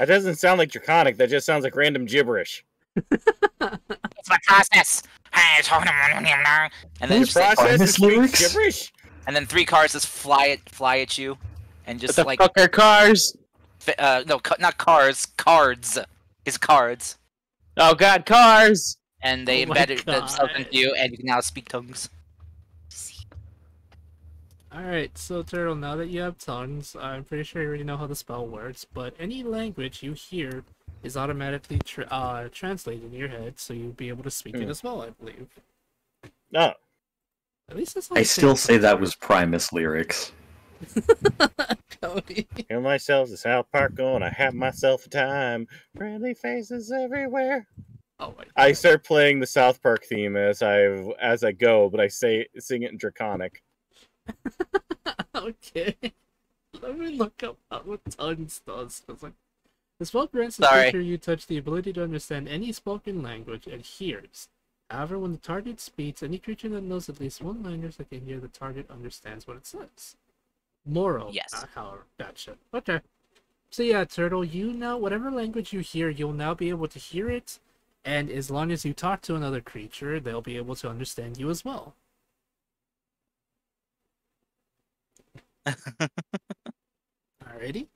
doesn't sound like Draconic. That just sounds like random gibberish. It's my process. And then Those just like, Process Primus is speak lyrics? gibberish. and then 3 cards just fly at you, and What just the like fuck are cars? no, not cars, cards. His cards, Oh god, cars! and they Oh my embed themselves God. into you, and you can now speak tongues. Alright, so Turtle, now that you have tongues, I'm pretty sure you already know how the spell works, but any language you hear is automatically translated in your head, so you'll be able to speak it as well, I believe. No. At least that's how I still think say so. that was Primus lyrics. Cody. Hear myself to South Park going, I have myself a time. Friendly faces everywhere. Oh my I start playing the South Park theme as I go, but I sing it in Draconic. Okay. Let me look up what tongues does. Cause like, the spell grants the Sorry. creature you touch the ability to understand any spoken language and hears. However, when the target speaks, any creature that knows at least one language that can hear the target understands what it says. Moral. Yes. However, gotcha. Okay. So yeah, Turtle, you now, whatever language you hear, you'll now be able to hear it, and as long as you talk to another creature, they'll be able to understand you as well. Alrighty.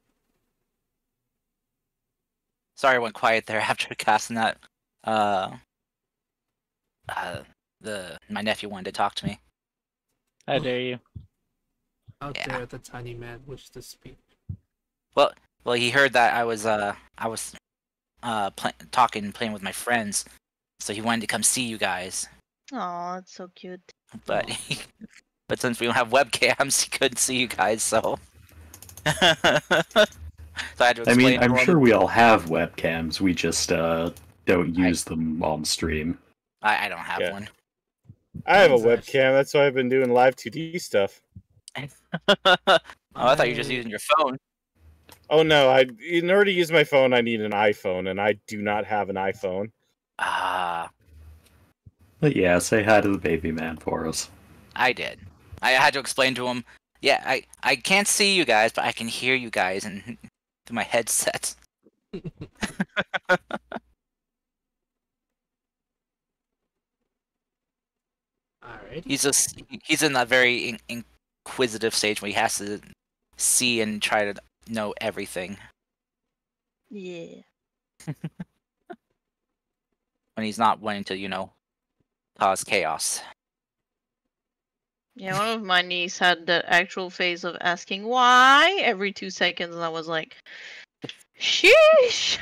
Sorry, I went quiet there after casting that. My nephew wanted to talk to me. How dare you? Out Yeah. there, the tiny man wishes to speak. Well, he heard that I was playing with my friends, so he wanted to come see you guys. Oh, that's so cute. But Aw. but since we don't have webcams, he couldn't see you guys. So so I had to I explain. mean, to I'm him. sure we all have webcams, we just don't use them on stream. I don't have Yeah. one. I have a Thanks, Ash. webcam, that's why I've been doing live 2D stuff. Oh, I thought you were just using your phone. Oh no, in order to use my phone, I need an iPhone, and I do not have an iPhone. Ah, But yeah, say hi to the baby man for us. I did. I had to explain to him. Yeah, I can't see you guys, but I can hear you guys and through my headset. Alrighty. He's in that very inquisitive stage where he has to see and try to know everything. Yeah. When he's not wanting to, cause chaos. Yeah, one of my niece had the actual phase of asking why every 2 seconds, and I was like, sheesh!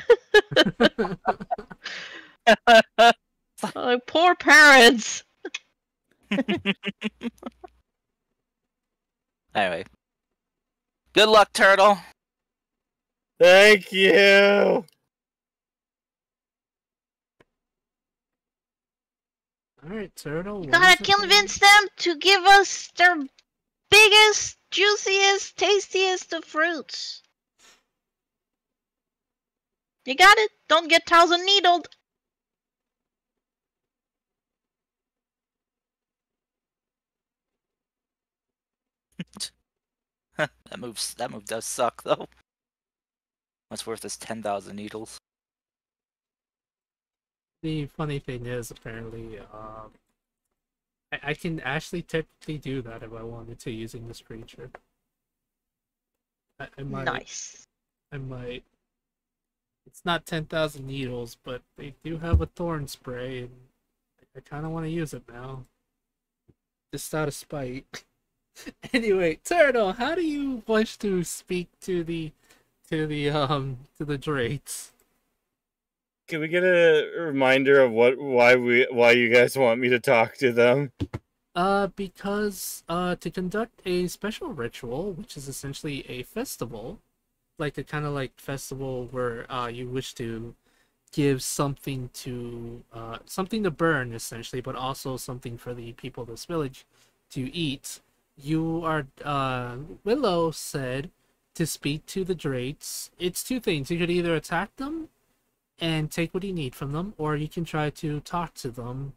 Like, poor parents! Anyway, good luck, Turtle. Thank you! Alright, Turtle. You what gotta is it convince them to give us their biggest, juiciest, tastiest of fruits. You got it? Don't get thousand needled. That move does suck though. What's worth is 10,000 needles. The funny thing is, apparently, I can actually technically do that if I wanted to using this creature. I might. Nice. I might. It's not 10,000 needles, but they do have a thorn spray, and I kind of want to use it now. Just out of spite. Anyway, Turtle, how do you wish to speak to the Drates? Can we get a reminder of why you guys want me to talk to them? Because to conduct a special ritual, which is essentially a festival, like a kind of like festival where you wish to give something to burn essentially, but also something for the people of this village to eat. You are Willow said to speak to the Drakes, it's two things. You could either attack them and take what you need from them, or you can try to talk to them,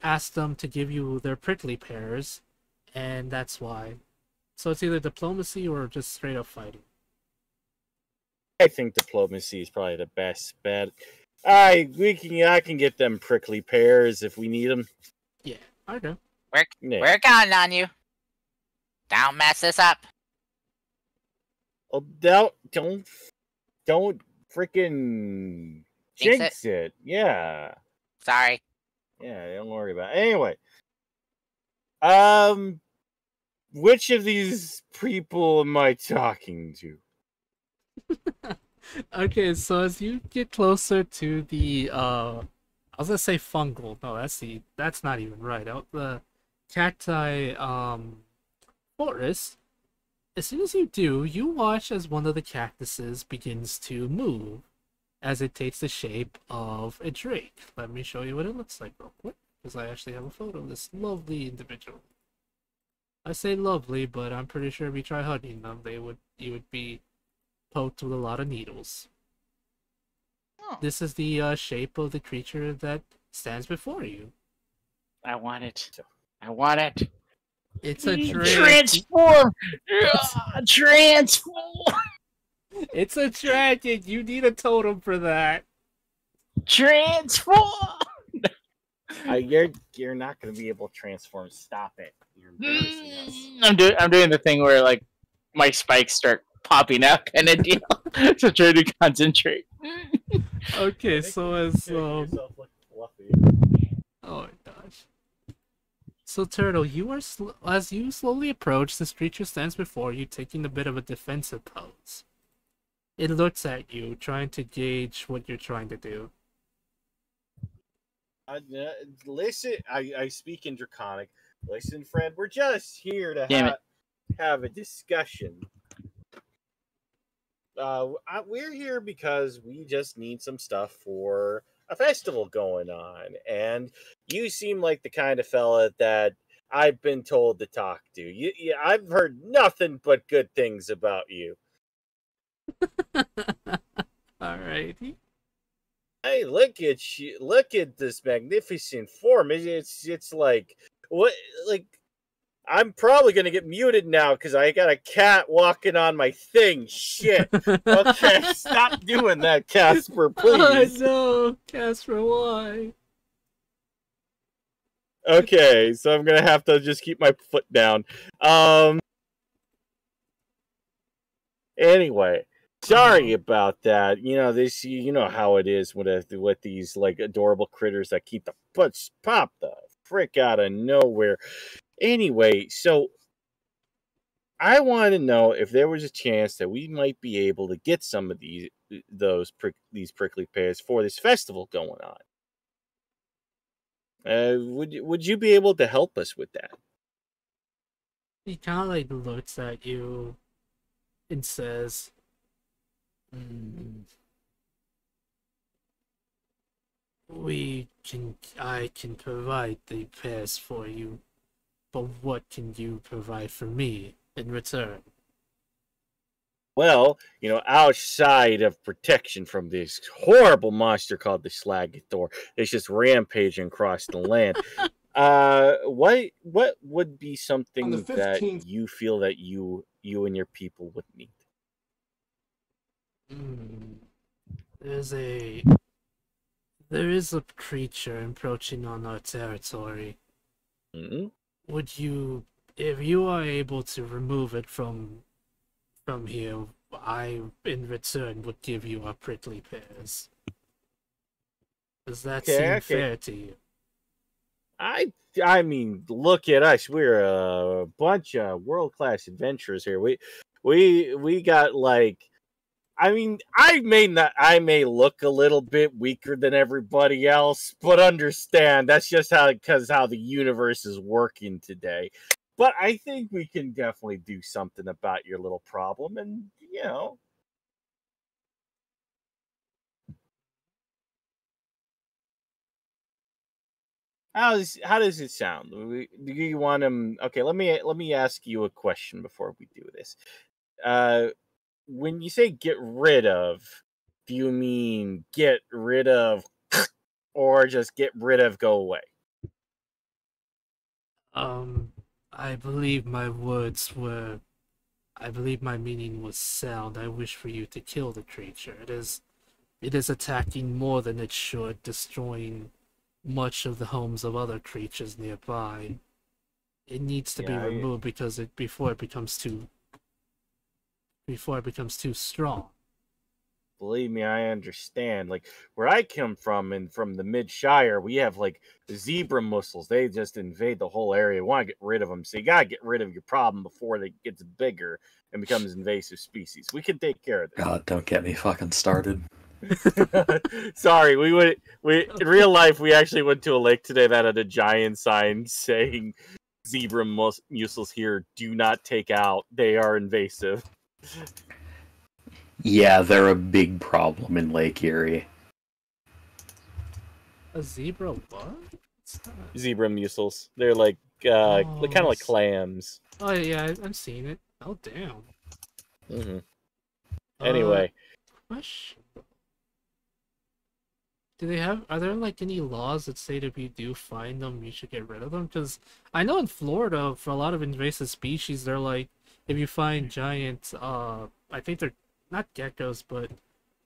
ask them to give you their prickly pears, and that's why. So it's either diplomacy or just straight up fighting. I think diplomacy is probably the best bet. I can get them prickly pears if we need them. Yeah, I know. We're counting on you. Don't mess this up. Oh, don't freaking jinx it. Yeah. Sorry. Yeah, don't worry about it. Anyway. Which of these people am I talking to? Okay, so as you get closer to the I was gonna say fungal. No, that's not even right. Out the cacti forest. As soon as you do, you watch as one of the cactuses begins to move as it takes the shape of a drake. Let me show you what it looks like real quick, because I actually have a photo of this lovely individual. I say lovely, but I'm pretty sure if you try hugging them, you would be poked with a lot of needles. Oh. This is the shape of the creature that stands before you. I want it. I want it. It's a drake. Transform! Transform! It's a dragon. You need a totem for that. Transform! You're not going to be able to transform. Stop it. You're embarrassing us. I'm doing the thing where like my spikes start popping out kind of deal. So try to concentrate. Okay, so as yourself look fluffy. oh my gosh. So Turtle, as you slowly approach, this creature stands before you, taking a bit of a defensive pose. It looks at you, trying to gauge what you're trying to do. Listen, I speak in Draconic. Listen, friend, we're just here to have a discussion. We're here because we just need some stuff for a festival going on, and you seem like the kind of fella that I've been told to talk to. I've heard nothing but good things about you. Alrighty. Hey, look at you! Look at this magnificent form. It's like what? Like I'm probably gonna get muted now because I got a cat walking on my thing. Shit. Okay, stop doing that, Casper, please. Oh no, Casper, why? Okay, so I'm gonna have to just keep my foot down. Anyway. Sorry about that. You know how it is with these like adorable critters that keep the butts pop the frick out of nowhere. Anyway, so I want to know if there was a chance that we might be able to get some of these prickly pears for this festival going on. Would you be able to help us with that? He kind of like looks at you and says, I can provide the pears for you, but what can you provide for me in return? Well, outside of protection from this horrible monster called the Slagathor, it's just rampaging across the land. What would be something that you feel that you and your people would need? There is a creature encroaching on our territory. Mm-hmm. Would you, if you are able to remove it from here, I in return would give you our prickly pears. Does that seem fair to you? I mean, look at us. We're a bunch of world-class adventurers here. We got like, I mean, I may look a little bit weaker than everybody else, but understand that's just how the universe is working today. But I think we can definitely do something about your little problem, and how does it sound? Do you want him? Okay, let me ask you a question before we do this. when you say get rid of, do you mean get rid of or just get rid of go away? I believe my words were. I believe my meaning was sound. I wish for you to kill the creature. It is attacking more than it should, destroying much of the homes of other creatures nearby. It needs to be removed because before it becomes too strong. Believe me, I understand. Like where I come from, and from the Mid-Shire, we have like zebra mussels. They just invade the whole area. We want to get rid of them, so you gotta get rid of your problem before it gets bigger and becomes invasive species. We can take care of this. God, don't get me fucking started. Sorry, we in real life we actually went to a lake today that had a giant sign saying zebra mussels here do not take out. They are invasive. Yeah, they're a big problem in Lake Erie. A zebra what? Zebra mussels. They're like kind of like clams. Oh yeah, I'm seeing it. Oh damn. Mm-hmm. Anyway, question. Are there like any laws that say that if you do find them, you should get rid of them? Because I know in Florida, for a lot of invasive species, they're like, if you find giant, I think they're not geckos, but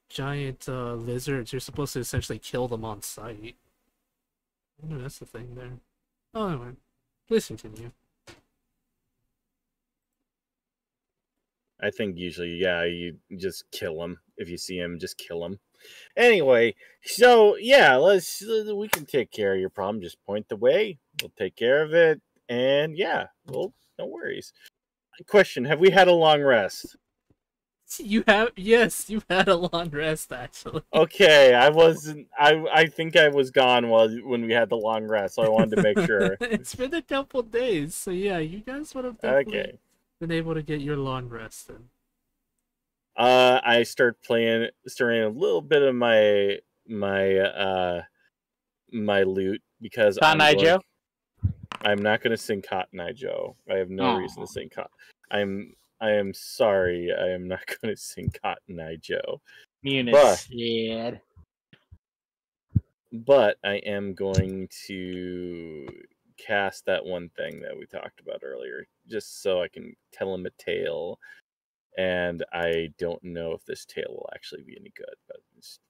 giant lizards, you're supposed to essentially kill them on sight. I know that's the thing there. Oh, anyway, please continue. I think usually, yeah, you just kill them. If you see them, just kill them. Anyway, so yeah, we can take care of your problem. Just point the way. We'll take care of it. And yeah, well, no worries. Question, have we had a long rest? Yes, you had a long rest, actually. Okay, I think I was gone when we had the long rest, so I wanted to make sure. It's been a couple days, so yeah, you guys would have definitely been able to get your long rest in. I starting a little bit of my lute because I'm not going to sing Cotton Eye Joe. I have no reason to sing Cotton. I am sorry. I am not going to sing Cotton Eye Joe. But I am going to cast that one thing that we talked about earlier, just so I can tell him a tale. And I don't know if this tale will actually be any good, but it's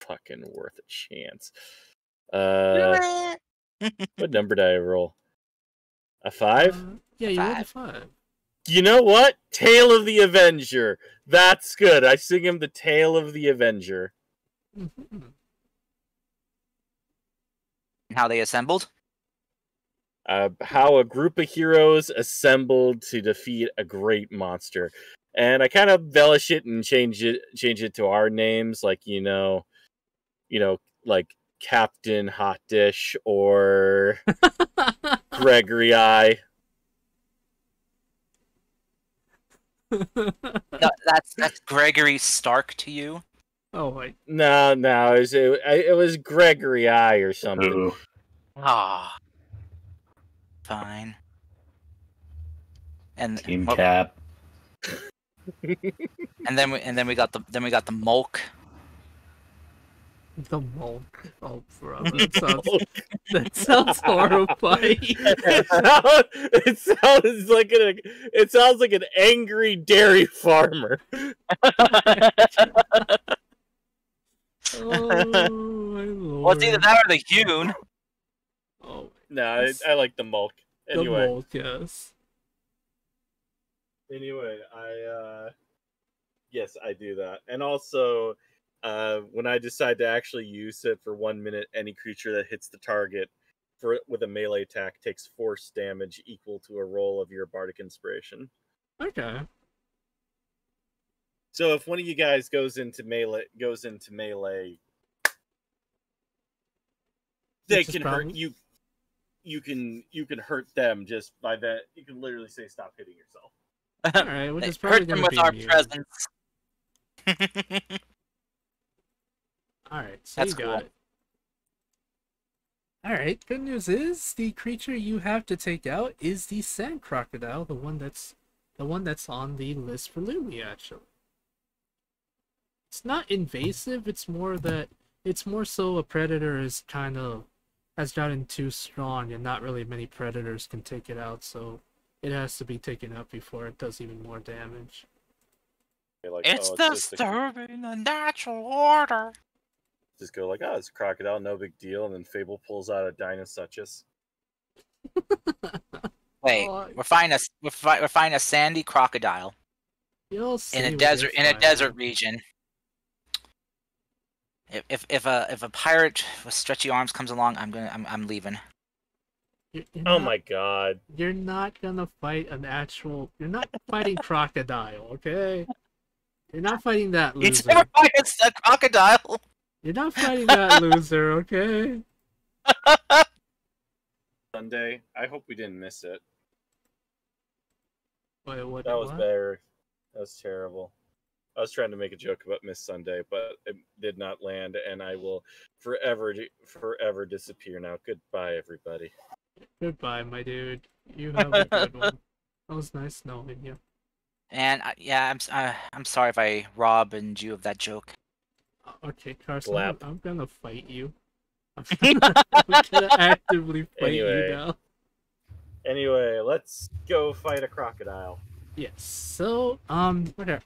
fucking worth a chance. What number did I roll? A 5? Yeah, you rolled a 5. You know what? Tale of the Avenger. That's good. I sing him the Tale of the Avenger. Mm-hmm. How they assembled? How a group of heroes assembled to defeat a great monster. And I kind of embellish it and change it to our names, like like Captain Hot Dish or Gregory Eye. No, that's Gregory Stark to you. Oh wait. No, it was Gregory Eye or something. Ah, fine. And Team Cap. and then we got the Mulk. The Mulk. Oh, bro, that sounds horrifying. It sounds like an angry dairy farmer. Oh my lord. Well, it's either that or the Hune. Oh. No, I like the Mulk. Anyway. The Mulk, yes. Anyway, yes, I do that. And also, when I decide to actually use it for 1 minute, any creature that hits the target with a melee attack takes force damage equal to a roll of your bardic inspiration. Okay. So if one of you guys goes into melee, they can hurt you. You can hurt them just by that. You can literally say, "Stop hitting yourself." All right, which is probably going to be with our me. presence. All right, so That's you got cool. it. All right, good news is the creature you have to take out is the sand crocodile, the one that's on the list for Lumi, actually. it's not invasive. It's more so a predator is has gotten too strong, and not really many predators can take it out. So it has to be taken out before it does even more damage. Like, It's oh, it's just disturbing the natural order. just go like, oh, it's a crocodile, no big deal, and then Fable pulls out a Dinosuchus. Wait, Oh, we're finding a sandy crocodile you'll in see a when desert you're desert finding. region. If a pirate with stretchy arms comes along, I'm leaving. Oh my god. You're not gonna fight an actual. You're not fighting crocodile, okay? You're not fighting that He's loser. never fighting a crocodile. You're not fighting that loser, okay? Sunday. I hope we didn't miss it. Wait, what? That was What? better. That was terrible. I was trying to make a joke about Miss Sunday, but it did not land, and I will forever disappear now. Goodbye, everybody. Goodbye, my dude. You have a good one. It was nice knowing you. And yeah, I'm sorry if I robbed you of that joke. Okay, Carson, Slap. I'm gonna fight you. I'm gonna actively fight you now. Anyway, let's go fight a crocodile. Yes. So, okay.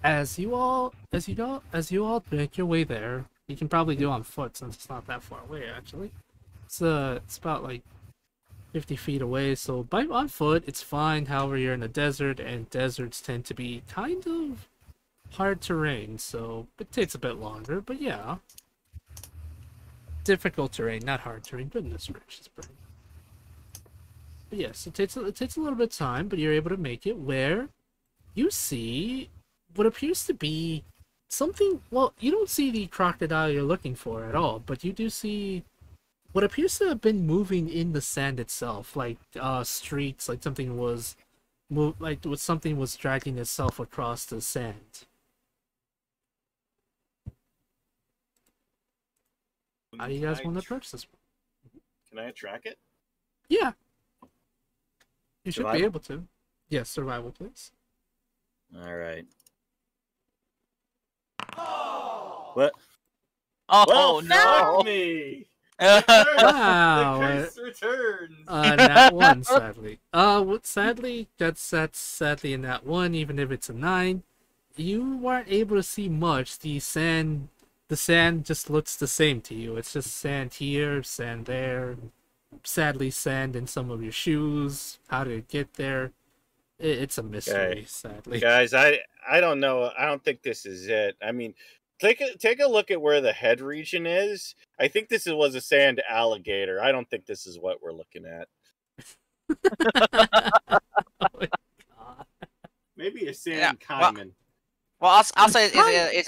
As you all make your way there, you can probably do on foot since it's not that far away. Actually, it's about like 50 feet away. So on foot, it's fine. However, you're in a desert, and deserts tend to be kind of hard terrain, so it takes a bit longer. But yeah, difficult terrain, not hard terrain. Goodness gracious, Bernie. But yes, it takes a little bit of time, but you're able to make it where you see what appears to be something. Well, you don't see the crocodile you're looking for at all, but you do see what appears to have been moving in the sand itself, like streaks, like something was something was dragging itself across the sand. How do you guys want to approach this one? Can I track it? Yeah, you should be Survival? able to. Yes, survival, please. All right. What? Oh Well, no! fuck me! Wow, The curse returns. Nat one, sadly. Sadly, that's sadly in that one. Even if it's a 9, you weren't able to see much. The sand just looks the same to you. It's just sand here, sand there. Sadly, sand in some of your shoes. How did it get there? It's a mystery, Okay. sadly. Guys, I don't know. I don't think this is it. I mean, take a look at where the head region is. I think this was a sand alligator. I don't think this is what we're looking at. Oh my God. Maybe a sand Yeah, caiman. Well, I'll say, is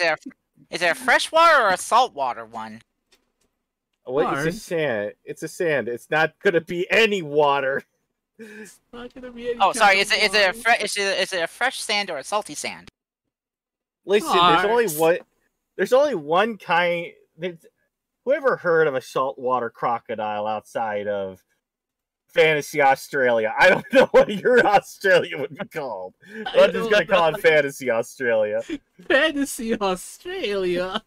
there a freshwater or a saltwater one? Wait, Hard. it's a sand. It's a sand. It's not gonna be any water. It's not gonna be any Oh, kind sorry. of water. Is it a fresh sand or a salty sand? Listen, there's only one kind. Whoever heard of a saltwater crocodile outside of Fantasy Australia? I don't know what your Australia would be called. I'm just gonna call it Fantasy Australia. Fantasy Australia.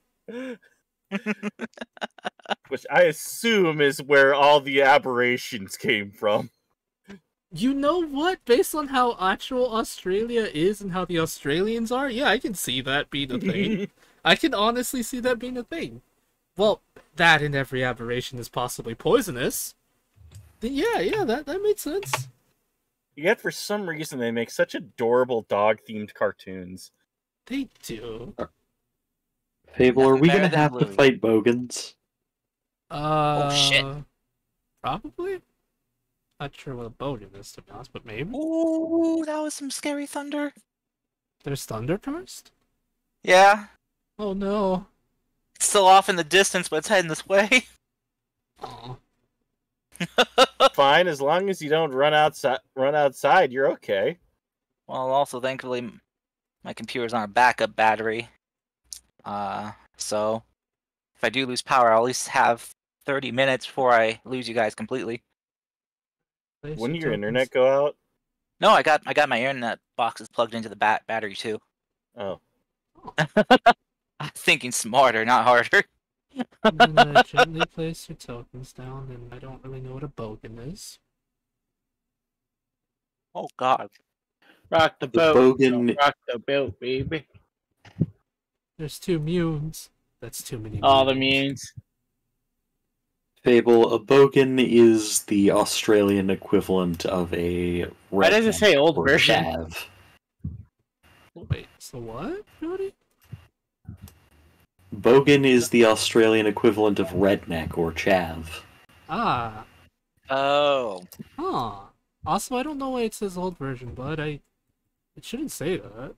Which I assume is where all the aberrations came from. You know what? Based on how actual Australia is and how the Australians are, yeah, I can see that being a thing. I can honestly see that being a thing. Well, that and every aberration is possibly poisonous. Then yeah, that makes sense. Yet for some reason they make such adorable dog-themed cartoons. They do. Fable, are Nothing we better gonna than have to Bluey. fight Bogans? Oh, shit. Probably. Not sure what a bogan is, to be honest, but maybe. Ooh, that was some scary thunder. There's Thundercurst? Yeah, Oh no. it's still off in the distance, but it's heading this way. Aw. Fine, as long as you don't run outside, you're okay. Well, also, thankfully, my computer's on a backup battery. So if I do lose power, I'll at least have 30 minutes before I lose you guys completely. Wouldn't your internet go out? No, I got my internet boxes plugged into the battery too. Oh. I'm thinking smarter, not harder. I'm gonna gently place your tokens down, and I don't really know what a bogan is. Oh God. Rock the The boat. bogan, Rock the boat, baby. There's 2 munes. That's too many All the munes. means. Fable, a bogan is the Australian equivalent of a Why does it say redneck old or version? chav. Wait, so what, Jody? Bogan is the Australian equivalent of redneck or chav. Ah, Oh. huh. Also, I don't know why it says old version, but it shouldn't say that.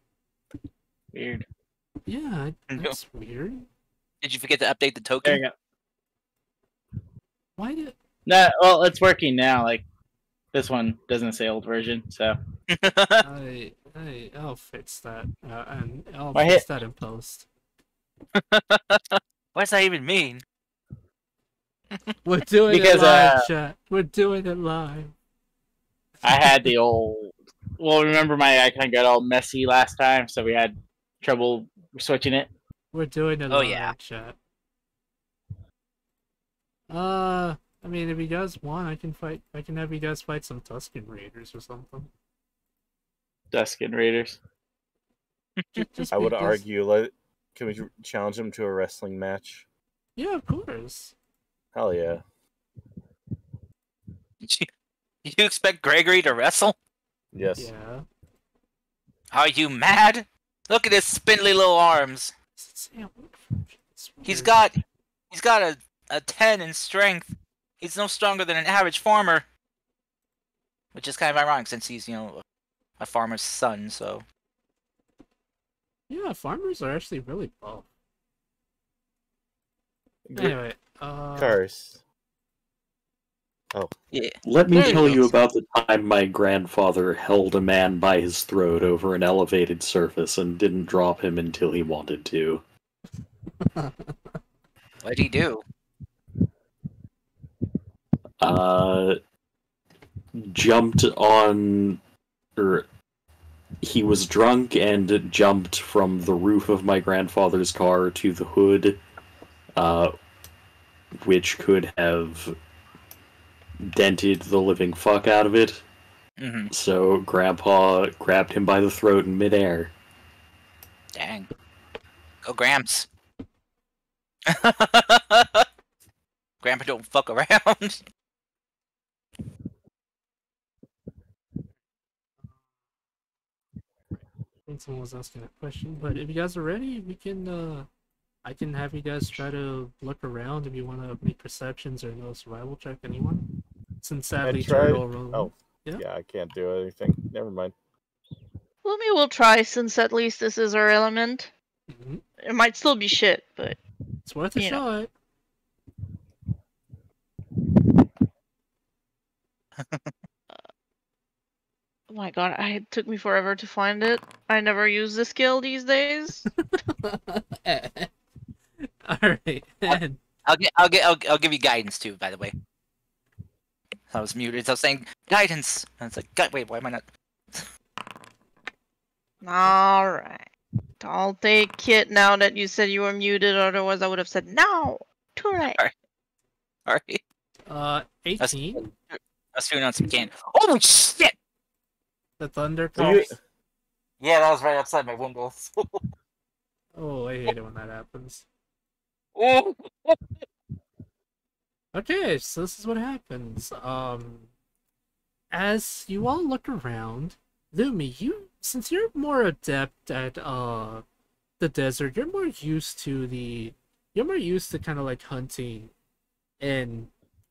Weird. Yeah, that's weird. Did you forget to update the There token? you go. Why did... No, well, it's working now. Like, this one doesn't say old version, so. I'll fix that, and I'll Why fix hit- that in post. What does that even mean? We're doing Because, it live, chat. We're doing it live. I had the old. Well, remember my icon got all messy last time, so we had trouble switching it. We're doing it Oh, live, yeah. chat. I mean, if you guys want, I can have you guys fight some Tuscan Raiders or something. Duskin Raiders. Just I would because... argue, can we challenge him to a wrestling match? Yeah, of course. Hell yeah. You expect Gregory to wrestle? Yes. Yeah. Are you mad? Look at his spindly little arms. He's got a 10 in strength. He's no stronger than an average farmer. Which is kind of ironic since he's, a farmer's son, so. Yeah, farmers are actually really buff. Anyway, Cars. Oh. Yeah. Let me There you tell go. you about the time my grandfather held a man by his throat over an elevated surface and didn't drop him until he wanted to. What'd he do? Jumped on... or he was drunk and jumped from the roof of my grandfather's car to the hood, which could have dented the living fuck out of it. Mm-hmm. So Grandpa grabbed him by the throat in midair. Dang. Go Gramps. Grandpa don't fuck around. I think someone was asking that question, but if you guys are ready, we can, I can have you guys try to look around if you want to make perceptions or no survival check, anyone? Since sadly, Turtle rolled. Oh, Yeah? yeah, I can't do anything. Never mind. Well, maybe we'll try since at least this is our element. Mm-hmm. It might still be shit, but It's worth a You know. shot. oh my god, it took me forever to find it. I never use the skill these days. Alright, and I'll give you guidance too, by the way. I was muted, so I was saying guidance. And it's like, wait, why am I not? Alright. I'll take it now that you said you were muted, otherwise I would have said no. Too right. Sorry. 18. I was doing on some can. Holy shit! The thunder So you- comes. Yeah, that was right outside my window. Oh, I hate it when that happens. Oh. Okay, so this is what happens. As you all look around, Lumi, since you're more adept at the desert, you're more used to kind of like hunting and,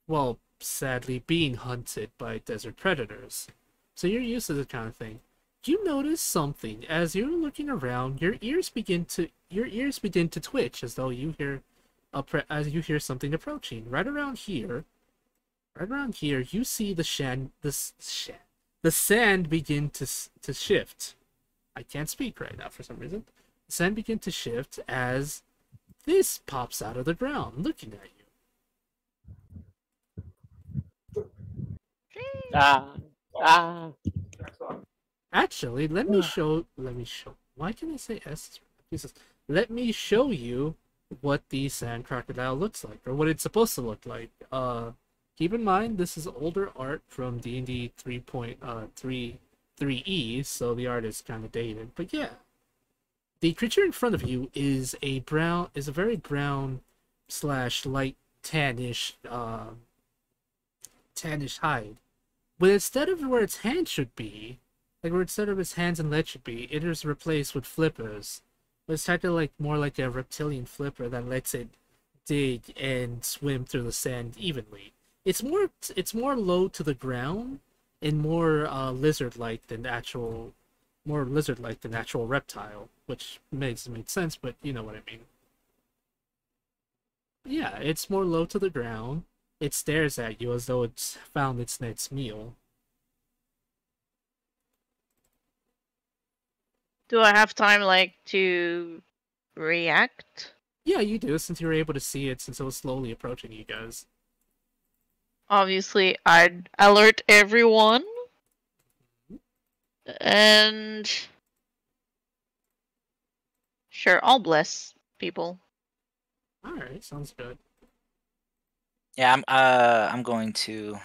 well, sadly being hunted by desert predators. So you're used to this kind of thing. You notice something as you're looking around. Your ears begin to twitch as though you hear something approaching. Right around here, you see the sand begin to shift. I can't speak right now for some reason. The sand begin to shift as this pops out of the ground, looking at you. Actually, let me show. Why can I say S? He says, "Let me show you what the sand crocodile looks like, or what it's supposed to look like. Keep in mind this is older art from D&D 3.33E, so the art is kind of dated. But yeah, the creature in front of you is a very brown slash light tannish tannish hide. But instead of where its hand should be, like where instead of its hands and legs should be, it is replaced with flippers. But it's kind of like more like a reptilian flipper that lets it dig and swim through the sand evenly. It's more low to the ground and more lizard-like than actual reptile, which makes sense, but you know what I mean. Yeah, it's more low to the ground. It stares at you as though it's found its next meal. Do I have time, like, to react? Yeah, you do, since you were able to see it since it was slowly approaching you guys. Obviously, I'd alert everyone. And sure, I'll bless people. Alright, sounds good. Yeah, I'm going to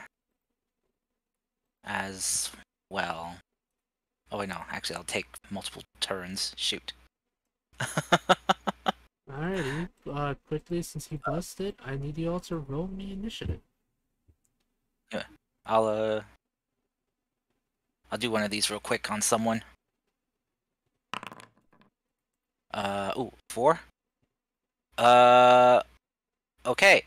as well. Oh wait, no, actually I'll take multiple turns. Shoot. Alrighty, quickly, since you blessed it, I need you all to roll me initiative. I'll do one of these real quick on someone. Ooh, 4. Okay.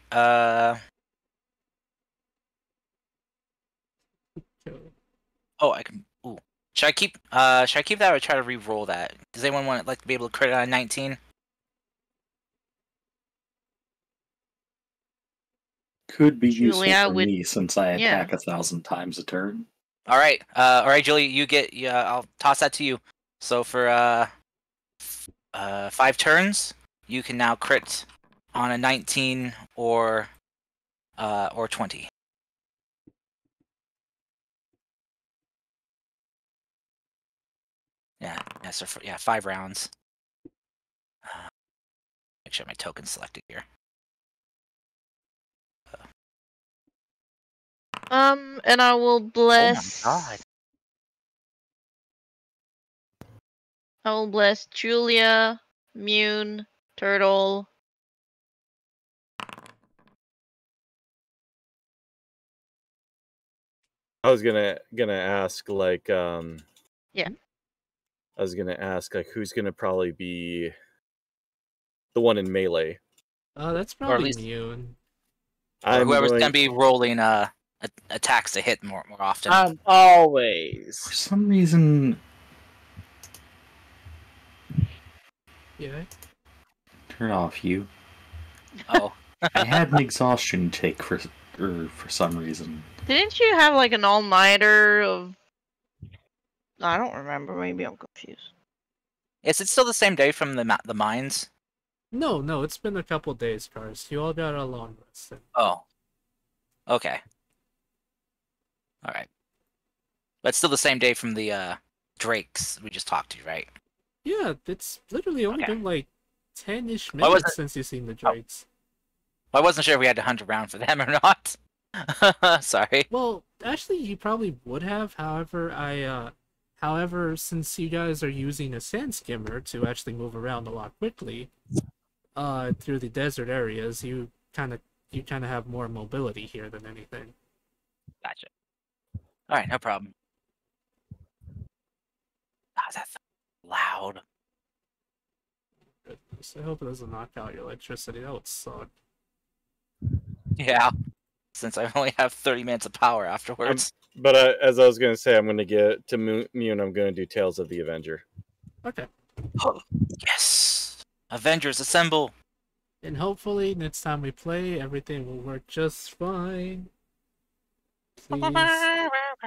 Oh, I can. Ooh, should I keep that or try to re-roll that? Does anyone want to be able to crit on a 19? Could be useful Julia for would- me since I yeah. attack 1,000 times a turn. All right, Julie, you get. Yeah, I'll toss that to you. So for 5 turns, you can now crit on a 19 or 20. Yeah, so 5 rounds. Make sure my token's selected here. And I will bless. Oh my god. I will bless Julia, Mune, Turtle. I was gonna ask Yeah. I was gonna ask who's gonna probably be the one in melee. That's Or at probably least- Mune. Or whoever's gonna be rolling attacks to hit more often. I'm always. For some reason, Yeah. turn off you. Oh. I had an exhaustion take for some reason. Didn't you have like an all-nighter of? I don't remember. Maybe I'm confused. Is it still the same day from the mines? No, it's been a couple days, Cars. You all got a long rest. Oh. Okay. All right. But still the same day from the drakes we just talked to, right? Yeah, it's literally only Okay. been like 10-ish Why was minutes it- since you've seen the Drakes. I wasn't sure if we had to hunt around for them or not. Sorry. Well, actually, you probably would have. However, since you guys are using a sand skimmer to actually move around a lot quickly, through the desert areas, you kind of have more mobility here than anything. Gotcha. All right, no problem. Oh, that's loud. Goodness, I hope it doesn't knock out your electricity. That would suck. Yeah. Since I only have 30 minutes of power afterwards. But as I was gonna say, I'm gonna get to Mune. I'm gonna do Tales of the Avenger. Okay. Yes. Avengers assemble. And hopefully, next time we play, everything will work just fine.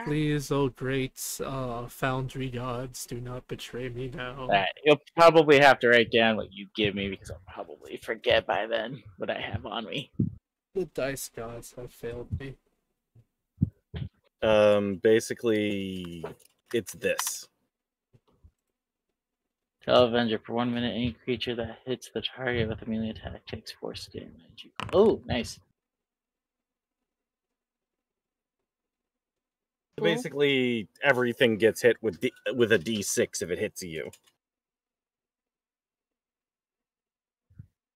Please, oh great foundry gods, do not betray me now. You'll probably have to write down what you give me because I'll probably forget by then what I have on me. The dice gods have failed me. Basically, it's this. Tell Avenger for 1 minute, any creature that hits the target with a melee attack takes force damage. Oh, nice. Cool. Basically, everything gets hit with a D6 if it hits you.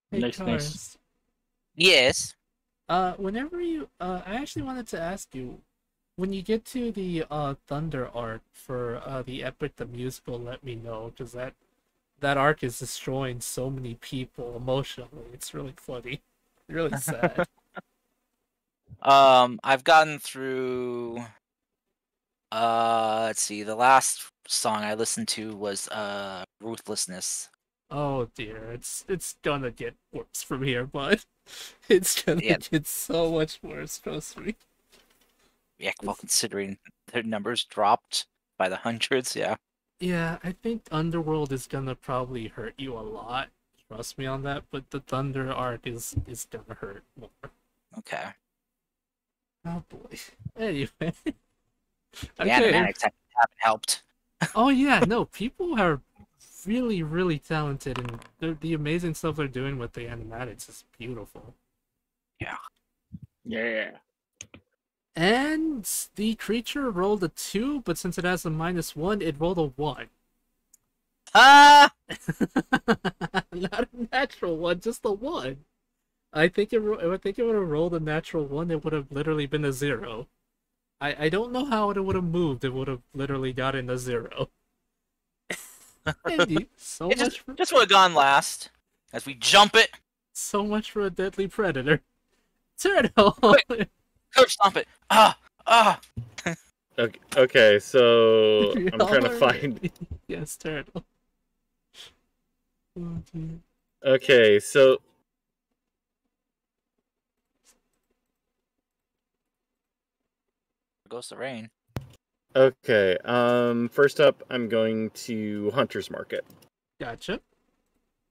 Hey, Nice. Cars. Yes. Whenever you, I actually wanted to ask you, when you get to the Thunder arc for the Epic the Musical, let me know, because that arc is destroying so many people emotionally. It's really funny, really sad. I've gotten through. Let's see. The last song I listened to was "Ruthlessness." Oh dear, it's gonna get worse from here, but it's gonna Yeah. get so much worse. Trust me. Yeah, well, considering their numbers dropped by the hundreds, yeah. Yeah, I think Underworld is gonna probably hurt you a lot. Trust me on that. But the Thunder arc is gonna hurt more. Okay. Oh boy. Anyway. The Okay. animatics haven't helped. Oh yeah, no, people are really, really talented, and the amazing stuff they're doing with the animatics is beautiful. Yeah. And the creature rolled a 2, but since it has a -1, it rolled a 1. Ah! Not a natural one, just a 1. I think it would have rolled a natural 1. It would have literally been a 0. I don't know how it would have moved. It would have literally gotten a 0. Andy, so It much for just would have gone last. As we jump it, so much for a deadly predator. Turtle. Wait. curb stomp it. Ah! Okay, so I'm Y'all trying to are find. ready. Yes, turtle. Oh, dear. Okay, so There goes the rain. okay. First up, I'm going to Hunter's Market. Gotcha.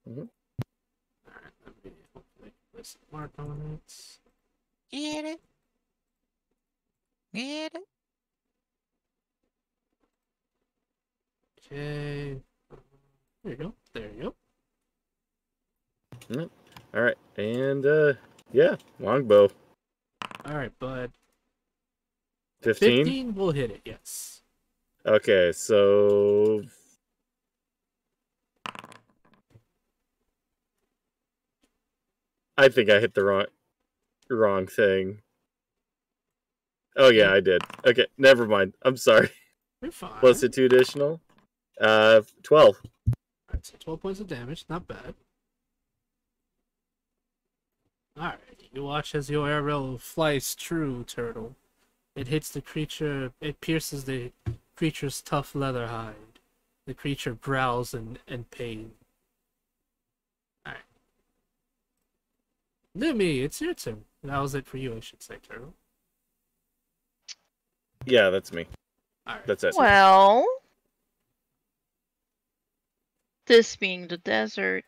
Mhm. Alright, let me hopefully put some mark on it. Get it? Get it? Okay. There you go. There you go. All right, and yeah, longbow. Alright, bud. 15. 15 will hit it, yes. Okay, so I think I hit the wrong thing. Oh yeah, I did. Okay, never mind. I'm sorry. You're fine. Plus the 2 additional. 12. Alright, so 12 points of damage. Not bad. Alright, you watch as your arrow flies true, turtle. It hits the creature, it pierces the creature's tough leather hide. The creature growls in pain. Alright. Lumi, it's your turn. That was it for you, I should say, turtle. Yeah, that's me. Alright. That's it. Well, this being the desert,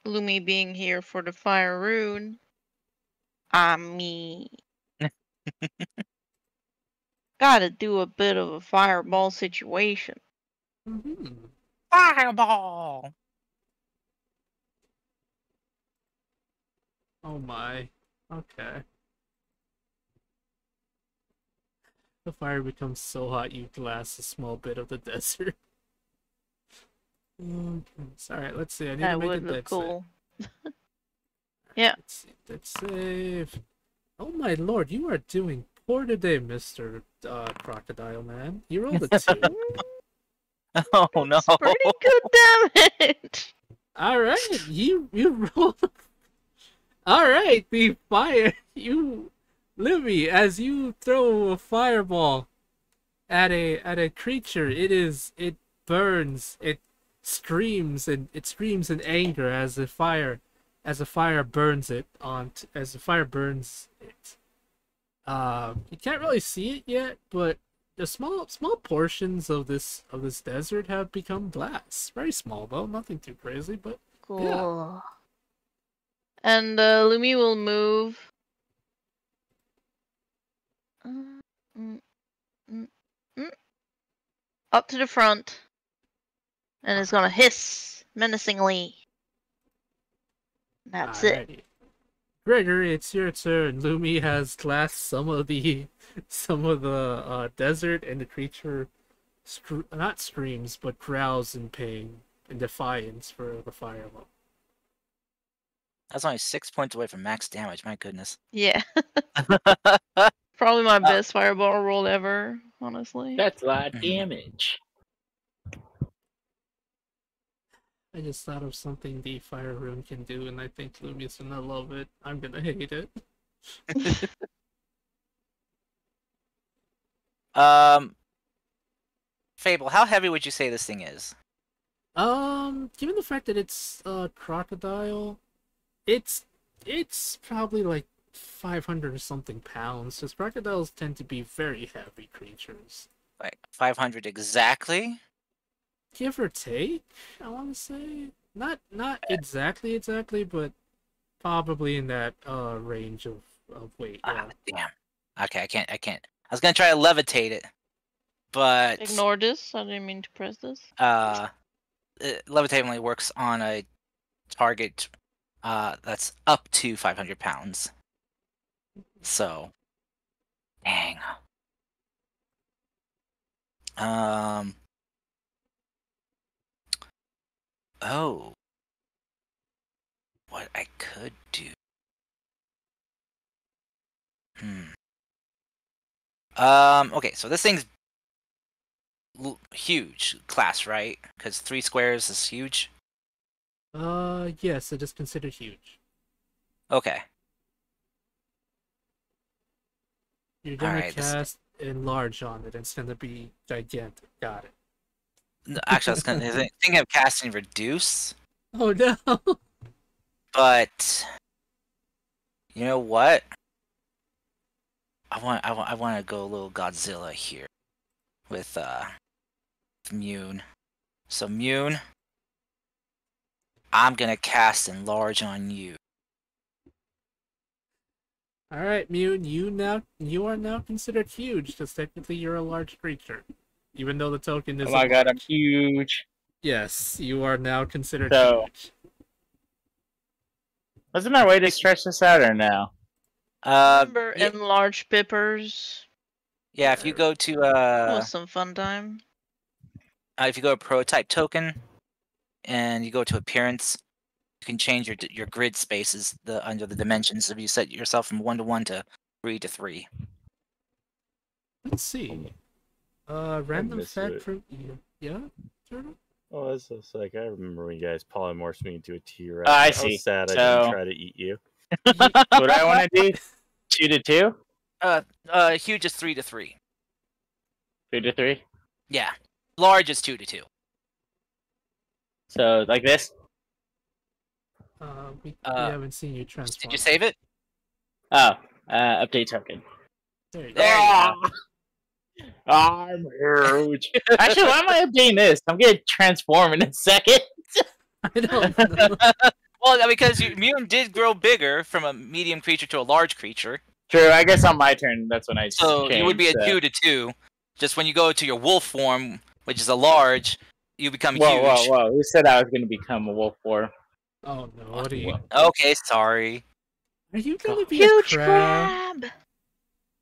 Lumi being here for the fire rune, I mean, gotta do a bit of a fireball situation. Mm-hmm. Fireball! Oh my. Okay. The fire becomes so hot you glass a small bit of the desert. Alright, let's see. I need That to make a would look dex save. cool. Yeah. Let's see. Dex save. Oh my lord, you are doing poor today, Mr. Crocodile Man. You rolled a 2. Oh no! It's pretty good damage. Alright, you rolled. Alright, the fire. You, Livy, as you throw a fireball at a creature, it burns, it screams in anger as the fire burns it as the fire burns it. You can't really see it yet, but the small portions of this desert have become glass. Very small though, nothing too crazy, but Cool. And Lumi will move. Mm, mm, mm. Up to the front. And it's gonna hiss. menacingly. That's it. Alrighty. Gregory, it's your turn. Lumi has glassed some of the desert, and the creature not screams but growls in pain and defiance for the fireball. That's only 6 points away from max damage. My goodness. Yeah. Probably my best fireball roll ever, honestly. That's a lot of damage. I just thought of something the fire rune can do, and I think Lumi's gonna love it. I'm gonna hate it. Fable, how heavy would you say this thing is? Given the fact that it's a crocodile, it's probably like 500 or something pounds. Because crocodiles tend to be very heavy creatures. Like 500 exactly? Give or take, I want to say. Not exactly, but probably in that range of weight. Yeah. Damn. Okay, I can't. I was gonna try to levitate it, but Ignore this. I didn't mean to press this. levitate only works on a target that's up to 500 pounds. So, dang. Oh. What I could do. Okay, so this thing's huge class, right? Because 3 squares is huge. Yes, it is considered huge. Okay. You're gonna Alright, cast enlarge on it. It's gonna be gigantic. Got it. Actually, I was thinking of casting reduce, Oh no! but you know what? I want to go a little Godzilla here with Mune. So Mune, I'm gonna cast enlarge on you. Alright, Mune, you are now considered huge, because technically you're a large creature. Even though the token is Oh my god, I'm huge. Yes, you are now considered So- huge. Wasn't there a way to stretch this out or no? Remember Yeah, enlarged pippers? yeah, if you go to That was some fun time. if you go to prototype token and you go to appearance, you can change your grid spaces under the dimensions if you set yourself from 1 to 1 to 3 to 3. Let's see. Random miss fact it. from you. Yeah? Turtle? Oh, that's just like I remember when you guys polymorphed me into a T-Rex. I I see. was sad I So- didn't try to eat you. What do I want to do? 2 to 2? Huge is 3 to 3. 2 to 3? Yeah. Large is 2 to 2. So, like this? We haven't seen you transform. Did you save it? Oh, update token. There you go. There you go. I'm huge. Actually, why am I updating this? I'm gonna transform in a second. I don't know. Well, because Mune did grow bigger from a medium creature to a large creature. True, I guess on my turn, that's when I So it would be a changed, 2 to 2. Just when you go to your wolf form, which is a large, you become Whoa, huge. whoa, whoa. Who said I was gonna become a wolf form? Oh no, what are you? Okay, sorry. Are you gonna be Huge a crab? crab!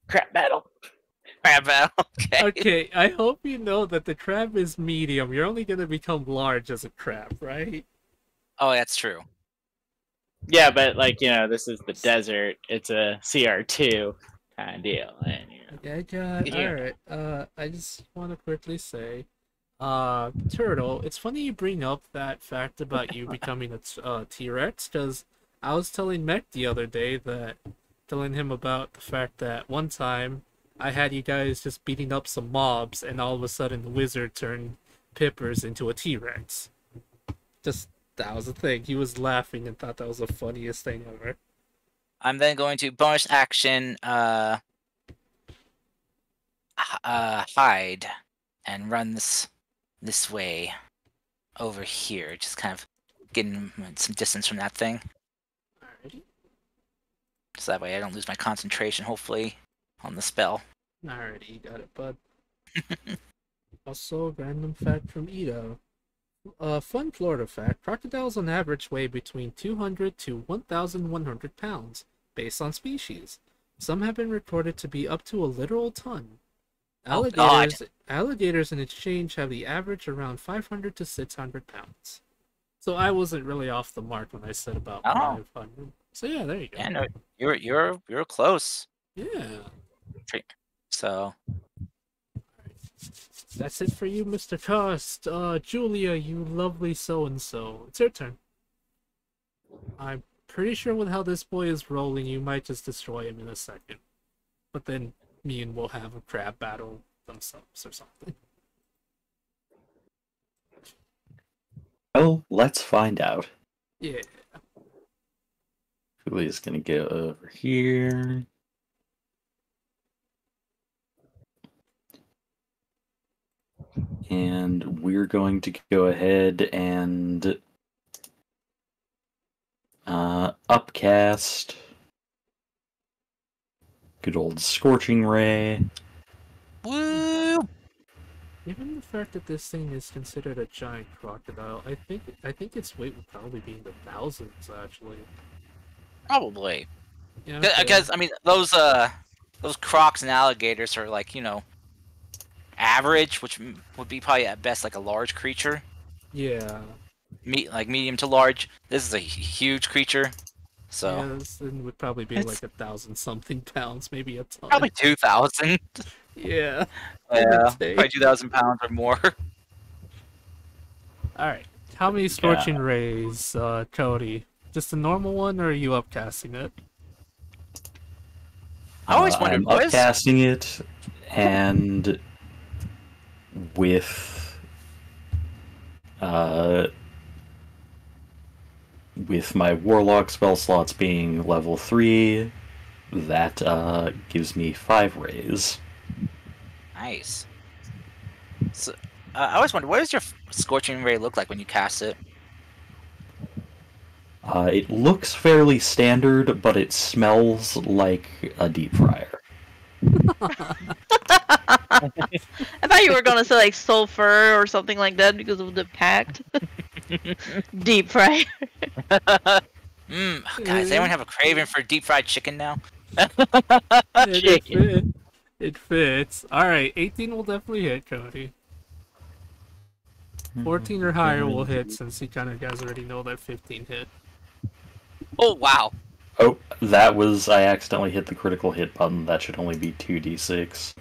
Crap battle. Crab battle. Okay. Okay, I hope you know that the crab is medium. You're only gonna become large as a crab, right? Oh, that's true. Yeah, but like, this is the desert. It's a CR2 kind of deal. And, Okay, I got. Yeah. Alright, I just want to quickly say, Turtle, it's funny you bring up that fact about you becoming a T-Rex, because I was telling Mech the other day telling him about the fact that one time I had you guys just beating up some mobs, and all of a sudden the wizard turned Pippers into a T-Rex. That was the thing. He was laughing and thought that was the funniest thing ever. I'm then going to bonus action hide and run this way over here, just kind of getting some distance from that thing, Alrighty. so that way I don't lose my concentration, hopefully, on the spell. Alrighty, you got it, bud. Also, random fact from Ito. Fun Florida fact: crocodiles on average weigh between 200 to 1,100 pounds, based on species. Some have been reported to be up to a literal ton. Oh God. Alligators in exchange have the average around 500 to 600 pounds. So I wasn't really off the mark when I said about Oh. 500. So yeah, there you go. Yeah, no, you're close. Yeah. So That's it for you, Mr. Cost. Julia, you lovely so-and-so. It's your turn. I'm pretty sure with how this boy is rolling, you might just destroy him in a second. But then me and will have a crab battle themselves or something. Well, let's find out. Yeah. Julia's gonna go over here. And we're going to go ahead and upcast. Good old Scorching Ray. woo. Given the fact that this thing is considered a giant crocodile, I think its weight would probably be in the thousands, actually. Probably. Yeah, Because I mean those crocs and alligators are like, average, which would be probably at best like a large creature. yeah. Like medium to large. This is a huge creature. So Yeah, this thing would probably be like 1,000 something pounds, maybe a ton. probably 2,000. Yeah. Yeah, take. probably 2,000 pounds or more. Alright. How many Scorching Rays, Cody? Just a normal one, or are you upcasting it? I always wondered, I'm upcasting it, and with my Warlock spell slots being level 3, that gives me 5 rays. Nice. So, I always wondered, what does your Scorching Ray look like when you cast it? It looks fairly standard, but it smells like a deep fryer. I thought you were gonna say like sulfur or something like that because of the pact. Deep fry. Guys, anyone have a craving for deep fried chicken now? It fits. Alright, 18 will definitely hit, Cody. 14 or higher will hit, since you kind of guys already know that 15 hit. Oh, wow. Oh, I accidentally hit the critical hit button. That should only be 2d6.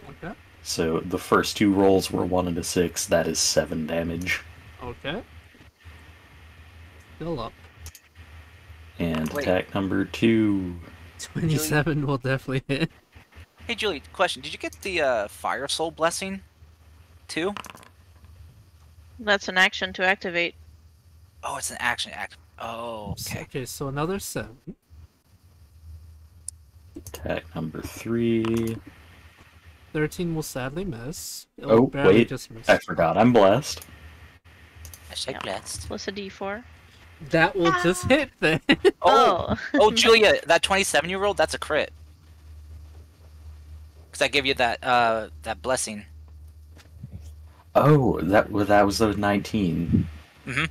Okay. So the first 2 rolls were 1 and a 6. That is 7 damage. Okay. Still up. And attack number 2. 27 will definitely hit. Hey, Julie, question. Did you get the Fire Soul Blessing, too? That's an action to activate. Oh, it's an action. Oh, okay. Okay, so another 7. Attack number 3. 13 will sadly miss. Oh, wait. Just miss. I forgot. I'm blessed. Hashtag blessed. Plus a d4. That will just hit then. Oh. Oh, Julia, that 27 you rolled, that's a crit. Because I gave you that blessing. Oh, that was a 19. Mm-hmm.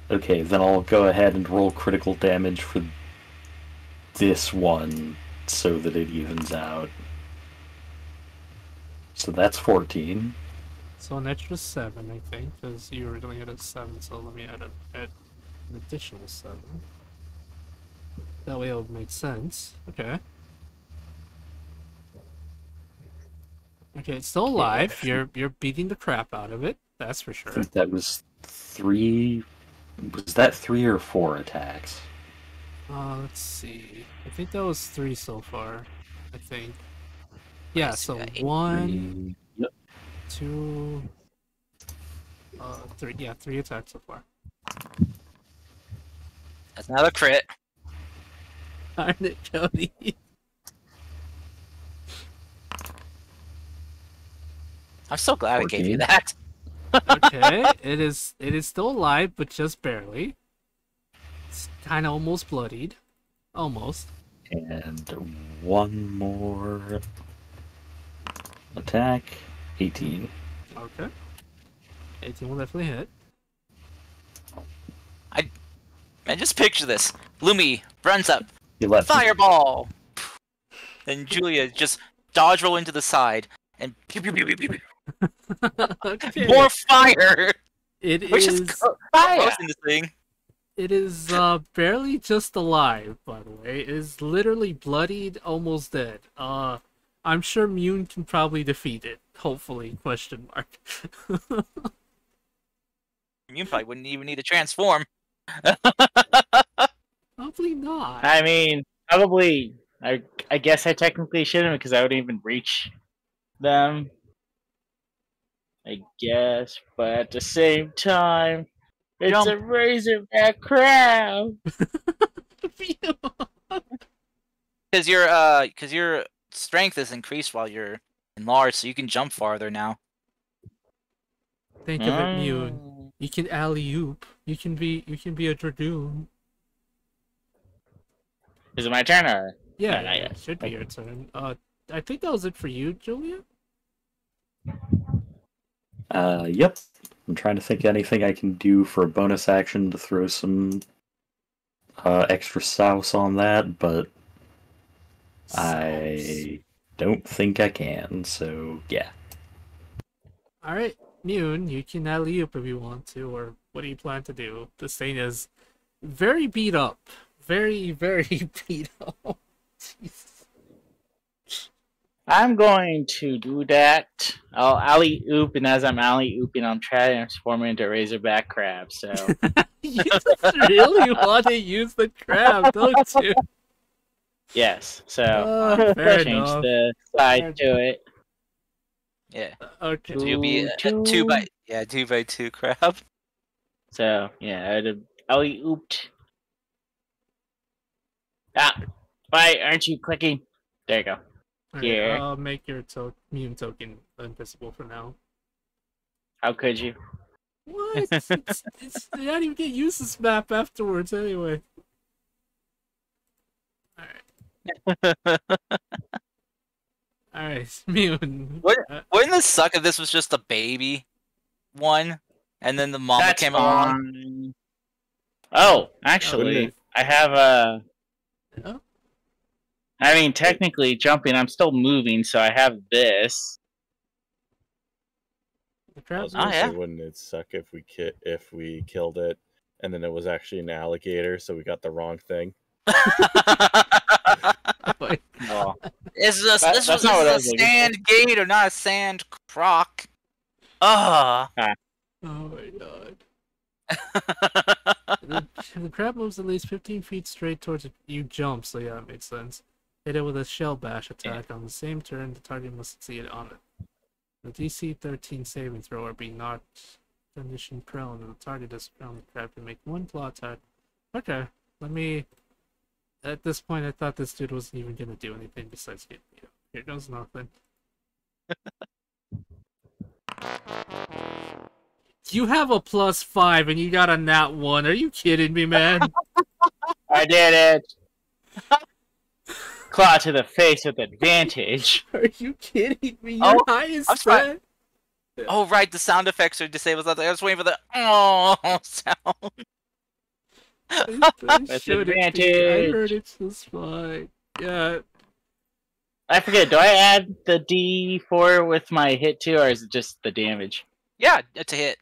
Okay, then I'll go ahead and roll critical damage for this one so that it evens out. So that's 14. So an extra 7, I think, because you originally had a 7, so let me add an additional 7. That way it'll make sense. Okay. Okay, it's still alive. You're beating the crap out of it. That's for sure. I think that was 3. Was that 3 or 4 attacks? Let's see. I think that was 3 so far. I think. Yeah, so 1, 2, 3. Yeah, 3 attacks so far. That's another crit. Darn it, Cody. I'm so glad I gave you that. Okay, it is still alive, but just barely. It's kind of almost bloodied. Almost. And one more attack. 18. Okay. 18 will definitely hit. Man, just picture this. Lumi runs up. You left. Fireball! And Julia just dodge roll into the side and pew pew pew pew pew. Okay. More fire! It Which is. is gross in this thing. It is barely just alive, by the way. It is literally bloodied, almost dead. I'm sure Mune can probably defeat it. Hopefully, question mark. You probably wouldn't even need to transform. Probably not. I mean, probably. I guess I technically shouldn't because I wouldn't even reach them. I guess, but at the same time, it's Jump. a razorback crab. Because your strength is increased while you're enlarged, so you can jump farther now. Think of it, Mune. You can alley-oop. You can be a Dragoon. Is it my turn or? Yeah, not it yet. should be your turn. I think that was it for you, Julia? Yep. I'm trying to think of anything I can do for a bonus action to throw some extra sauce on that, but I don't think I can, so yeah. Alright, Mune, you can alley-oop if you want to, or what do you plan to do? This thing is very beat up. Very, very beat up. Jesus. I'm going to do that. I'll alley oop, and as I'm alley ooping, I'm transforming into a razorback crab. So You just really want to use the crab, don't you? yes, so Fair change enough. the side to it. Yeah. Okay. So you'll be a Two. 2x2 crab. So yeah, I'd have alley ooped. Ah, why aren't you clicking? There you go. Alright, Here. I'll make your Mune token invisible for now. How could you? What? You don't even get used to this map afterwards anyway. Alright, Mune. Wouldn't this suck if this was just a baby one, and then the mama That's came along? fine. Oh, actually, I have a. Oh. I mean, technically jumping, I'm still moving, so I have this. The I crab was gonna yeah. say, wouldn't it suck if we killed it and then it was actually an alligator, so we got the wrong thing? Wait, Oh, This That's was not what I a was looking for. sand gator, not a sand croc. Ah. oh my god. The crab moves at least 15 feet straight towards you. Jump, so yeah, it makes sense. Hit it with a shell bash attack. On the same turn, the target must succeed on it. The DC 13 saving throw or be knocked condition prone, and the target is prone. The crab can make one claw attack. Okay, let me. At this point, I thought this dude wasn't even gonna do anything besides get me up. Here goes nothing. You have a +5 and you got a nat 1. Are you kidding me, man? I did it! Claw to the face with advantage. Are you kidding me? Your highest I'm surprised. stat. Oh right, the sound effects are disabled. I was waiting for the sound. With Showed it to me. I advantage. heard it's just fine. Yeah. I forget, do I add the D4 with my hit too, or is it just the damage? Yeah, it's a hit.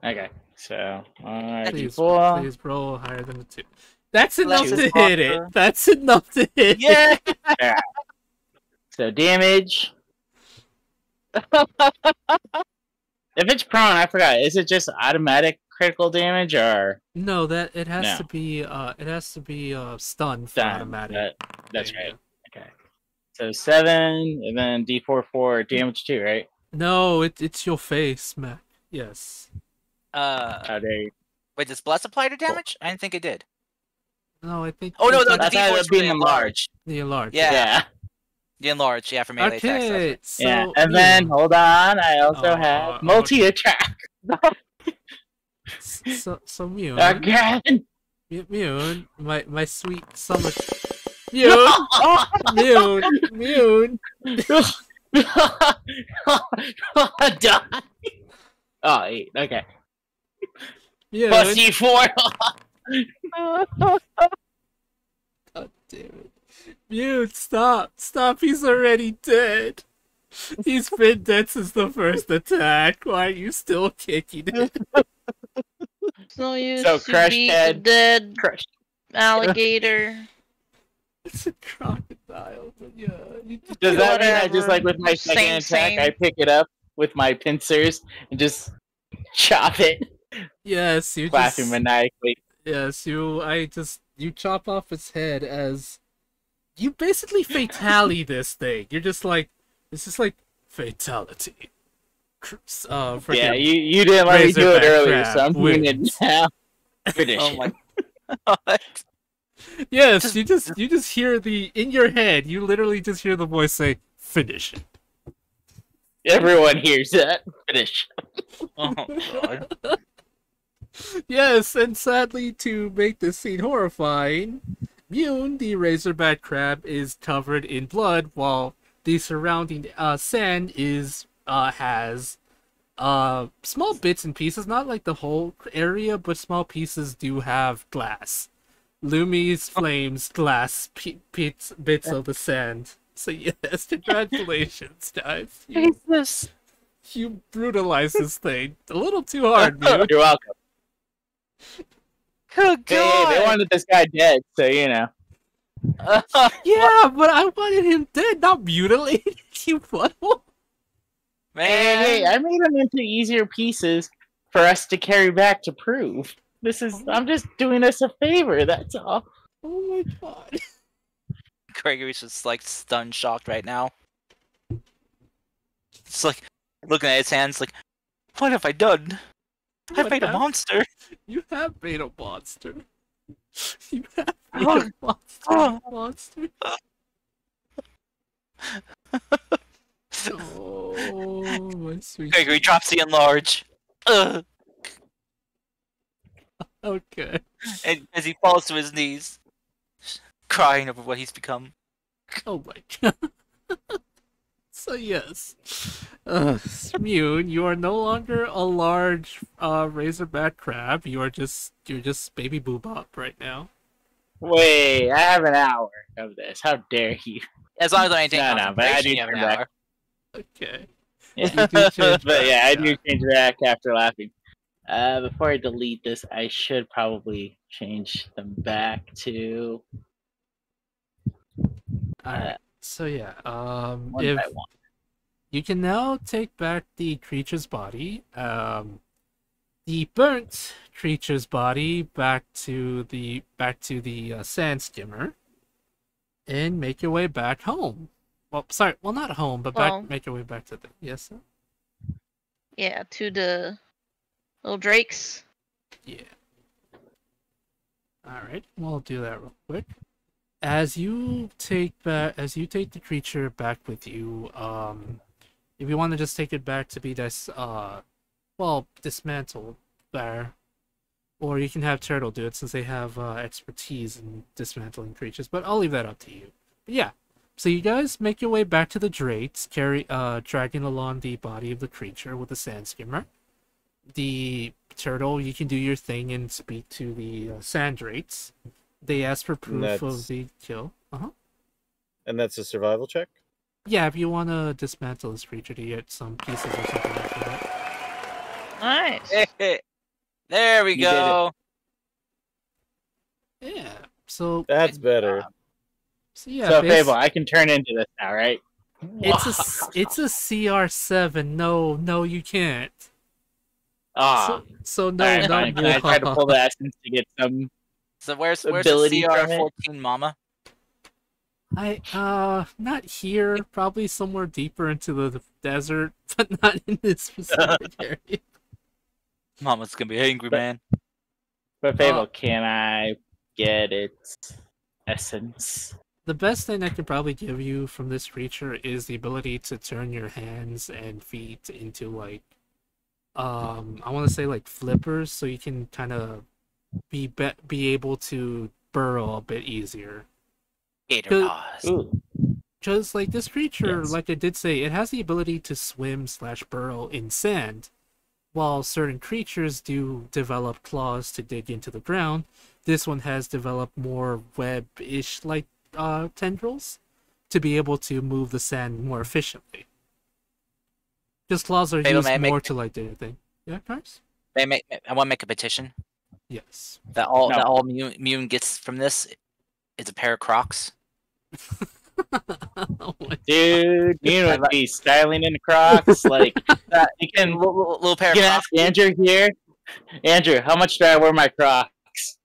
Okay, so Please, D4. please roll higher than a 2. That's enough Choose to hit it. monster. That's enough to hit Yeah. it. So damage. If it's prone, I forgot. Is it just automatic critical damage or No, that it has No. to be stunned for done? automatic. That's thing, right. Okay. So 7, and then D4 for damage too, right? No, it's your face, Mac. Yes. Oh, there you Wait, does bless apply to damage? I didn't think it did. No, I think. Oh, no, it's no, I the thought D4 it is would be for enlarged. the enlarged. Yeah. Yeah. The enlarged, yeah, for melee attacks. that's Okay, right. so Yeah. And then, hold on, I also Oh, have multi-attack. so Mune, Again! Mune, my sweet summer. Mune, Mune. Die. Oh, 8. Okay. Yeah. Plus D4. God damn it. Mute, stop. Stop, he's already dead. He's been dead since the first attack. Why are you still kicking it? It's no use So, to crushed beat the head. dead Crushed. alligator. It's a crocodile, but yeah. You just Does that mean I just, Whatever. like, with my second attack, I pick it up with my pincers and just chop it? Yes, you Laughing just... maniacally. Yes, you chop off its head as... You basically fatality this thing. You're just like... It's just like... Fatality. Yeah, Freaking you didn't let me do it Razorback earlier, so crab I'm doing it wins. now. Finish Oh it. my god. Yes, you just hear in your head, you literally just hear the voice say, finish it. Everyone hears that. Finish. Oh god. Yes, and sadly, to make this scene horrifying, Mune, the razorback crab, is covered in blood, while the surrounding sand has small bits and pieces, not like the whole area, but small pieces do have glass. Lumi's flames glass bits of the sand. So yes, congratulations, guys. You brutalized this thing a little too hard, Mune. You're welcome. Good Hey, god. they wanted this guy dead, so you know. Yeah, but I wanted him dead, not mutilated. You butthole. Man. Hey, I made them into easier pieces for us to carry back to prove. I'm just doing us a favor, that's all. Oh my god. Gregory's just like stunned, shocked right now. It's like looking at his hands, like, what have I done? I made a monster. You have made a monster. You have made a monster. Oh, my sweet. Gregory drops the enlarge. Okay. And as he falls to his knees, crying over what he's become. Oh my god. So yes, Mune, you are no longer a large razorback crab. You're just baby boobop right now. Wait, I have an hour of this. How dare you? As long as I maintain No, but I do concentration, you have an turn back. hour. Okay. Yeah. You do change But yeah, I back, do change back after laughing. Before I delete this, I should probably change them back to Alright. So yeah, one if by one. you can now take back the creature's body, the burnt creature's body back to the sand skimmer, and make your way back home. Well, sorry, well not home, but make your way back to the sir? Yeah, to the little drakes. Yeah. Alright, we'll do that real quick. As you take the creature back with you, if you want to just take it back to be dismantled there, or you can have Turtle do it since they have expertise in dismantling creatures. But I'll leave that up to you. But yeah, so you guys make your way back to the Drakes, dragging along the body of the creature with the sand skimmer. The turtle, you can do your thing and speak to the sand Drakes. They ask for proof of the kill. And that's a survival check? Yeah, if you want to dismantle this creature to get some pieces or something like that. Nice. There we You go. Yeah, so... That's better. So yeah, So Fable, I can turn into this now, right? It's a CR7. No, you can't. So no, Alright, no. fine. Can I try to pull the essence to get some? So where's ability the from it? CR14 mama? Not here. Probably somewhere deeper into the desert, but not in this specific area. Mama's gonna be angry, man. But Fable, can I get its essence? The best thing I could probably give you from this creature is the ability to turn your hands and feet into like, I want to say like flippers, so you can kind of be able to burrow a bit easier. Gator paws. Because like this creature, Yes. like I did say, it has the ability to swim/burrow in sand. while certain creatures do develop claws to dig into the ground, this one has developed more web-ish like tendrils to be able to move the sand more efficiently. Because claws are Fable, used may I more make, to like do anything. Yeah, Cars? I want to make a petition Yes. that all Mune gets from this is a pair of Crocs. Oh my- Dude, you would be styling in the Crocs. Like, you can, Little pair you of can Crocs. ask Andrew here. Andrew, how much do I wear my Crocs?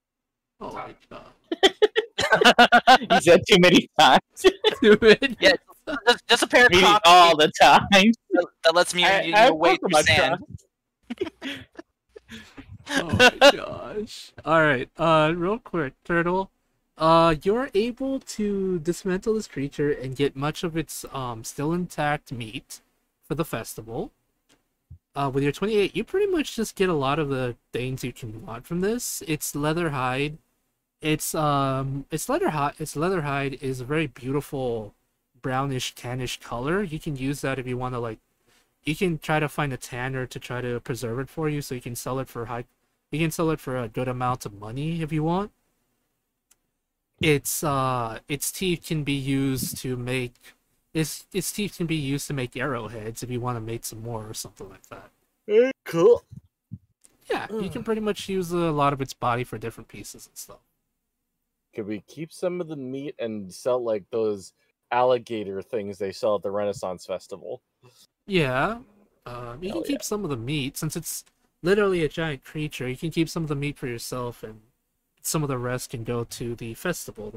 oh my god. He said too many times. Stupid. Yeah, just a pair of Meaning Crocs all the time. that lets me I wade fuck through with my sand. Crocs. Oh my gosh. Alright, real quick, Turtle. You're able to dismantle this creature and get much of its still intact meat for the festival. With your 28, you pretty much just get a lot of the things you can want from this. It's leather hide. Its leather hide is a very beautiful brownish tannish color. You can use that if you want to like you can try to find a tanner to try to preserve it for you so you can sell it for a good amount of money if you want. Its teeth can be used to make its teeth can be used to make arrowheads if you want to make some more or something like that. Cool. Yeah, you can pretty much use a lot of its body for different pieces and stuff. Could we keep some of the meat and sell like those alligator things they sell at the Renaissance Festival? Yeah, you can keep some of the meat since it's literally a giant creature. You can keep some of the meat for yourself, and some of the rest can go to the festival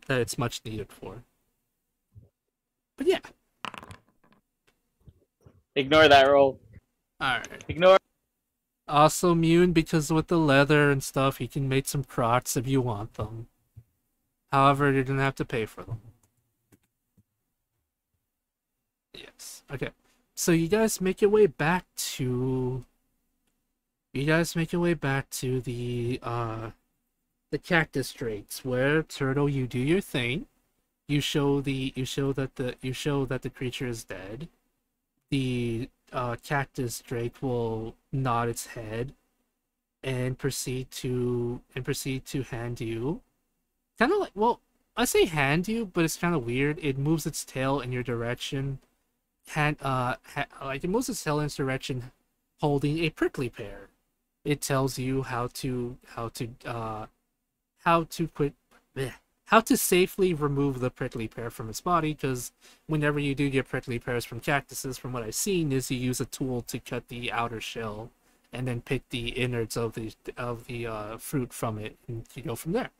that it's much needed for. But yeah, Ignore that roll. all right. Ignore. Also immune because with the leather and stuff, you can make some crocs if you want them. However, you're gonna have to pay for them. Yes. Okay. So you guys make your way back to. You guys make your way back to the cactus straits where Turtle, you do your thing. You show that the creature is dead. The cactus drake will nod its head and proceed to hand you kind of like, well, I say hand you, but it's kind of weird. It moves its tail in your direction, like it moves its tail in its direction, holding a prickly pear. It tells you how to quit. Bleh, how to safely remove the prickly pear from its body, because whenever you do get prickly pears from cactuses, from what I've seen, is you use a tool to cut the outer shell and then pick the innards of the fruit from it, and you go from there.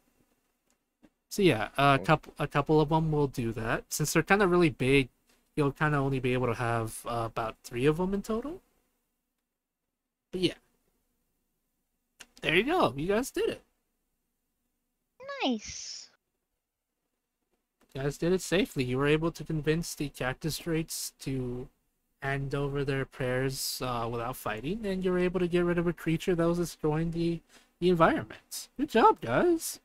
So yeah, a couple of them will do that. Since they're kind of really big, you'll kind of only be able to have about 3 of them in total. But yeah, there you go. You guys did it. Nice. You guys did it safely. You were able to convince the cactus straits to hand over their prayers without fighting, and you were able to get rid of a creature that was destroying the environment. Good job, guys.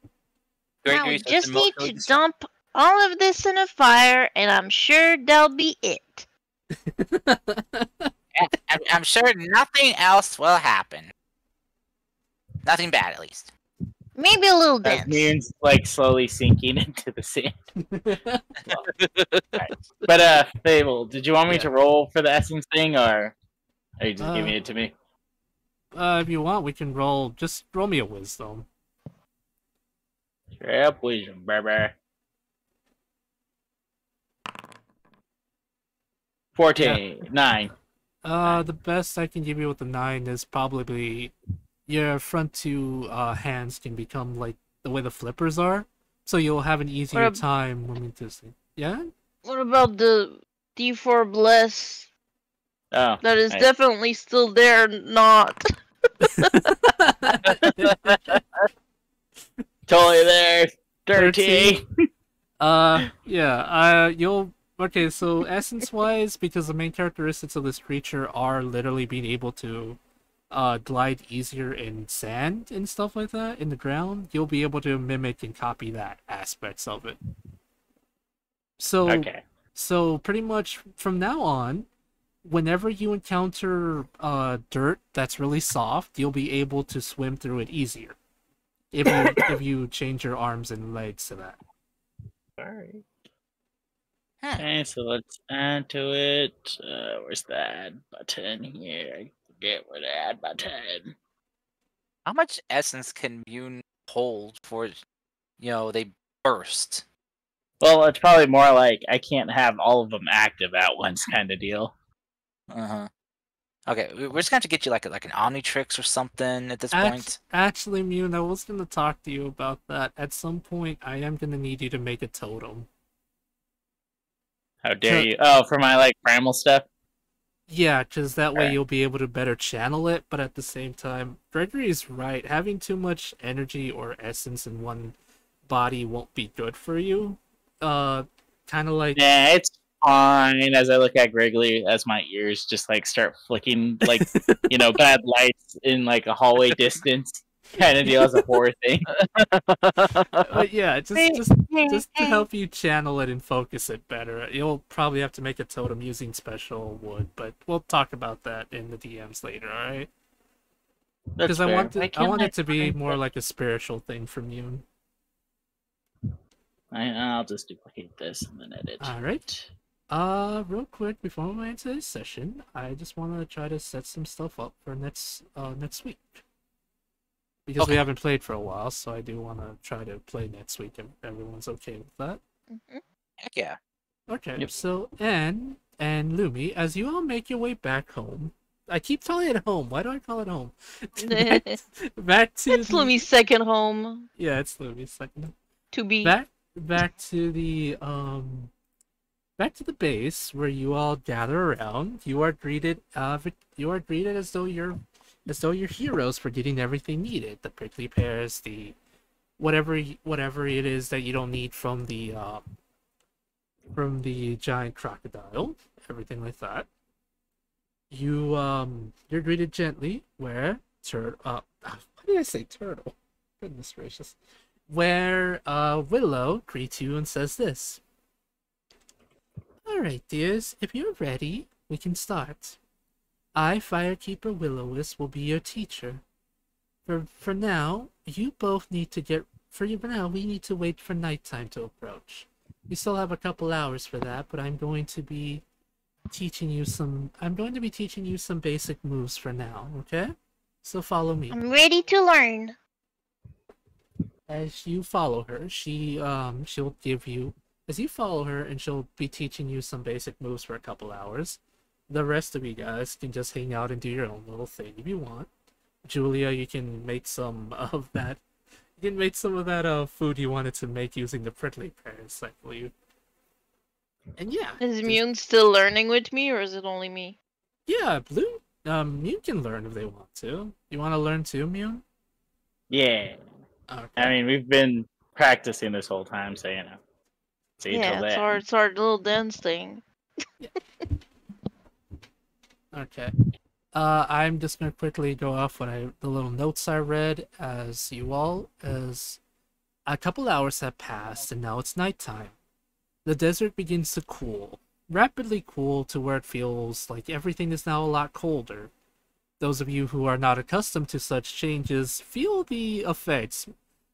Now we just need to dump all of this in a fire, and I'm sure that'll be it. I'm sure nothing else will happen. Nothing bad, at least. Maybe a little That dense. means like slowly sinking into the sand. Right. But Fable, did you want me to roll for the essence thing, or are you just giving it to me? If you want, we can roll. Just roll me a wisdom. Yep, wisdom, baby. 14, 9. The best I can give you with the 9 is probably your front 2 hands can become like the way the flippers are, so you'll have an easier time when we just. Yeah. What about the D4 bless? Oh, That is definitely still there, not. Totally there. 13. Yeah. You'll. Okay, so essence-wise, because the main characteristics of this creature are literally being able to glide easier in sand and stuff like that in the ground, you'll be able to mimic and copy that aspects of it. So, Okay. So pretty much from now on, whenever you encounter dirt that's really soft, you'll be able to swim through it easier if you change your arms and legs to that. All right. Huh. Okay, so let's add to it. Where's the add button here? I forget where the add button. How much essence can Mune hold for, they burst? Well, it's probably more like I can't have all of them active at once kind of deal. Uh-huh. Okay, we're just going to get you like an Omnitrix or something at this point. Actually, Mune, I was gonna talk to you about that. At some point, I am gonna need you to make a totem. How dare you? Oh, for my like primal stuff? Yeah, because that way Alright. you'll be able to better channel it, but at the same time, Gregory is right. Having too much energy or essence in one body won't be good for you. Kind of like... Yeah, it's fine. As I look at Griggly, as my ears just like start flicking like bad lights in like a hallway distance kind of deal as a horror thing. But yeah, just to help you channel it and focus it better. You'll probably have to make a totem using special wood, but we'll talk about that in the DMs later, alright? Because I want it to be more like a spiritual thing from you. I'll just duplicate this and then edit. Alright. Real quick before we go into this session, I just want to try to set some stuff up for next week. Because we haven't played for a while, so I do want to try to play next week if everyone's okay with that. Heck yeah. Okay, Yep. so Anne and Lumi, as you all make your way back home, I keep calling it home. Why do I call it home? back to It's Lumi's second home. Yeah, it's Lumi's second. To be. Back to the base where you all gather around. You are greeted as though you're heroes for getting everything needed. The prickly pears, the whatever it is that you don't need from the giant crocodile, everything like that. You're greeted gently where why did I say turtle? Goodness gracious. Where Willow greets you and says this. Alright, dears, if you're ready, we can start. I, Firekeeper Will-O-Wisp, will be your teacher. For now, you both need to we need to wait for nighttime to approach. We still have a couple hours for that, but I'm going to be teaching you some basic moves for now, okay? So follow me. I'm ready to learn. As you follow her, she'll give you as you follow her, and she'll be teaching you some basic moves for a couple hours. The rest of you guys can just hang out and do your own little thing if you want. Julia, you can make some of that. You can make some of that food you wanted to make using the prickly pears, I believe. And yeah, Is Mune still learning with me, or is it only me? Yeah, Mune can learn if they want to. You want to learn too, Mune? Yeah. Okay. I mean, we've been practicing this whole time, so See you till then. It's our little dance thing. Okay. I'm just gonna quickly go off the little notes I read as a couple hours have passed and now it's nighttime. The desert begins to cool, rapidly cool to where it feels like everything is now a lot colder. Those of you who are not accustomed to such changes feel the effects.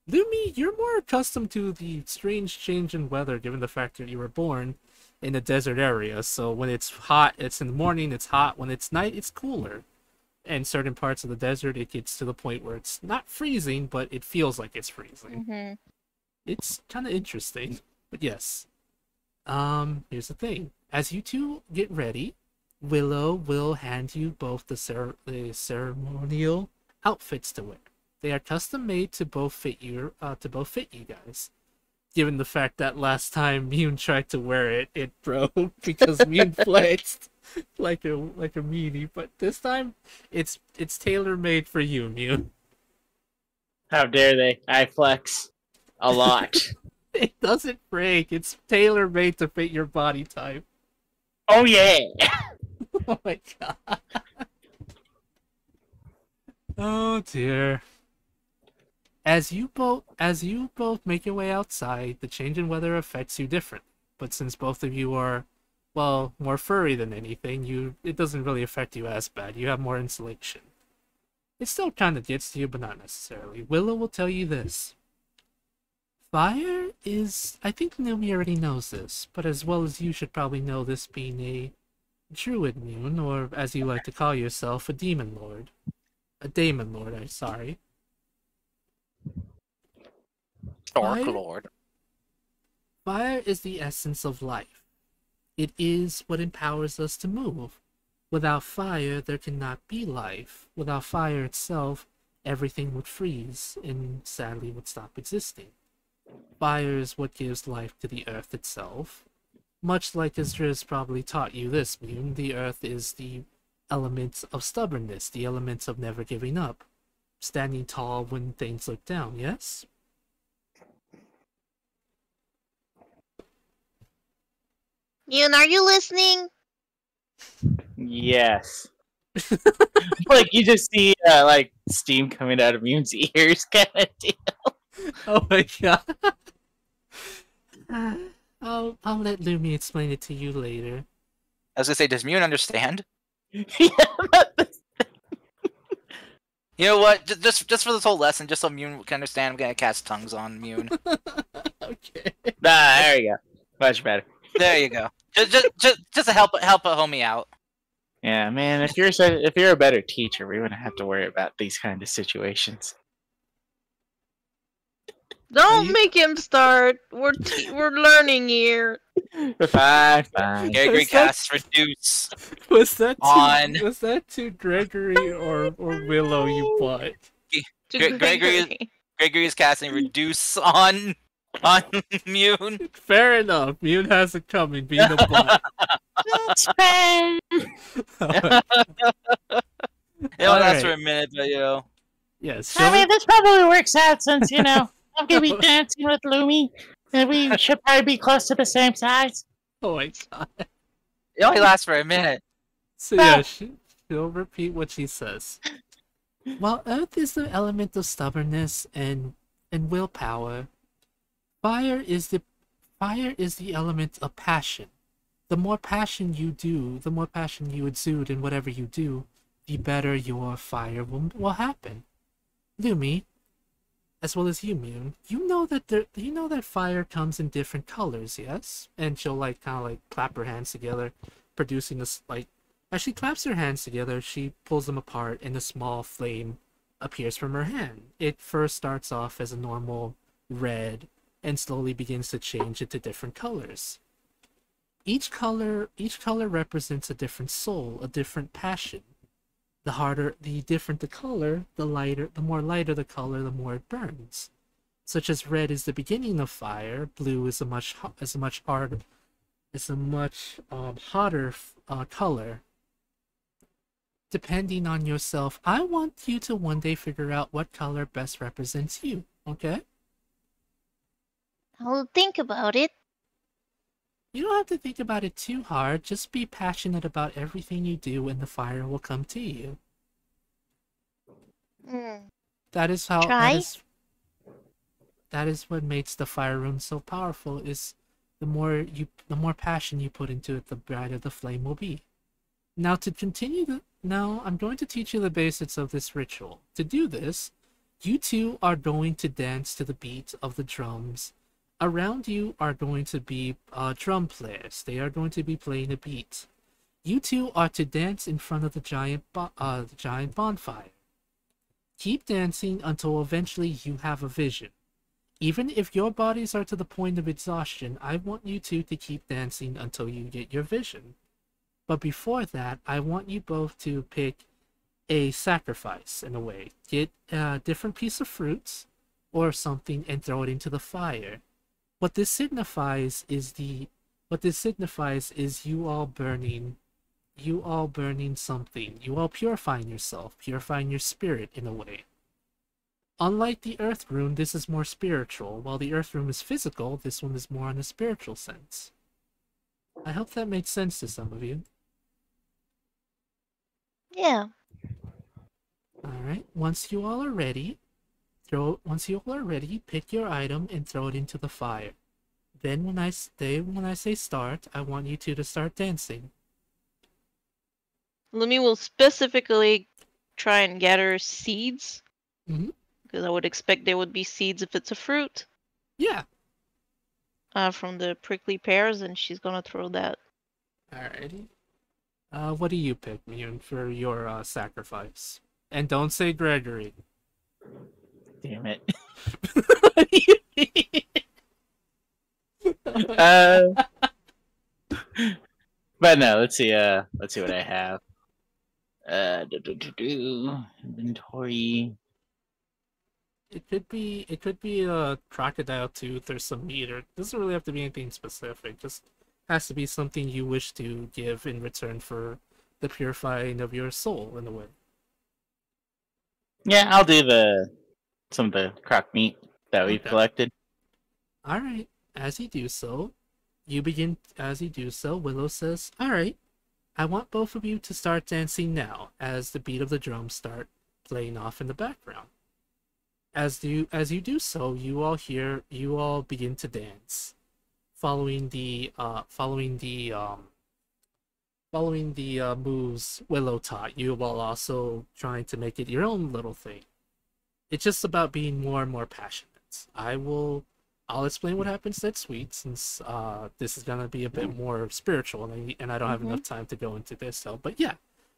Lumi, you're more accustomed to the strange change in weather given the fact that you were born in a desert area, so when it's hot, it's in the morning, it's hot. When it's night, it's cooler. In certain parts of the desert, it gets to the point where it's not freezing, but it feels like it's freezing. Mm-hmm. It's kind of interesting, but yes. Here's the thing. As you two get ready, Willow will hand you both the ceremonial outfits to wear. They are custom made to both fit you guys. Given the fact that last time Mune tried to wear it, it broke because Mune flexed like a meanie. But this time, it's tailor made for you, Mune. How dare they? I flex a lot. It doesn't break. It's tailor made to fit your body type. Oh yeah. Oh my god. Oh dear. As you both make your way outside, the change in weather affects you different. But since both of you are, well, more furry than anything, it doesn't really affect you as bad. You have more insulation. It still kind of gets to you, but not necessarily. Willow will tell you this. Fire is... I think Numi already knows this, but as well as you should probably know this being a druid moon, or as you like to call yourself, a demon lord. A daemon lord, I'm sorry. Dark Fire? Lord. Fire is the essence of life. It is what empowers us to move. Without fire, there cannot be life. Without fire itself, everything would freeze and sadly would stop existing. Fire is what gives life to the earth itself. Much like as Driz probably taught you this, Mune, the earth is the element of stubbornness, the element of never giving up. Standing tall when things look down, yes? Yoon, are you listening? Yes. Like you just see like steam coming out of Mune's ears, kind of deal. Oh my god. I'll let Lumi explain it to you later. I was gonna say, does Mune understand? Yeah, You know what? Just for this whole lesson, just so Mune can understand, I'm gonna cast tongues on Mune. Okay. there you go. Much better. There you go. Just to help a homie out. Yeah, man. If you're a better teacher, we wouldn't have to worry about these kind of situations. Don't make him start. We're learning here. Fine. Gregory Is that- casts reduce. Was On. to Gregory or Willow you bought? Gregory is casting reduce on Mune. Fair enough. Mune has it coming, being a butt. That's fair. It only lasts Alright. for a minute, but you know. Yes. I mean, this probably works out since I'm gonna be dancing with Lumi, and we should probably be close to the same size. Oh my god. It only lasts for a minute. So yeah, she'll repeat what she says. While earth is the element of stubbornness and willpower, fire is the element of passion. The more passion you exude in whatever you do, the better your fire will happen. Lumi, as well as you, Mune, you know that fire comes in different colors, yes? And she'll kind of clap her hands together, producing this as she claps her hands together, she pulls them apart and a small flame appears from her hand. It first starts off as a normal red and slowly begins to change into different colors. Each color represents a different soul, a different passion. The different the color, the more lighter the color, the more it burns. Such as red is the beginning of fire, blue is a much hotter color. Depending on yourself, I want you to one day figure out what color best represents you, okay? I'll think about it. You don't have to think about it too hard, just be passionate about everything you do and the fire will come to you. That is how Try? that is what makes the fire rune so powerful, is the more passion you put into it, the brighter the flame will be. Now I'm going to teach you the basics of this ritual. To do this, you two are going to dance to the beat of the drums. Around you are going to be drum players. They are going to be playing a beat. You two are to dance in front of the giant bonfire. Keep dancing until eventually you have a vision. Even if your bodies are to the point of exhaustion, I want you two to keep dancing until you get your vision. But before that, I want you both to pick a sacrifice, in a way. Get a different piece of fruits or something and throw it into the fire. What this signifies is you all burning something. You all purifying yourself, purifying your spirit in a way. Unlike the Earth Rune, this is more spiritual. While the Earth Rune is physical, this one is more on a spiritual sense. I hope that makes sense to some of you. Yeah. Alright, once you all are ready, pick your item and throw it into the fire. Then when I say start, I want you two to start dancing. Lumi will specifically try and gather seeds. Mhm. Because I would expect there would be seeds if it's a fruit. Yeah. From the prickly pears, and she's gonna throw that. Alrighty. What do you pick, Mune, for your sacrifice? And don't say Gregory. Damn it. What do you mean? But no, let's see what I have. Inventory. It could be a crocodile tooth or some meat, or it doesn't really have to be anything specific. Just has to be something you wish to give in return for the purifying of your soul in a way. Yeah, I'll do some of the croc meat that we've Okay. collected. Alright. As you do so, Willow says, Alright, I want both of you to start dancing now, as the beat of the drums start playing off in the background. As you do so, you all begin to dance, following the moves Willow taught you, while also trying to make it your own little thing. It's just about being more and more passionate. I'll explain what happens next week, since this is gonna be a bit more spiritual, and I don't have enough time to go into this. So, but yeah,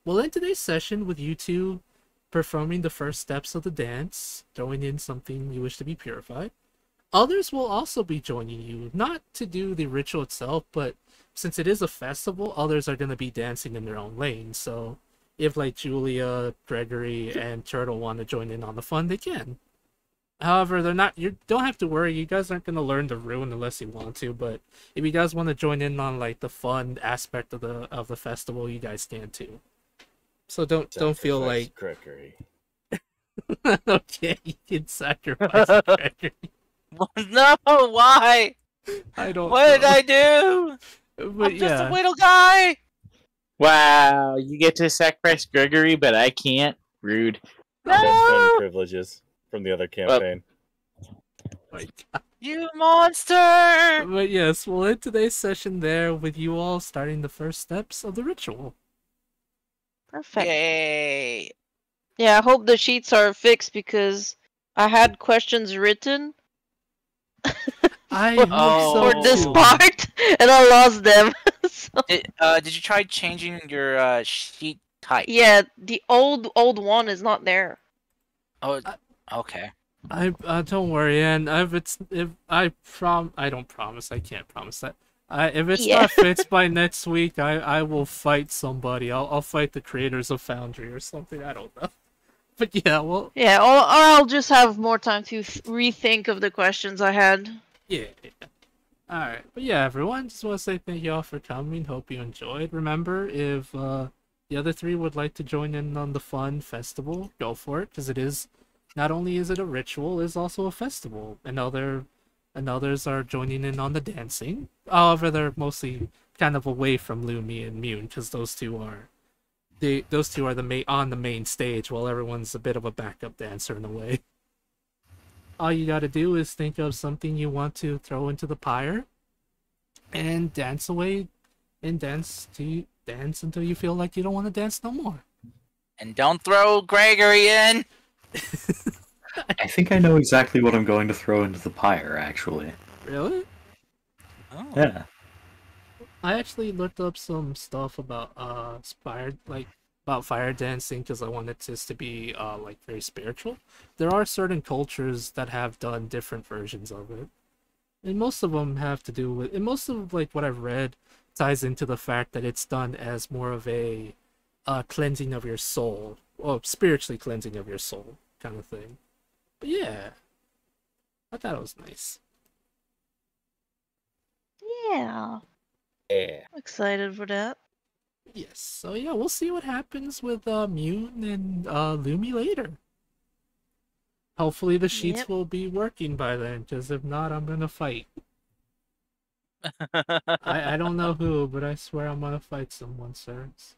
we'll end today's session with you two performing the first steps of the dance, throwing in something you wish to be purified. Others will also be joining you, not to do the ritual itself, but since it is a festival, others are going to be dancing in their own lane. So if like Julia, Gregory, and Turtle want to join in on the fun, they can. However, they're not. You don't have to worry. You guys aren't going to learn the rune unless you want to. But if you guys want to join in on like the fun aspect of the festival, you guys can too. So don't feel Sacrifice like Gregory. okay, you can sacrifice Gregory. No, why? I don't. What did know. I do? But I'm just yeah, a little guy. Wow, you get to sacrifice Gregory, but I can't. Rude. That's No, privileges from the other campaign. like, you monster! but yes, we'll end today's session there with you all starting the first steps of the ritual. Perfect. Yay! Yeah, I hope the sheets are fixed because I had questions written I for, hope so for this too. part, and I lost them. So, Did you try changing your sheet type? yeah, the old one is not there. Oh, okay. I don't worry, and if I don't promise, I can't promise that. If it's Yeah. not fixed by next week, I will fight somebody. I'll fight the creators of Foundry or something. I don't know. But yeah, well, Yeah, or I'll just have more time to rethink of the questions I had. yeah. Alright, but yeah, everyone, just want to say thank you all for coming. Hope you enjoyed. Remember, if the other three would like to join in on the fun festival, go for it, because it is, not only is it a ritual, it's also a festival, and others are joining in on the dancing. However, they're mostly kind of away from Lumi and Mune, because those two are on the main stage, while everyone's a bit of a backup dancer in a way. All you gotta do is think of something you want to throw into the pyre, and dance away, and dance until you feel like you don't want to dance no more. And don't throw Gregory in. I think I know exactly what I'm going to throw into the pyre, actually. Really? Oh. Yeah. I actually looked up some stuff about about fire dancing, because I wanted this to be like very spiritual. There are certain cultures that have done different versions of it, and most of them have to do with, and most of like what I've read ties into the fact that it's done as more of a cleansing of your soul, or spiritually cleansing of your soul kind of thing. But yeah, I thought it was nice. Yeah, Yeah. I'm excited for that. Yes, so yeah, we'll see what happens with Mune and Lumi later. Hopefully the sheets Yep. will be working by then, because if not, I'm gonna fight. I don't know who, but I swear I'm gonna fight someone, sirs.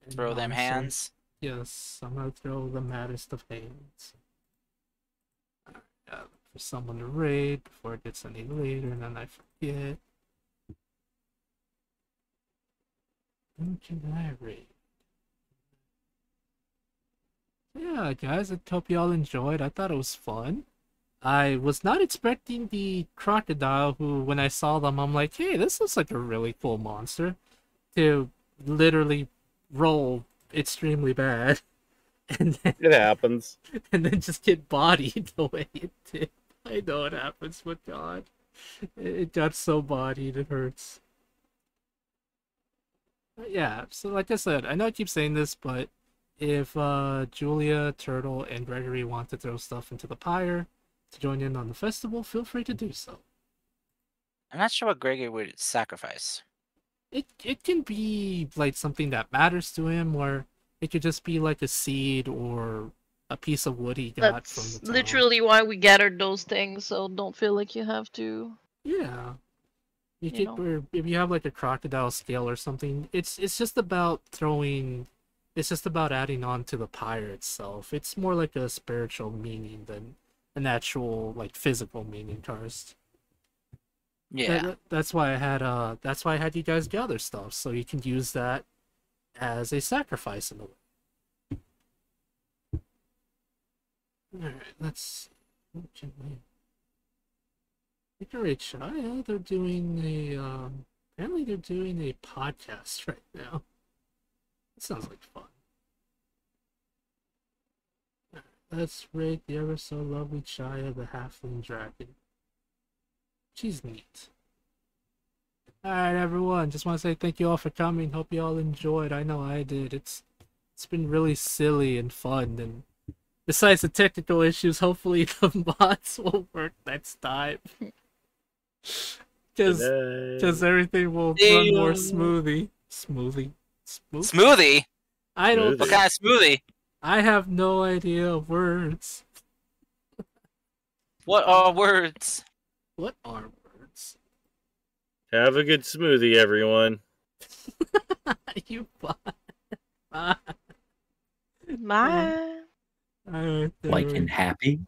And, Throw them so, hands. yes, I'm gonna throw the maddest of hands. for someone to raid before it gets any later, and then I forget. Who can I raid? Yeah, guys, I hope y'all enjoyed. I thought it was fun. I was not expecting the crocodile, who, when I saw them, I'm like, hey, this looks like a really cool monster, to literally roll extremely bad. And then, It happens. and then just get bodied the way it did. I know it happens, but God, it got so bodied, it hurts. But yeah, so like I said, I know I keep saying this, but if Julia, Turtle, and Gregory want to throw stuff into the pyre to join in on the festival, feel free to do so. I'm not sure what Gregory would sacrifice. It can be like something that matters to him, or it could just be like a seed or a piece of wood he got from That's the town. literally why we gathered those things, so don't feel like you have to. Yeah. You You could, know. or if you have like a crocodile scale or something, it's just about throwing. It's just about adding on to the pyre itself. It's more like a spiritual meaning than an actual like physical meaning, Karst. Yeah. That's why I had you guys gather stuff, so you can use that as a sacrifice in a way. Alright, let's see. What can we... Decorate Shia, they're doing a apparently they're doing a podcast right now. That sounds like fun. Alright, let's rate the ever so lovely Shia, the halfling dragon. She's neat. Alright, everyone, just want to say thank you all for coming. Hope you all enjoyed. I know I did. It's been really silly and fun, and besides the technical issues, hopefully the mods will work next time. Because everything will run more smoothly. Smoothie? I don't. What kind of smoothie? I have no idea words. What are words? What are words? Have a good smoothie, everyone. You bye. Bye. Bye. Alright, Like in happy?